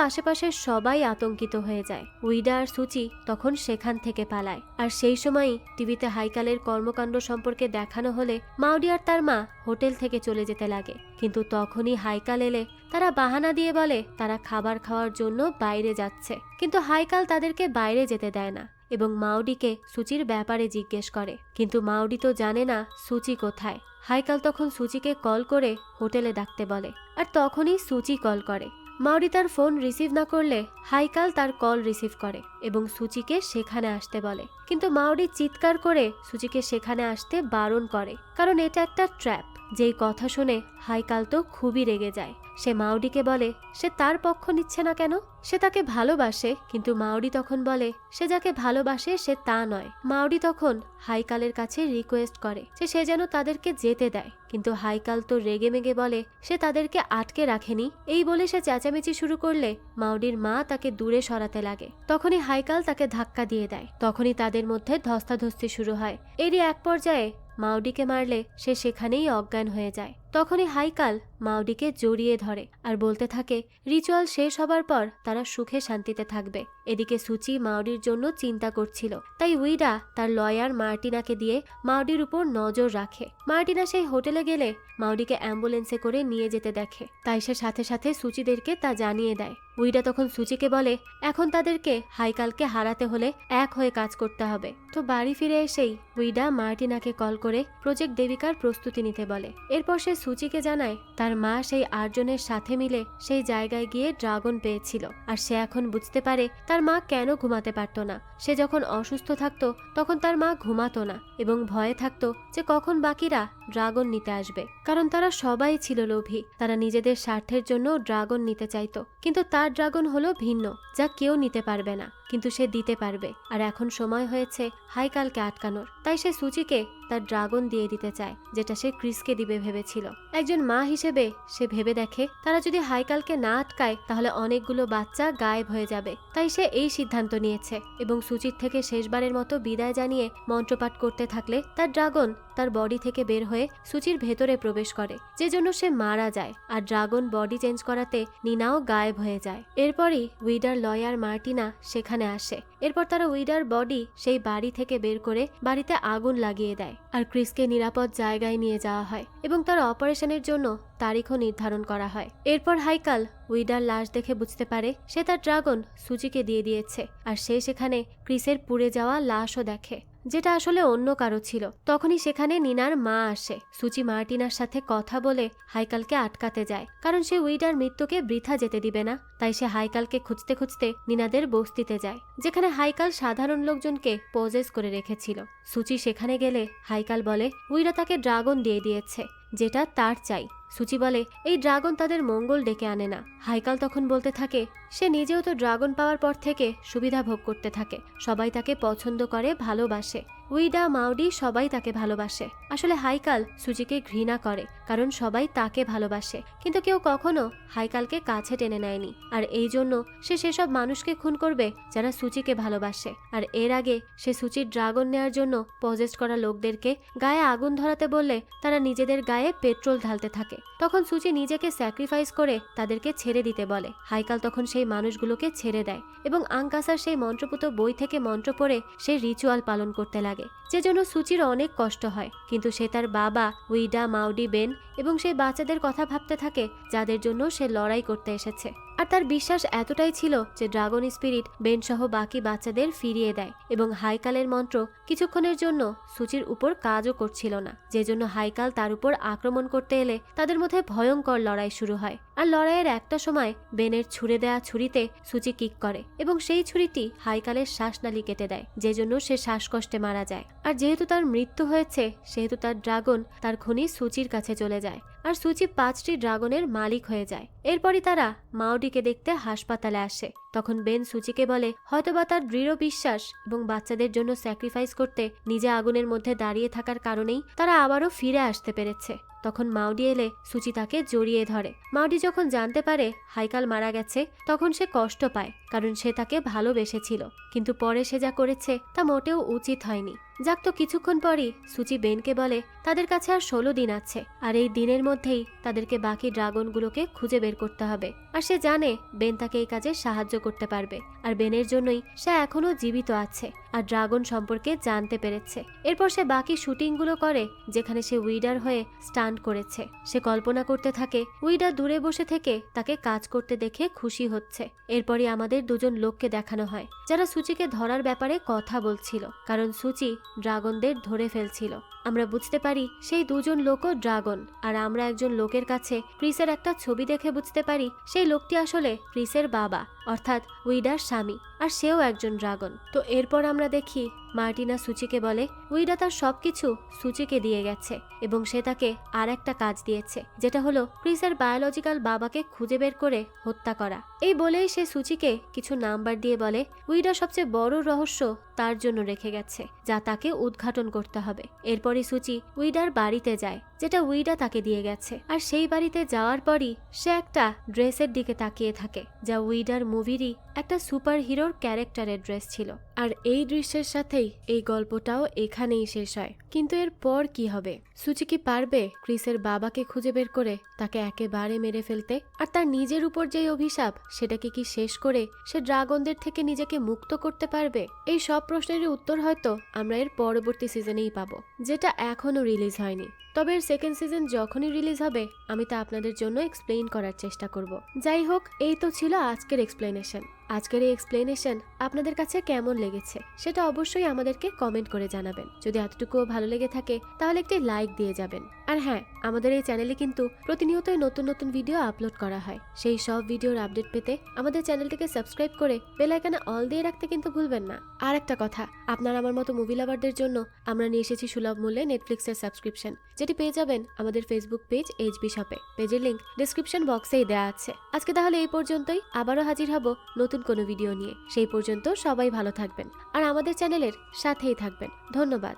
আশেপাশের সবাই আতঙ্কিত হয়ে যায়। উইডা আর সুচি তখন সেখান থেকে পালায়, আর সেই সময়ই টিভিতে হাইকালের কর্মকাণ্ড সম্পর্কে দেখানো হলে মাউডি আর তার মা হোটেল থেকে চলে যেতে লাগে, কিন্তু তখনই হাইকাল এলে তারা বাহানা দিয়ে বলে তারা খাবার খাওয়ার জন্য বাইরে যাচ্ছে, কিন্তু হাইকাল তাদেরকে বাইরে যেতে দেয় না এবং মাউডিকে সুচির ব্যাপারে জিজ্ঞেস করে, কিন্তু মাউডি তো জানে না সুচি কোথায়। হাইকাল তখন সুচিকে কল করে হোটেলে ডাকতে বলে, আর তখনই সুচি কল করে। মাউডি তার ফোন রিসিভ না করলে হাইকাল তার কল রিসিভ করে এবং সুচিকে সেখানে আসতে বলে, কিন্তু মাউডি চিৎকার করে সুচিকে সেখানে আসতে বারণ করে, কারণ এটা একটা ট্র্যাপ। যেই কথা শুনে হাইকাল তো খুবই রেগে যায়। সে মাউডিকে বলে সে তার পক্ষ নিচ্ছে না কেন, সে তাকে ভালোবাসে, কিন্তু মাউডি তখন বলে সে যাকে ভালোবাসে সে তা নয়। মাউডি তখন হাইকালের কাছে রিকোয়েস্ট করে যে সে যেন তাদেরকে যেতে দেয়, কিন্তু হাইকাল তো রেগে মেগে বলে সে তাদেরকে আটকে রাখেনি। এই বলে সে চেঁচামেচি শুরু করলে মাউডির মা তাকে দূরে সরাতে লাগে। তখনই হাইকাল তাকে ধাক্কা দিয়ে দেয়। তখনই তাদের মধ্যে ধস্তাধস্তি শুরু হয়। এরই এক পর্যায়ে মাউডিকে মারলে সে সেখানেই অজ্ঞান হয়ে যায়। তখনই হাইকাল মাউডিকে জড়িয়ে ধরে আর বলতে থাকে রিচুয়াল শেষ হবার পর তারা সুখে শান্তিতে থাকবে। এদিকে সুচি মাউডির জন্য চিন্তা করছিল, তাই উইডা তার লয়ার মার্টিনাকে দিয়ে মাউডির উপর নজর রাখে। মার্টিনা সেই হোটেলে গেলে মাউডিকে অ্যাম্বুলেন্সে করে নিয়ে যেতে দেখে, তাই সে সাথে সাথে সুচিদেরকে তা জানিয়ে দেয়। উইডা তখন সুচিকে বলে এখন তাদেরকে হাইকালকে হারাতে হলে এক হয়ে কাজ করতে হবে। তো বাড়ি ফিরে এসেই উইডা মার্টিনাকে কল করে প্রজেক্ট দেবিকার প্রস্তুতি নিতে বলে। এরপর সে সুচিকে জানায় তার মা সেই 8 জনের সাথে মিলে সেই জায়গায় গিয়ে ড্রাগন পেয়েছিল, আর সে এখন বুঝতে পারে তার মা কেন ঘুমাতে পারত না। সে যখন অসুস্থ থাকতো তখন তার মা ঘুমাতো না এবং ভয়ে থাকতো যে কখন বাকিরা ড্রাগন নিতে আসবে, কারণ তারা সবাই ছিল লোভী। তারা নিজেদের স্বার্থের জন্য ড্রাগন নিতে চাইতো, কিন্তু তার ড্রাগন হলো ভিন্ন, যা কেউ নিতে পারবে না, কিন্তু সে দিতে পারবে। আর এখন সময় হয়েছে হাইকালকে আটকানোর, তাই সে সুচিকে তার ড্রাগন দিয়ে দিতে চায়, যেটা সে ক্রিসকে দিবে ভেবেছিল। একজন মা হিসেবে সে ভেবে দেখে তারা যদি হাইকালকে না আটকায় তাহলে অনেকগুলো বাচ্চা গায়েব হয়ে যাবে, তাই সে এই সিদ্ধান্ত নিয়েছে এবং সুচির থেকে শেষবারের মতো বিদায় জানিয়ে মন্ত্রপাঠ করতে থাকলে তার ড্রাগন তার বডি থেকে বের হয়ে সুচির ভেতরে প্রবেশ করে, যে জন্য সে মারা যায়। আর ড্রাগন বডি চেঞ্জ করাতে নিনাও গায়েব হয়ে যায়। এরপরই উইডার লয়ার মার্টিনা সেখানে আসে। এরপর তারা উইডার বডি সেই বাড়ি থেকে বের করে বাড়িতে আগুন লাগিয়ে দেয়, আর ক্রিসকে নিরাপদ জায়গায় নিয়ে যাওয়া হয় এবং তার অপারেশনের জন্য তারিখও নির্ধারণ করা হয়। এরপর হাইকাল উইডার লাশ দেখে বুঝতে পারে সে তার ড্রাগন সুচিকে দিয়ে দিয়েছে, আর সে সেখানে ক্রিসের পুড়ে যাওয়া লাশও দেখে, যেটা আসলে অন্য কারো ছিল। তখনই সেখানে নিনার মা আসে। সুচি মার্টিনার সাথে কথা বলে হাইকালকে আটকাতে যায়, কারণ সে উইডার মৃত্যুকে বৃথা যেতে দিবে না। তাই সে হাইকালকে খুঁজতে খুঁজতে নিনাদের বস্তিতে যায়, যেখানে হাইকাল সাধারণ লোকজনকে পজেস করে রেখেছিল। সুচি সেখানে গেলে হাইকাল বলে উইডা তাকে ড্রাগন দিয়ে দিয়েছে, যেটা তার চাই। সুচি বলে এই ড্রাগন তাদের মঙ্গল ডেকে আনে না। হাইকাল তখন বলতে থাকে সে নিজেও তো ড্রাগন পাওয়ার পর থেকে সুবিধা ভোগ করতে থাকে, সবাই তাকে পছন্দ করে, ভালোবাসে। উইডা মাউডি সবাই তাকে ভালোবাসে। আসলে হাইকাল সুচিকে ঘৃণা করে, কারণ সবাই তাকে ভালোবাসে, কিন্তু কেউ কখনো হাইকালকে কাছে টেনে নেয়নি। আর এই জন্য সে সেসব মানুষকে খুন করবে যারা সুচিকে ভালোবাসে। আর এর আগে সে সুচির ড্রাগন নেয়ার জন্য পজেস্ট করা লোকদেরকে গায়ে আগুন ধরাতে বললে তারা নিজেদের গায়ে পেট্রোল ঢালতে থাকে। তখন সুচি নিজেকে স্যাক্রিফাইস করে তাদেরকে ছেড়ে দিতে বলে। হাইকাল তখন সেই মানুষগুলোকে ছেড়ে দেয় এবং আঙ্কাসার সেই মন্ত্রপুত বই থেকে মন্ত্র পড়ে সে রিচুয়াল পালন করতে লাগে, যে জন্য সুচির অনেক কষ্ট হয়। কিন্তু সে তার বাবা, উইডা, মাউডি, বেন এবং সেই বাচ্চাদের কথা ভাবতে থাকে যাদের জন্য সে লড়াই করতে এসেছে। আর তার বিশ্বাস এতটাই ছিল যে ড্রাগন স্পিরিট বেন সহ বাকি বাচ্চাদের ফিরিয়ে দেয় এবং হাইকালের মন্ত্র কিছুক্ষণের জন্য সুচির উপর কাজও করছিল না, যে জন্য হাইকাল তার উপর আক্রমণ করতে এলে তাদের মধ্যে ভয়ঙ্কর লড়াই শুরু হয়। আর লড়াইয়ের একটা সময় বেনের ছুড়ে দেয়া ছুরিতে সুচি কিক করে এবং সেই ছুরিটি হাইকালের শ্বাসনালী কেটে দেয়, যে জন্য সে শ্বাসকষ্টে মারা যায়। আর যেহেতু তার মৃত্যু হয়েছে সেহেতু তার ড্রাগন তার খনি সুচির কাছে চলে যায়, আর সুচি 5টি ড্রাগনের মালিক হয়ে যায়। এরপরই তারা মাউডিকে দেখতে হাসপাতালে আসে। তখন বেন সুচিকে বলে হয়তোবা তার দৃঢ় বিশ্বাস এবং বাচ্চাদের জন্য স্যাক্রিফাইস করতে নিজে আগুনের মধ্যে দাঁড়িয়ে থাকার কারণেই তারা আবারও ফিরে আসতে পেরেছে। তখন মাউডি এলে সুচি তাকে জড়িয়ে ধরে। মাউডি যখন জানতে পারে হাইকাল মারা গেছে তখন সে কষ্ট পায়, কারণ সে তাকে ভালোবেসেছিল, কিন্তু পরে সে যা করেছে তা মোটেও উচিত হয়নি। যাক, তো কিছুক্ষণ পরই সুচি বেনকে বলে তাদের কাছে আর 16 দিন আছে, আর এই দিনের মধ্যেই তাদেরকে বাকি ড্রাগনগুলোকে খুঁজে বের করতে হবে। আর সে জানে বেন তাকে এই কাজে সাহায্য করতে পারবে, আর বেনের জন্যই সে এখনো জীবিত আছে আর ড্রাগন সম্পর্কে জানতে পেরেছে। এরপর সে বাকি শুটিংগুলো করে যেখানে সে উইডার হয়ে স্টান্ট করেছে। সে কল্পনা করতে থাকে উইডা দূরে বসে থেকে তাকে কাজ করতে দেখে খুশি হচ্ছে। এরপরই আমাদের দুজন লোককে দেখানো হয় যারা সুচিকে ধরার ব্যাপারে কথা বলছিল, কারণ সুচি ড্রাগনদের ধরে ফেলছিল। আমরা বুঝতে পারি সেই দুজন লোকও ড্রাগন, আর আমরা একজন লোকের কাছে ক্রিসের একটা ছবি দেখে বুঝতে পারি সেই লোকটি আসলে ক্রিসের বাবা, অর্থাৎ উইডার স্বামী, আর সেও একজন ড্রাগন। তো এরপর আমরা দেখি মার্টিনা সুচিকে বলে উইডা তার সবকিছু সুচিকে দিয়ে গেছে এবং সে তাকে আর একটা কাজ দিয়েছে, যেটা হলো ক্রিসের বায়োলজিক্যাল বাবাকে খুঁজে বের করে হত্যা করা। এই বলেই সে সুচিকে কিছু নাম্বার দিয়ে বলে উইডা সবচেয়ে বড় রহস্য তার জন্য রেখে গেছে, যা তাকে উদ্ঘাটন করতে হবে। এরপরই সুচি উইডার বাড়িতে যায়, যেটা উইডা তাকে দিয়ে গেছে। আর সেই বাড়িতে যাওয়ার পরই সে একটা ড্রেসের দিকে তাকিয়ে থাকে, যা উইডার মুভিরই একটা সুপার হিরোর ক্যারেক্টারের ড্রেস ছিল। আর এই দৃশ্যের সাথেই অনুযায়ী এই গল্পটাও এখানেই শেষ হয়। কিন্তু এর পর কি হবে? সুচি কি পারবে ক্রিসের বাবাকে খুঁজে বের করে তাকে একেবারে মেরে ফেলতে? আর তার নিজের উপর যে অভিশাপ সেটাকে কি শেষ করে সে ড্রাগনদের থেকে নিজেকে মুক্ত করতে পারবে? এই সব প্রশ্নেরই উত্তর হয়তো আমরা এর পরবর্তী সিজনেই পাবো, যেটা এখনো রিলিজ হয়নি। তবে এর সেকেন্ড সিজন যখনই রিলিজ হবে আমি তা আপনাদের জন্য এক্সপ্লেইন করার চেষ্টা করব। যাই হোক, এই তো ছিল আজকের এক্সপ্লেনেশন। আজকের এই এক্সপ্লেনেশন আপনাদের কাছে কেমন লেগেছে সেটা অবশ্যই আমাদেরকে কমেন্ট করে জানাবেন। যদি এতটুকুও ভালো লেগে থাকে তাহলে একটি লাইক দিয়ে যাবেন। আর হ্যাঁ, আমাদের এই চ্যানেলে কিন্তু প্রতিনিয়তই নতুন নতুন ভিডিও আপলোড করা হয়। সেই সব ভিডিওর আপডেট পেতে আমাদের চ্যানেলটিকে সাবস্ক্রাইব করে বেল আইকনে অল দিয়ে রাখতে কিন্তু ভুলবেন না। আর একটা কথা, আপনারা আমার মতো মুভি লাভারদের জন্য আমরা নিয়ে এসেছি সুলভ মূল্যে নেটফ্লিক্সের সাবস্ক্রিপশন, যেটি পেয়ে যাবেন আমাদের ফেসবুক পেজ এইচবি শপে। পেজের লিংক ডেসক্রিপশন বক্সেই দেওয়া আছে। আজকে তাহলে এই পর্যন্তই, আবারও হাজির হব নতুন কোনো ভিডিও নিয়ে। সেই পর্যন্ত সবাই ভালো থাকবেন আর আমাদের চ্যানেলের সাথেই থাকবেন। ধন্যবাদ।